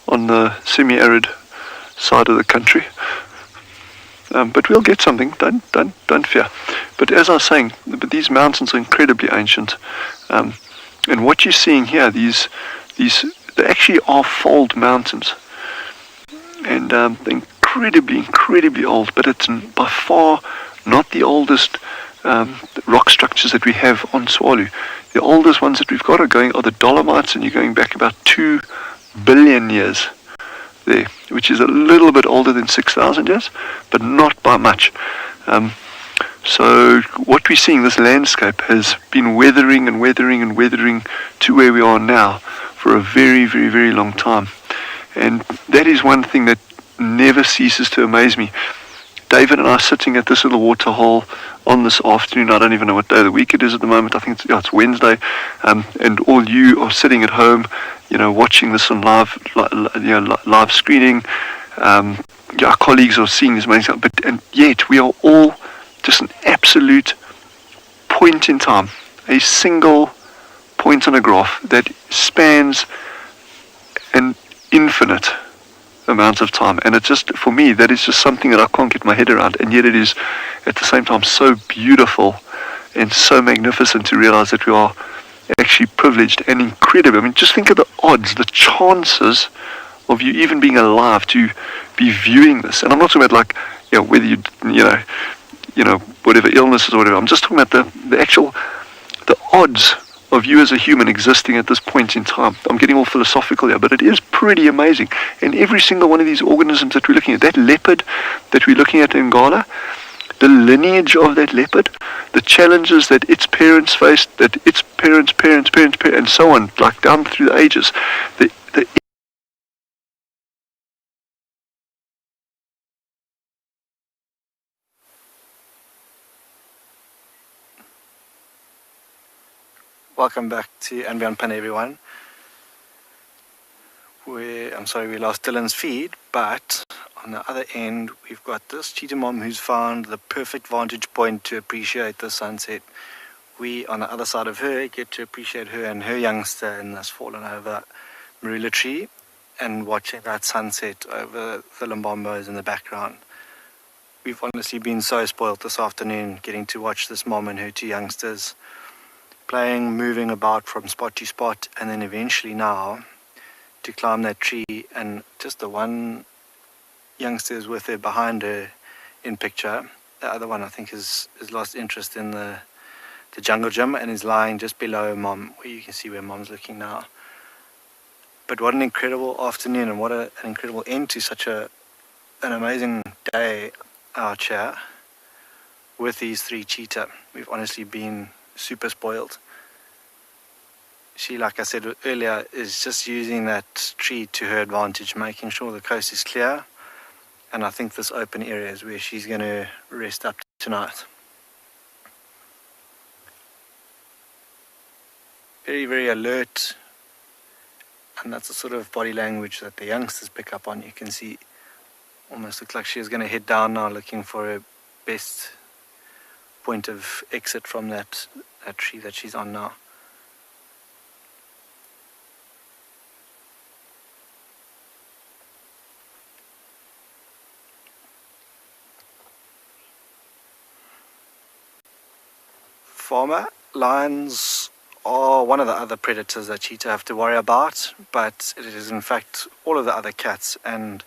[SPEAKER 5] on the semi-arid side of the country. But we'll get something. Don't fear. But as I was saying, but these mountains are incredibly ancient. And what you're seeing here, these they actually are fold mountains. And they're incredibly old. But it's by far not the oldest rock structures that we have on Swalu. The oldest ones that we've got are the Dolomites, and you're going back about 2 billion years there, which is a little bit older than 6,000 years, but not by much. So what we're seeing, this landscape has been weathering to where we are now for a very, very, very long time. And that is one thing that never ceases to amaze me. David and I are sitting at this little waterhole on this afternoon. I don't even know what day of the week it is at the moment. I think it's Wednesday. And all you are sitting at home, watching this on live screening. Our colleagues are seeing this amazing stuff. And yet we are all just an absolute point in time, a single point on a graph that spans an infinite amount of time. And it's just, for me, that is just something that I can't get my head around. And yet it is at the same time so beautiful and so magnificent to realize that we are actually privileged and incredible. I mean, just think of the odds, the chances of you even being alive to be viewing this. And I'm not talking about whether whatever illnesses or whatever. I'm just talking about the odds of you as a human existing at this point in time. I'm getting all philosophical here, but it is pretty amazing. And every single one of these organisms that we're looking at, that leopard that we're looking at in Ghana, the lineage of that leopard, the challenges that its parents faced, that its parents, and so on, like down through the ages.
[SPEAKER 4] Welcome back to And Beyond Pun, everyone. I'm sorry we lost Dylan's feed, but on the other end we've got this cheetah mom who's found the perfect vantage point to appreciate the sunset. We, on the other side of her, get to appreciate her and her youngster in this fallen over marula tree and watching that sunset over the Limbombos in the background. We've honestly been so spoiled this afternoon getting to watch this mom and her 2 youngsters playing, moving about from spot to spot, and then eventually now to climb that tree. And just the one youngster is with her behind her in picture. The other one I think has lost interest in the jungle gym and is lying just below mom, where you can see where mom's looking now. But what an incredible afternoon, and what an incredible end to such an amazing day out here with these 3 cheetah. We've honestly been super spoiled. She, like I said earlier, is just using that tree to her advantage, making sure the coast is clear, and I think this open area is where she's going to rest up tonight. Very, very alert, and that's the sort of body language that the youngsters pick up on. You can see almost looks like she's going to head down now, looking for her best point of exit from that tree that she's on now. Farmer lions are one of the other predators that cheetah have to worry about, but it is in fact all of the other cats and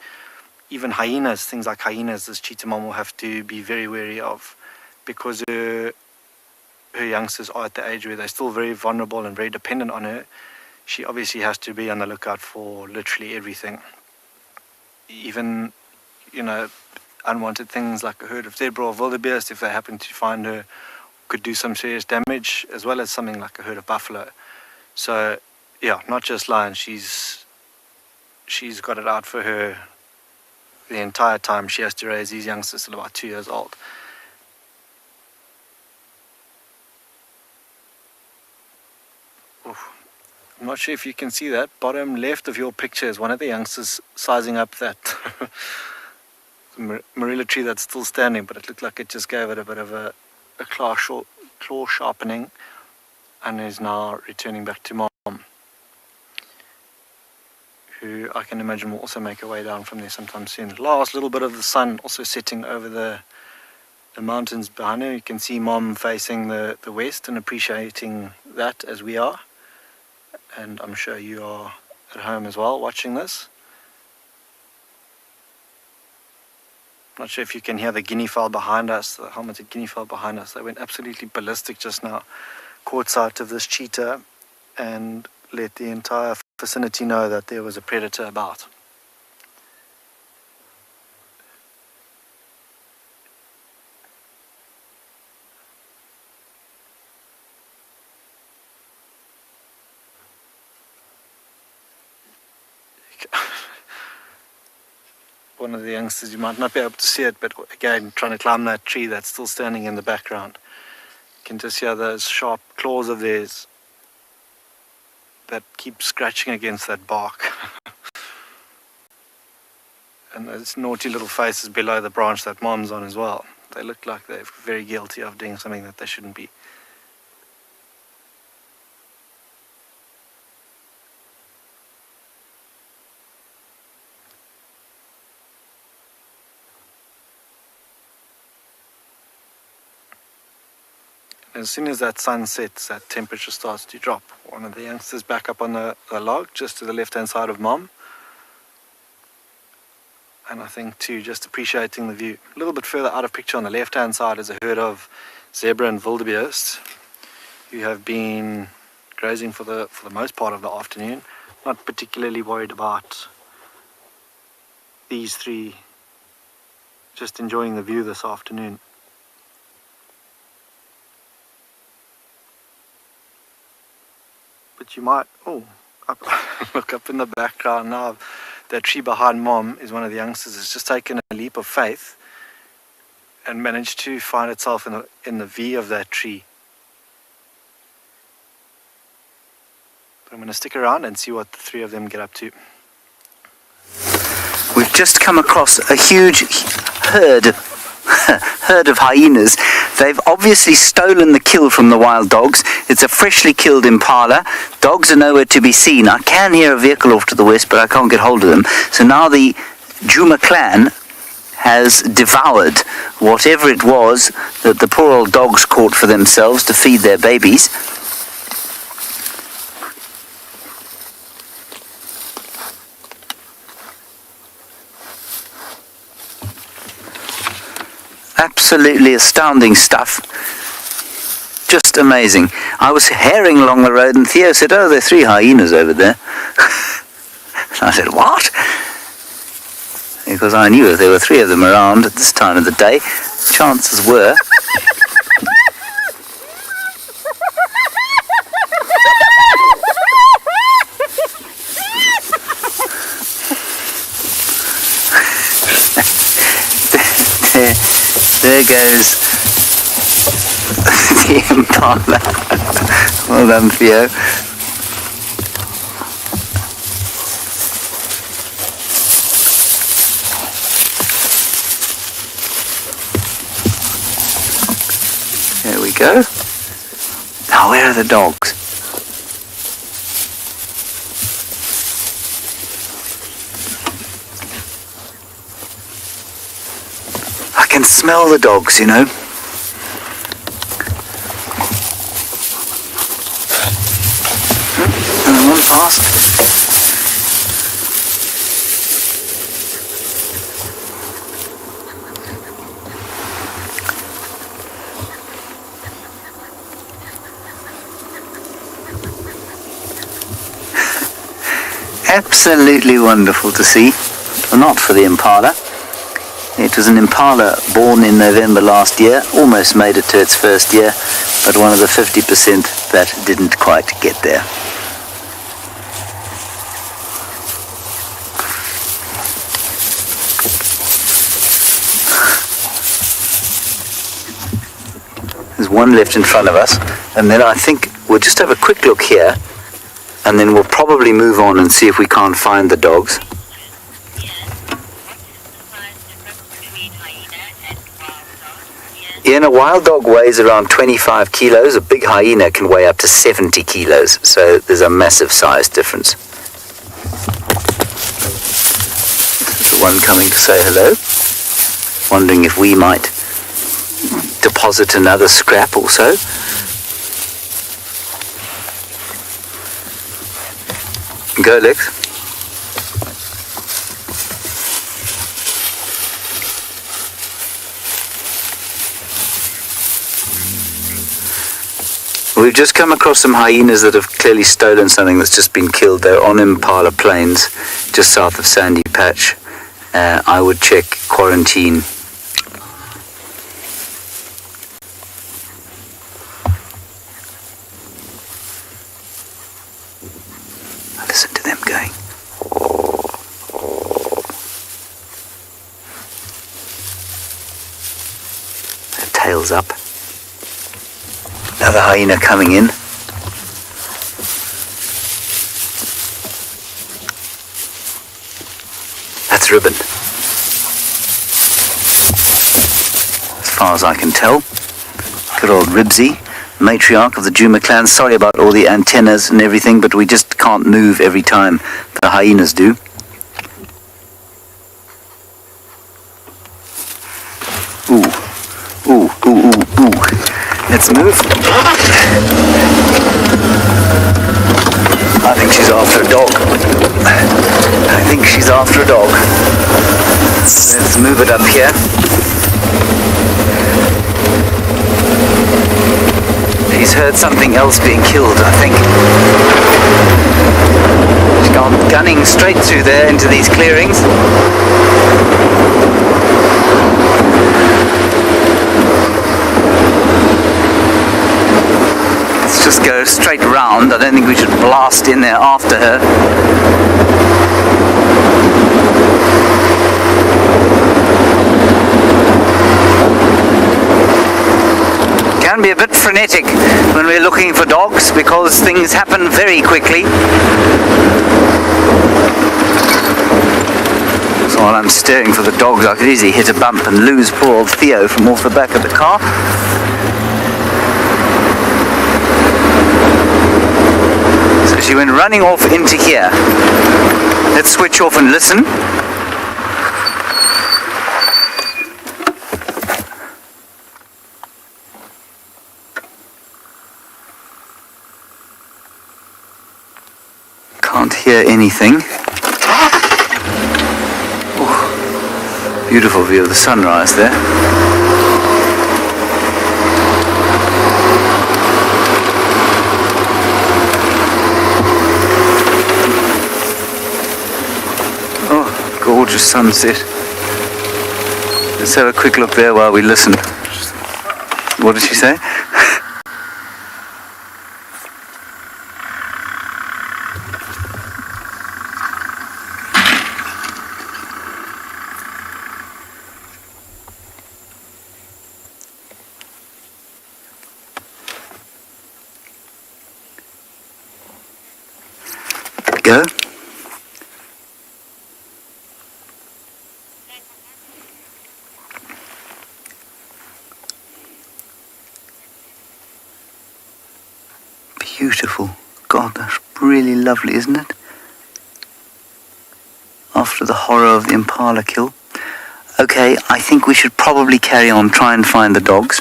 [SPEAKER 4] even hyenas, things like hyenas, this cheetah mom will have to be very wary of, because her youngsters are at the age where they're still very vulnerable and very dependent on her. She obviously has to be on the lookout for literally everything. Even, unwanted things like a herd of zebra or wildebeest, if they happen to find her, could do some serious damage, as well as something like a herd of buffalo. So, yeah, not just lions. She's got it out for her the entire time. She has to raise these youngsters till about 2 years old. Oof. I'm not sure if you can see that. Bottom left of your picture is one of the youngsters sizing up that marula tree that's still standing, but it looked like it just gave it a bit of a a claw sharpening and is now returning back to Mom, who I can imagine will also make her way down from there sometime soon. The last little bit of the sun also setting over the mountains behind her. You can see Mom facing the west and appreciating that as we are. And I'm sure you are at home as well watching this. Not sure if you can hear the guinea fowl behind us, the helmeted guinea fowl behind us. They went absolutely ballistic just now. Caught sight of this cheetah and let the entire vicinity know that there was a predator about. One of the youngsters, you might not be able to see it, but again, trying to climb that tree that's still standing in the background. You can just hear those sharp claws of theirs that keep scratching against that bark. And those naughty little faces below the branch that Mom's on as well. They look like they're very guilty of doing something that they shouldn't be. As soon as that sun sets, that temperature starts to drop. One of the youngsters back up on the log, just to the left-hand side of Mom. And I think too, just appreciating the view. A little bit further out of picture on the left-hand side is a herd of zebra and wildebeest, who have been grazing for the most part of the afternoon. Not particularly worried about these three, just enjoying the view this afternoon. But you might, look up in the background now. That tree behind Mom is one of the youngsters has just taken a leap of faith and managed to find itself in the V of that tree. But I'm going to stick around and see what the three of them get up to.
[SPEAKER 3] We've just come across a huge herd of hyenas. They've obviously stolen the kill from the wild dogs. It's a freshly killed impala. Dogs are nowhere to be seen. I can hear a vehicle off to the west, but I can't get hold of them. So now the Juma clan has devoured whatever it was that the poor old dogs caught for themselves to feed their babies. Absolutely astounding stuff. Just amazing. I was herring along the road and Theo said, "Oh, there are 3 hyenas over there." And I said, "What?" Because I knew if there were 3 of them around at this time of the day, chances were there goes the impala. Well done, Theo. There we go. Now, where are the dogs? I can smell the dogs, you know. One past. Absolutely wonderful to see. Well, not for the impala. It was an impala born in November last year, almost made it to its first year, but one of the 50% that didn't quite get there. There's one left in front of us, and then I think we'll just have a quick look here, and then we'll probably move on and see if we can't find the dogs. Ian, a wild dog weighs around 25 kilos. A big hyena can weigh up to 70 kilos. So there's a massive size difference. This is the one coming to say hello. Wondering if we might deposit another scrap or so. Go, Lex. We've just come across some hyenas that have clearly stolen something that's just been killed. They're on Impala Plains, just south of Sandy Patch. I would check quarantine. Listen to them going. Their tails up. Another hyena coming in. That's Ribbon. As far as I can tell. Good old Ribsy, matriarch of the Juma clan. Sorry about all the antennas and everything, but we just can't move every time the hyenas do. Ooh. Let's move. I think she's after a dog. Let's move it up here. She's heard something else being killed, I think. She's gone gunning straight through there into these clearings. Let's just go straight round. I don't think we should blast in there after her. Can be a bit frenetic when we're looking for dogs because things happen very quickly. So while I'm staring for the dogs, I could easily hit a bump and lose poor old Theo from off the back of the car. So she went running off into here. Let's switch off and listen. Can't hear anything. Ooh, beautiful view of the sunrise there. Oh, gorgeous sunset. Let's have a quick look there while we listen. What did she say? Go. Beautiful. God, that's really lovely, isn't it? After the horror of the impala kill. Okay, I think we should probably carry on, try and find the dogs.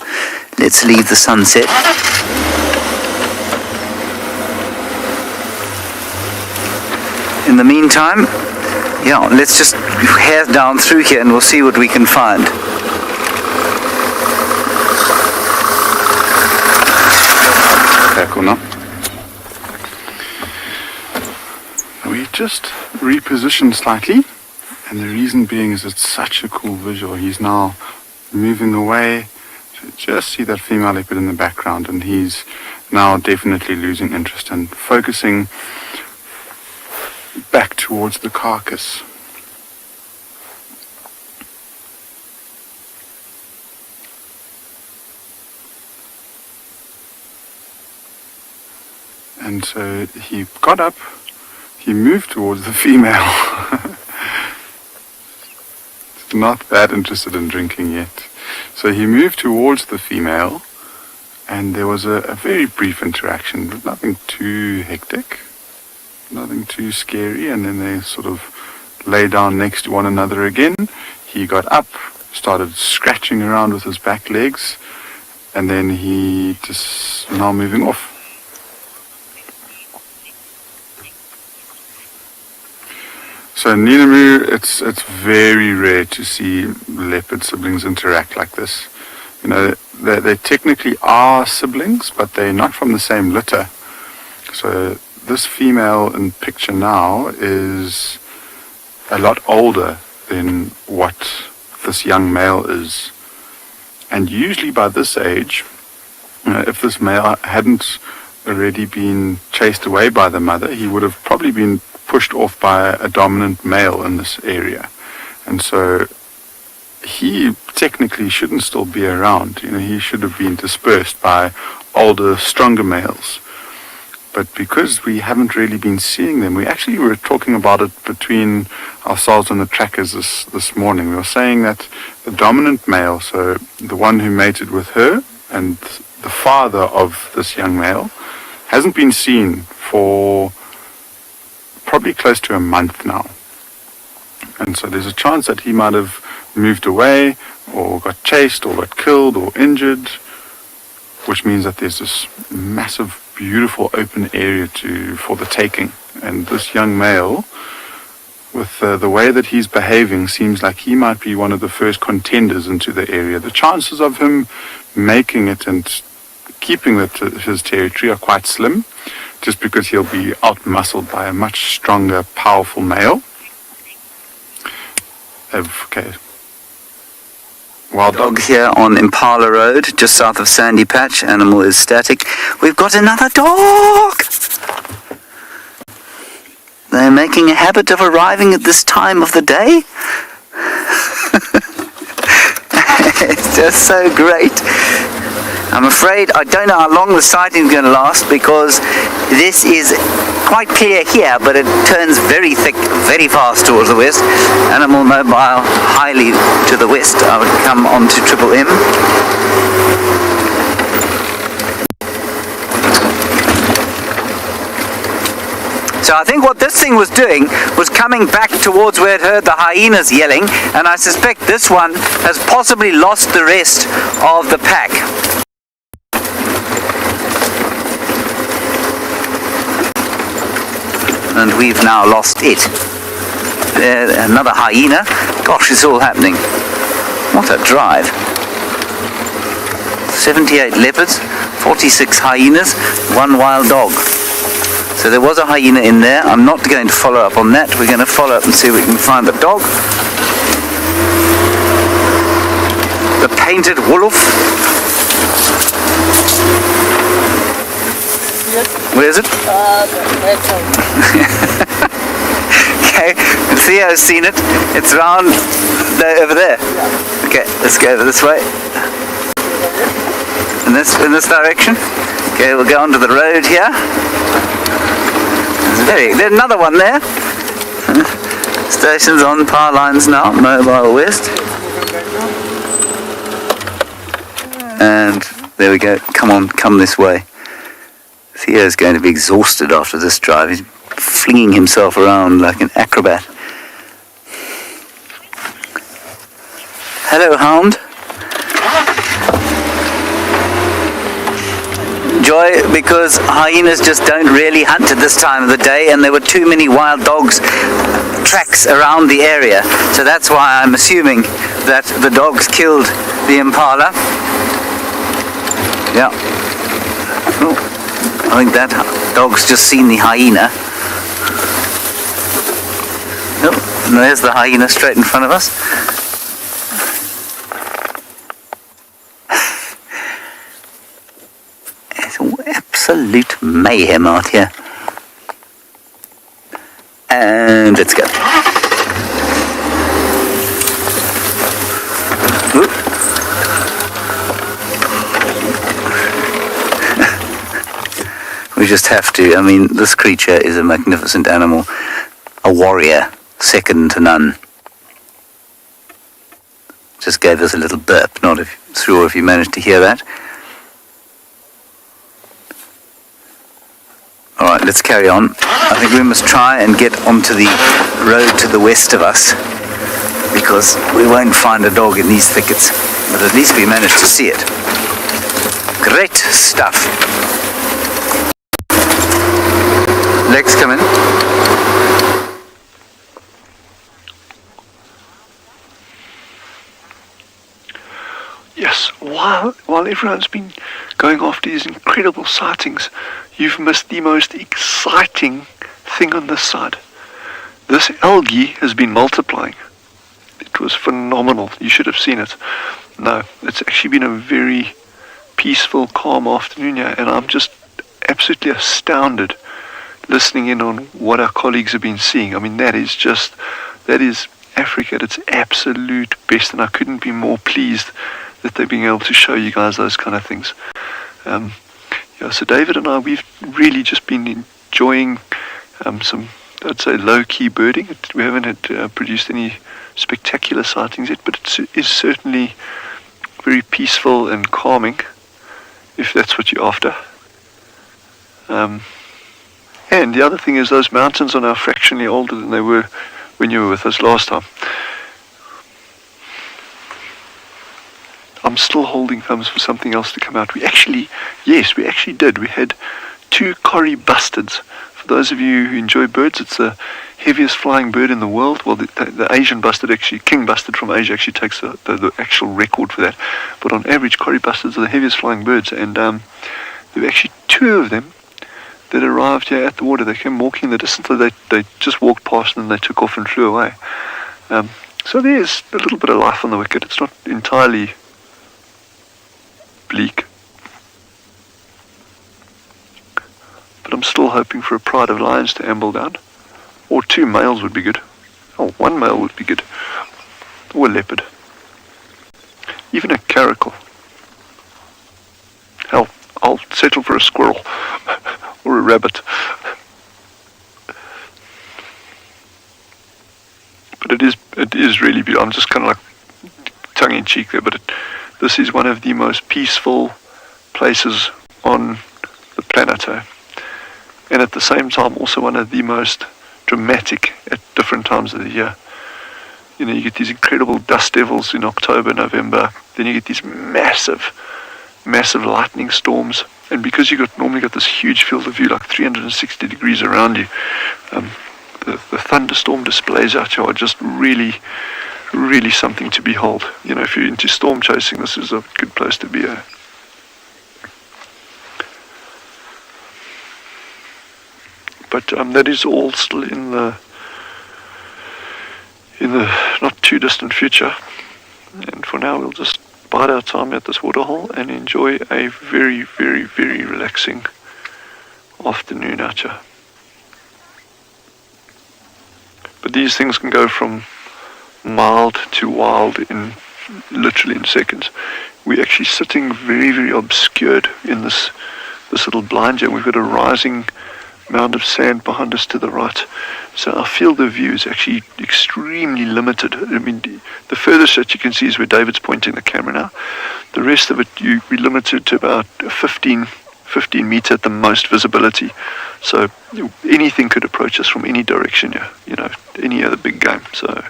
[SPEAKER 3] Let's leave the sunset. In the meantime, yeah, let's just head down through here and we'll see what we can find.
[SPEAKER 6] Okay, cool now. We just repositioned slightly, and the reason being is it's such a cool visual. He's now moving away. So just see that female leopard in the background, and he's now definitely losing interest and focusing back towards the carcass. And so he got up, he moved towards the female. not that interested in drinking yet. So he moved towards the female, and there was a very brief interaction, but nothing too hectic, nothing too scary, and then they sort of lay down next to one another again. He got up, started scratching around with his back legs, and then he just now moving off. So in Ninamu, it's very rare to see leopard siblings interact like this. You know, they technically are siblings, but they're not from the same litter. So this female in picture now is a lot older than what this young male is. And usually by this age, if this male hadn't already been chased away by the mother, he would have probably been pushed off by a dominant male in this area. And so he technically shouldn't still be around. You know, he should have been dispersed by older, stronger males. But because we haven't really been seeing them, we actually were talking about it between ourselves and the trackers this morning. We were saying that the dominant male, so the one who mated with her and the father of this young male, hasn't been seen for probably close to a month now. And so there's a chance that he might have moved away or got chased or got killed or injured, which means that there's this massive, beautiful open area for the taking. And this young male, with the way that he's behaving, seems like he might be one of the first contenders into the area. The chances of him making it and keeping his territory are quite slim, just because he'll be out-muscled by a much stronger, powerful male. Okay.
[SPEAKER 3] Wild dog here on Impala Road, just south of Sandy Patch. Animal is static. We've got another dog! They're making a habit of arriving at this time of the day. It's just so great. I'm afraid I don't know how long the sighting is going to last, because this is quite clear here, but it turns very thick, very fast towards the west. Animal mobile highly to the west. I would come on to Triple M. So I think what this thing was doing was coming back towards where it heard the hyenas yelling, and I suspect this one has possibly lost the rest of the pack. And we've now lost it. Another hyena. Gosh, it's all happening. What a drive. 78 leopards, 46 hyenas, 1 wild dog. So there was a hyena in there. I'm not going to follow up on that. We're going to follow up and see if we can find the dog. The painted wolf. Where is it? Okay, Theo's seen it. It's round over there. Okay, let's go over this way. In this direction. Okay, we'll go onto the road here. There's another one there. Stations on power lines now, mobile west. And there we go. Come on, come this way. Theo's going to be exhausted after this drive. He's flinging himself around like an acrobat. Hello, hound. Joy, because hyenas just don't really hunt at this time of the day, and there were too many wild dogs tracks around the area. So that's why I'm assuming that the dogs killed the impala. Yeah. Oh. I think that dog's just seen the hyena. Oh, and there's the hyena straight in front of us. It's absolute mayhem out here. And let's go. Oop. We just have to. I mean, this creature is a magnificent animal, a warrior, second to none. just gave us a little burp. Not sure if you managed to hear that. All right, let's carry on. I think we must try and get onto the road to the west of us, because we won't find a dog in these thickets. But at least we managed to see it. Great stuff. Legs come in.
[SPEAKER 5] Yes, while everyone's been going after these incredible sightings, you've missed the most exciting thing on this side. This algae has been multiplying. It was phenomenal. You should have seen it. No, it's actually been a very peaceful, calm afternoon here, and I'm just absolutely astounded listening in on what our colleagues have been seeing. I mean, that is Africa at its absolute best, and I couldn't be more pleased that they're being able to show you guys those kind of things. So David and I, we've really just been enjoying some, I'd say, low-key birding. We haven't had produced any spectacular sightings yet, but it is certainly very peaceful and calming, if that's what you're after. And the other thing is, those mountains are now fractionally older than they were when you were with us last time. I'm still holding thumbs for something else to come out. We actually did. We had 2 Corrie bustards. For those of you who enjoy birds, it's the heaviest flying bird in the world. Well, the Asian bustard, actually, king bustard from Asia, actually takes the actual record for that. But on average, Corrie bustards are the heaviest flying birds, and there were actually 2 of them that arrived here at the water. They came walking the distance. They just walked past and they took off and flew away. So there's a little bit of life on the wicket. It's not entirely bleak, but I'm still hoping for a pride of lions to amble down, or 2 males would be good. 1 male would be good, or a leopard, even a caracal. Hell, I'll settle for a squirrel or a rabbit. But it is really beautiful. I'm just kind of like tongue in cheek there, but this is one of the most peaceful places on the planet, and at the same time also one of the most dramatic at different times of the year. You know, you get these incredible dust devils in October, November, then you get these massive lightning storms, and because you normally got this huge field of view, like 360 degrees around you, the thunderstorm displays out here are just really something to behold. You know, if you're into storm chasing, this is a good place to be. But that is all still in the not too distant future. And for now, we'll just bide our time at this waterhole and enjoy a very, very, very relaxing afternoon out here. But these things can go from mild to wild literally in seconds. We're actually sitting very, very obscured in this little blind here. We've got a rising mound of sand behind us to the right, so our field of view is actually extremely limited. I mean, the furthest that you can see is where David's pointing the camera now. The rest of it, we're limited to about 15 meter at the most visibility, so anything could approach us from any direction here, you know, any other big game. So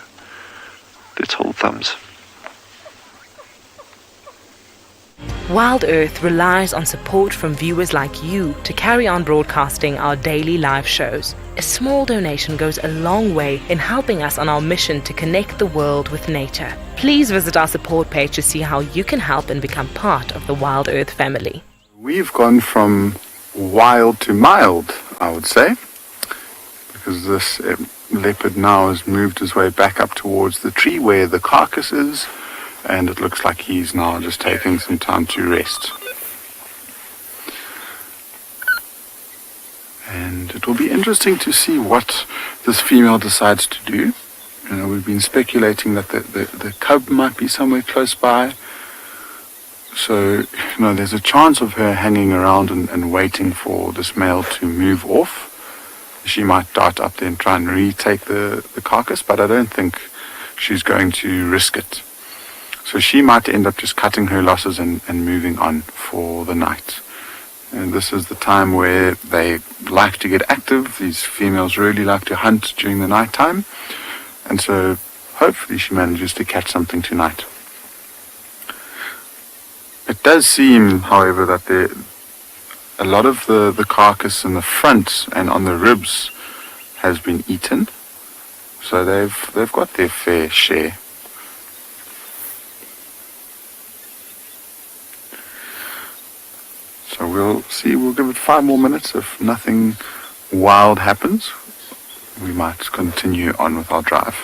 [SPEAKER 5] let's hold thumbs.
[SPEAKER 1] Wild Earth relies on support from viewers like you to carry on broadcasting our daily live shows. A small donation goes a long way in helping us on our mission to connect the world with nature. Please visit our support page to see how you can help and become part of the Wild Earth family.
[SPEAKER 6] We've gone from wild to mild, I would say, because this leopard now has moved his way back up towards the tree where the carcass is, and it looks like he's now just taking some time to rest. And it will be interesting to see what this female decides to do. You know, we've been speculating that the cub might be somewhere close by. So, you know, there's a chance of her hanging around and waiting for this male to move off. She might dart up there and try and retake the carcass, but I don't think she's going to risk it. So she might end up just cutting her losses and moving on for the night. And this is the time where they like to get active. These females really like to hunt during the night time. And so hopefully she manages to catch something tonight. It does seem, however, that a lot of the carcass in the front and on the ribs has been eaten. So they've got their fair share. So we'll see, we'll give it 5 more minutes. If nothing wild happens, we might continue on with our drive.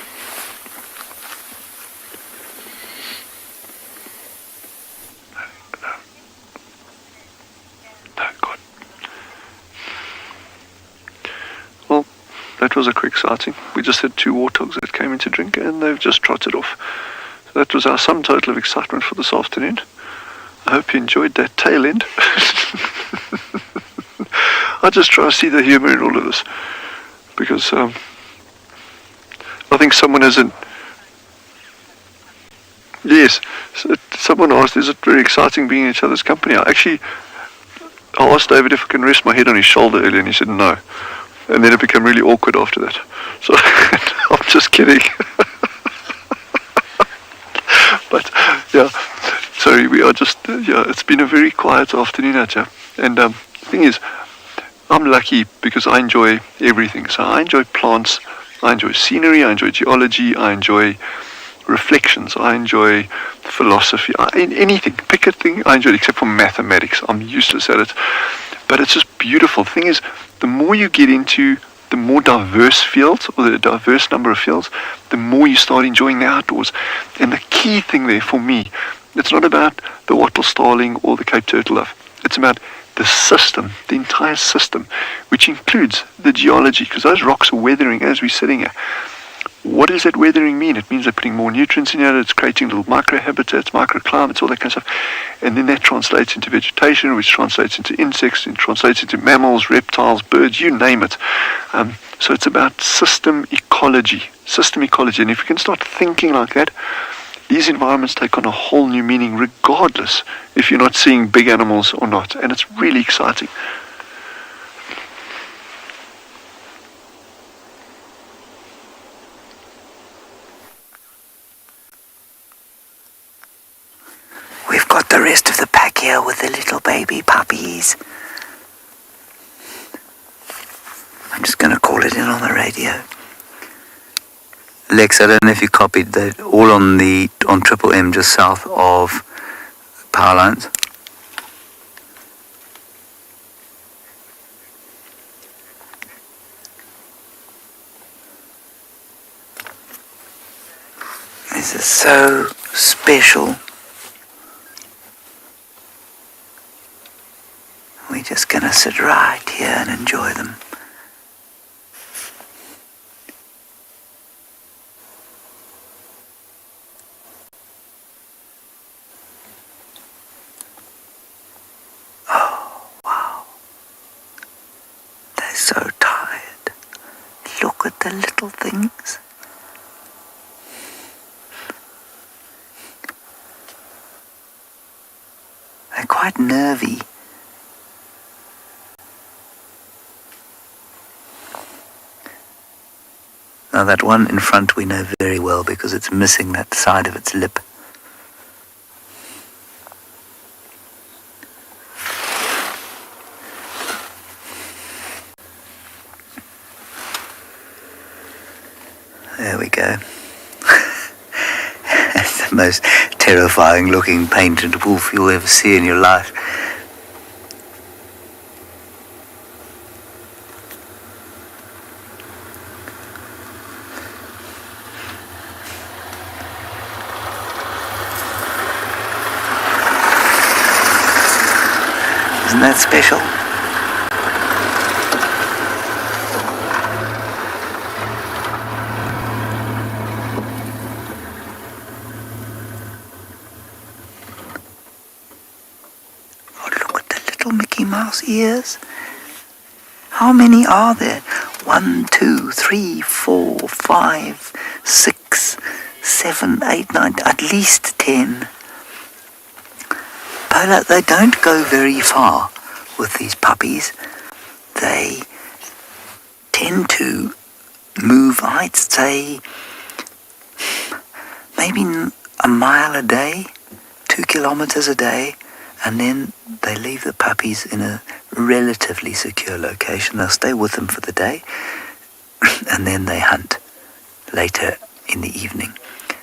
[SPEAKER 5] No, God. Well, that was a quick sighting. We just had 2 warthogs that came in to drink and they've just trotted off. So that was our sum total of excitement for this afternoon. I hope you enjoyed that tail end. I just try to see the humour in all of this. Because I think someone hasn't... Yes, so someone asked, is it very exciting being in each other's company? I asked David if I can rest my head on his shoulder earlier and he said no. And then it became really awkward after that. So I'm just kidding. But yeah, sorry, we are just, it's been a very quiet afternoon out here. And the thing is, I'm lucky because I enjoy everything. So I enjoy plants, I enjoy scenery, I enjoy geology, I enjoy reflections, I enjoy philosophy, anything, pick a thing, I enjoy it except for mathematics. I'm useless at it. But it's just beautiful. The thing is, the more you get into the more diverse fields, or the diverse number of fields, the more you start enjoying the outdoors. And the key thing there for me, it's not about the wattle starling or the Cape turtle dove. It's about the system, the entire system, which includes the geology, because those rocks are weathering as we're sitting here. What does that weathering mean? It means they're putting more nutrients in here, it's creating little microhabitats, microclimates, all that kind of stuff. And then that translates into vegetation, which translates into insects, and translates into mammals, reptiles, birds, you name it. So it's about system ecology. And if you can start thinking like that, these environments take on a whole new meaning regardless if you're not seeing big animals or not. And it's really exciting.
[SPEAKER 3] We've got the rest of the pack here with the little baby puppies. I'm just going to call it in on the radio. Lex, I don't know if you copied that, all on Triple M just south of power lines. This is so special. We're just going to sit right here and enjoy them. Oh, wow. They're so tired. Look at the little things. They're quite nervy. Now that one in front we know very well because it's missing that side of its lip. There we go. It's the most terrifying looking painted wolf you'll ever see in your life. Isn't that special? Oh, look at the little Mickey Mouse ears. How many are there? 1, 2, 3, 4, 5, 6, 7, 8, 9, at least 10. Paula, they don't go very far with these puppies. They tend to move, I'd say, maybe a mile a day, 2 kilometers a day, and then they leave the puppies in a relatively secure location. They'll stay with them for the day, and then they hunt later in the evening.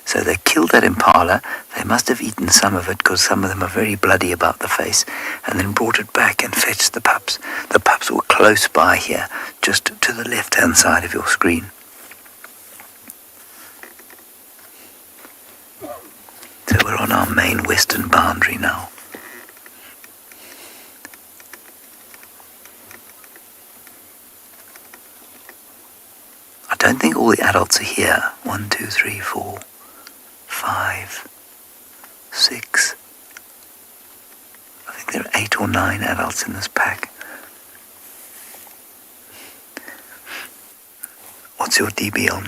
[SPEAKER 3] So they killed that impala. They must have eaten some of it because some of them are very bloody about the face, and then brought it back and fetched the pups. The pups were close by here, just to the left-hand side of your screen. So we're on our main western boundary now. I don't think all the adults are here. 1, 2, 3, 4, 5, 6. I think there are 8 or 9 adults in this pack. What's your DB on?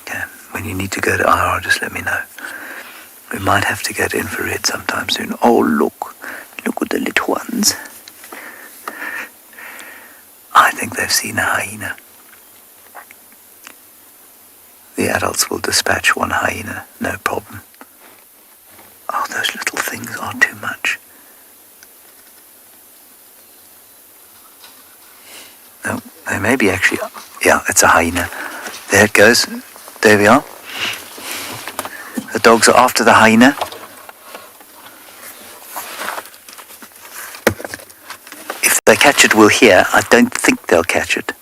[SPEAKER 3] Okay, when you need to go to IR, just let me know. We might have to go to infrared sometime soon. Oh, look at the little ones. I think they've seen a hyena. The adults will dispatch one hyena, no problem. Oh, those little things are too much. No, they may be actually, yeah, it's a hyena. There it goes. There we are. The dogs are after the hyena. If they catch it, we'll hear. I don't think they'll catch it.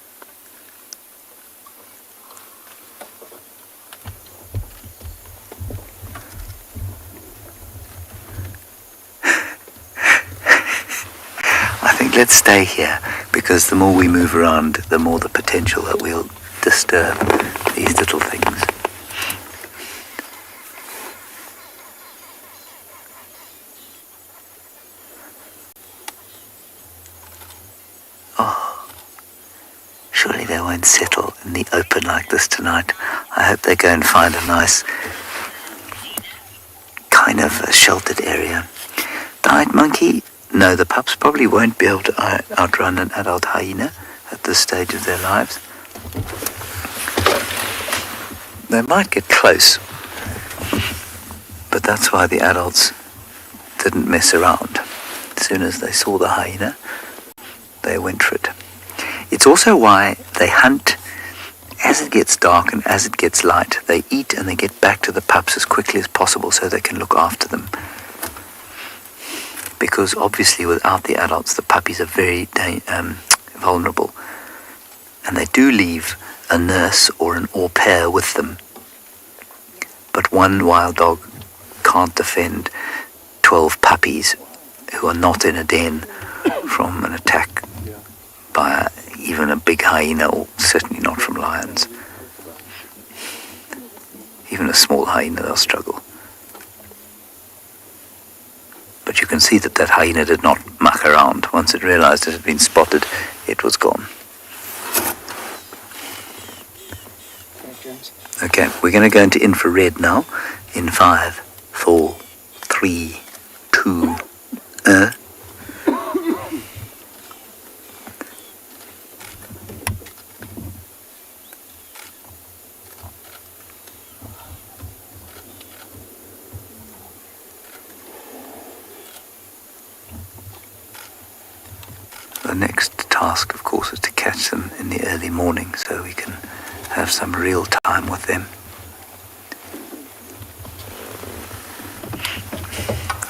[SPEAKER 3] I think let's stay here, because the more we move around, the more the potential that we'll disturb these little things. Surely they won't settle in the open like this tonight. I hope they go and find a nice kind of a sheltered area. Diet monkey? No, the pups probably won't be able to outrun an adult hyena at this stage of their lives. They might get close, but that's why the adults didn't mess around. As soon as they saw the hyena, they went for it. It's also why they hunt as it gets dark and as it gets light. They eat and they get back to the pups as quickly as possible so they can look after them. Because obviously without the adults, the puppies are very vulnerable. And they do leave a nurse or an au pair with them. But one wild dog can't defend 12 puppies who are not in a den from an attack by even a big hyena, or certainly not from lions. Even a small hyena, they'll struggle. But you can see that that hyena did not muck around. Once it realized it had been spotted, it was gone. Okay, we're going to go into infrared now. In 5, 4, 3, 2, The next task, of course, is to catch them in the early morning so we can have some real time with them.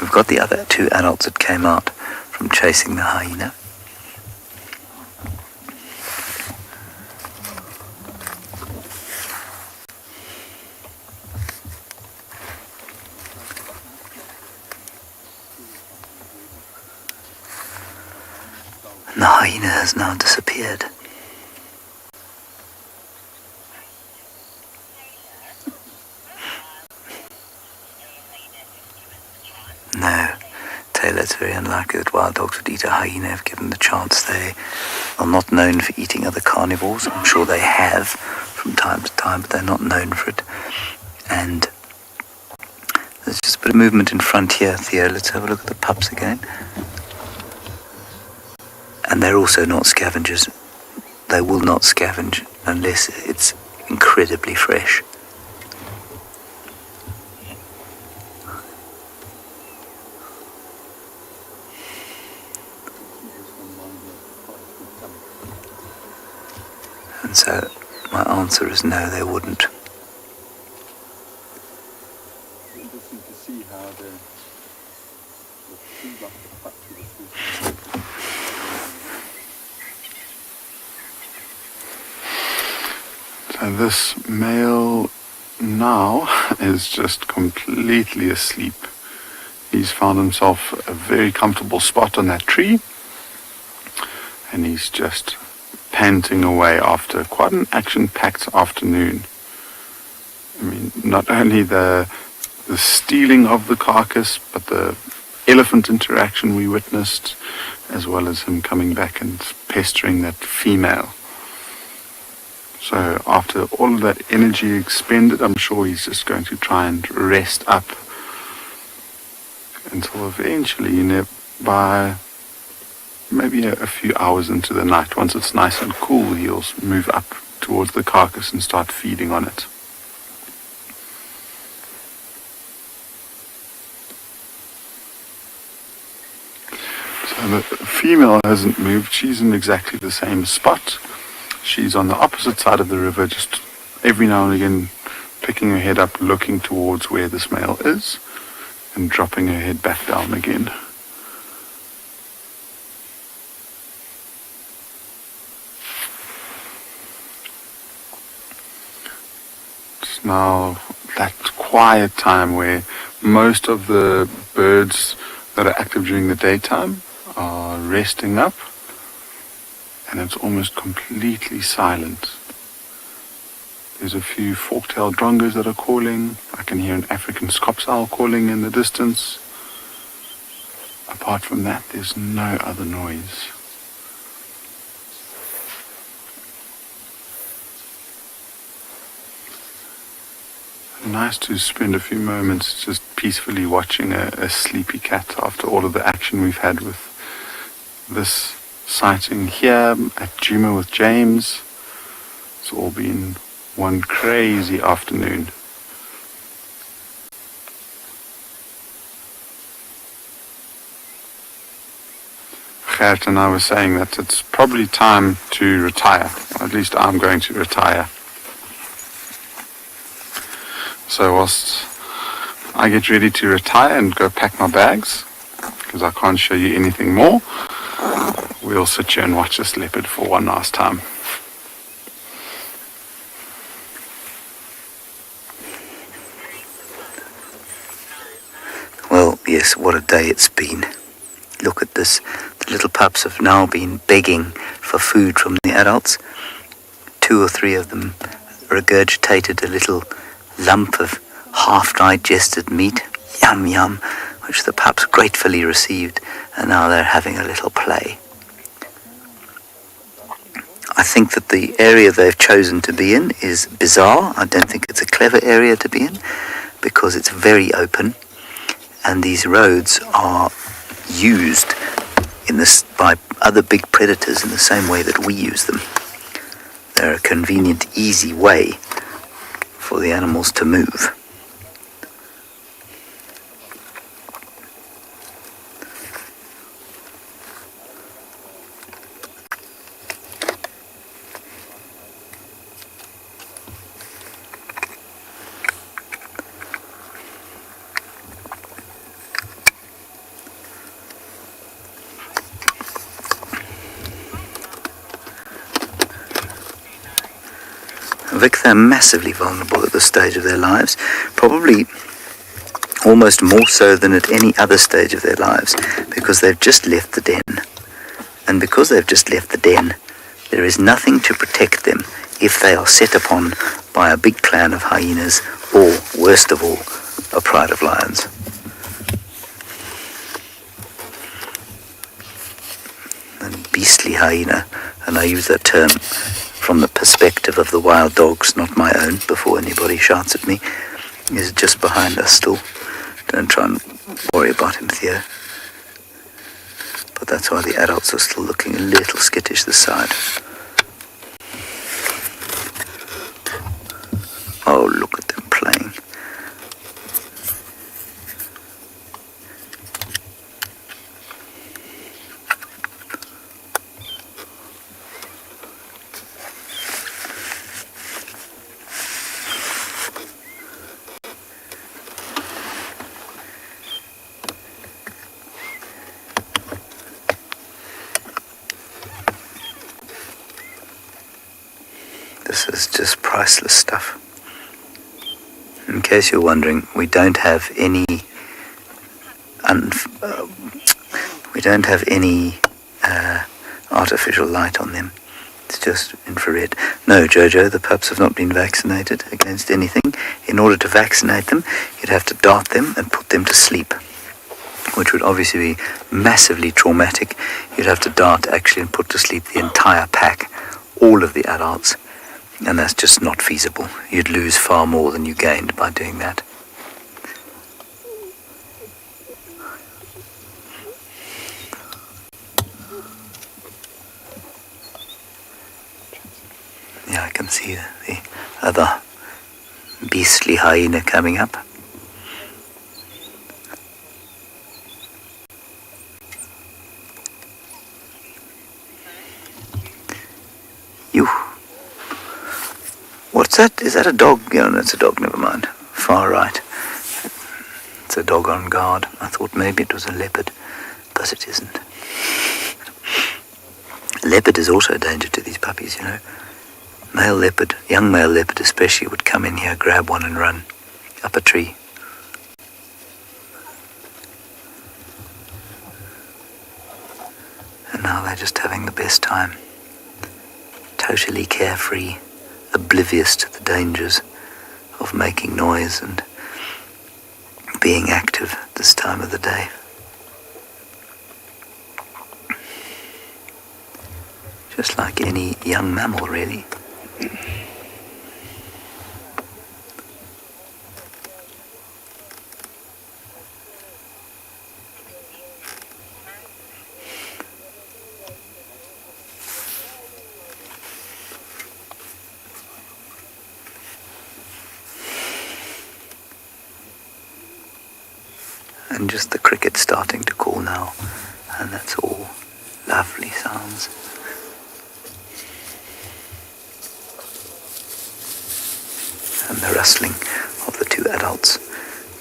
[SPEAKER 3] We've got the other 2 adults that came out from chasing the hyena. And the hyena has now disappeared. No, Taylor, it's very unlikely that wild dogs would eat a hyena if given the chance. They are not known for eating other carnivores. I'm sure they have, from time to time, but they're not known for it. And there's just a bit of movement in front here, Theo. Let's have a look at the pups again. And they're also not scavengers. They will not scavenge unless it's incredibly fresh. And so my answer is no, they wouldn't.
[SPEAKER 6] Interesting to see how the So this male now is just completely asleep. He's found himself a very comfortable spot on that tree, and he's just panting away after quite an action-packed afternoon. I mean, not only the stealing of the carcass, but the elephant interaction we witnessed, as well as him coming back and pestering that female. So after all of that energy expended, I'm sure he's just going to try and rest up until eventually, by maybe a few hours into the night, once it's nice and cool, he'll move up towards the carcass and start feeding on it. So the female hasn't moved. She's in exactly the same spot. She's on the opposite side of the river, just every now and again picking her head up, looking towards where this male is, and dropping her head back down again. It's now that quiet time where most of the birds that are active during the daytime are resting up, and it's almost completely silent. There's a few fork-tailed drongos that are calling. I can hear an African scops owl calling in the distance. Apart from that, there's no other noise. Nice to spend a few moments just peacefully watching a sleepy cat after all of the action we've had with this sighting here at Djuma with James. It's all been one crazy afternoon. Gert and I were saying that it's probably time to retire. Or at least I'm going to retire. So whilst I get ready to retire and go pack my bags, because I can't show you anything more, we'll sit here and watch this leopard for one last time.
[SPEAKER 3] Well, yes, what a day it's been. Look at this. The little pups have now been begging for food from the adults. 2 or 3 of them regurgitated a little lump of half-digested meat, yum yum, which the pups gratefully received, and now they're having a little play. I think that the area they've chosen to be in is bizarre. I don't think it's a clever area to be in, because it's very open, and these roads are used by other big predators in the same way that we use them. They're a convenient, easy way for the animals to move. Vic, they're massively vulnerable at this stage of their lives, probably almost more so than at any other stage of their lives, because they've just left the den. And because they've just left the den, there is nothing to protect them if they are set upon by a big clan of hyenas, or, worst of all, a pride of lions. Beastly hyena, and I use that term from the perspective of the wild dogs, not my own, before anybody shouts at me, is just behind us still. Don't try and worry about him, Theo. But that's why the adults are still looking a little skittish this side. Oh, look at them playing. This is just priceless stuff. In case you're wondering, we don't have any artificial light on them. It's just infrared. No, Jojo, the pups have not been vaccinated against anything. In order to vaccinate them, you'd have to dart them and put them to sleep, which would obviously be massively traumatic. You'd have to dart actually and put to sleep the entire pack, all of the adults. And that's just not feasible. You'd lose far more than you gained by doing that. Yeah, I can see the other beastly hyena coming up. You. What's that? Is that a dog? Yeah, no, it's a dog, never mind. Far right. It's a dog on guard. I thought maybe it was a leopard, but it isn't. A leopard is also a danger to these puppies, you know. Male leopard, young male leopard especially, would come in here, grab one and run up a tree. And now they're just having the best time. Totally carefree, oblivious to the dangers of making noise and being active at this time of the day. Just like any young mammal, really. And just the cricket starting to call now, and that's all lovely sounds. And the rustling of the two adults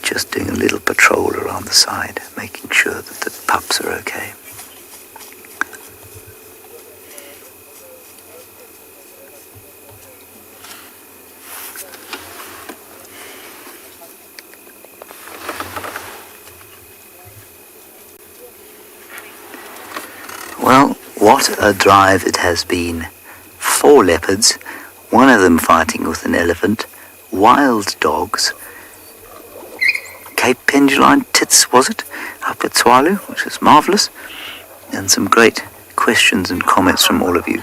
[SPEAKER 3] just doing a little patrol around the side, making sure that the pups are okay. Well, what a drive it has been. 4 leopards, one of them fighting with an elephant, wild dogs, Cape Penduline tits, was it, up at Tswalu, which is marvellous, and some great questions and comments from all of you.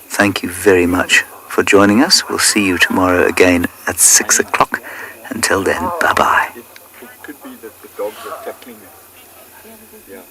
[SPEAKER 3] Thank you very much for joining us. We'll see you tomorrow again at 6 o'clock. Until then, bye-bye.
[SPEAKER 6] It could be that the dogs are tackling it. Yeah.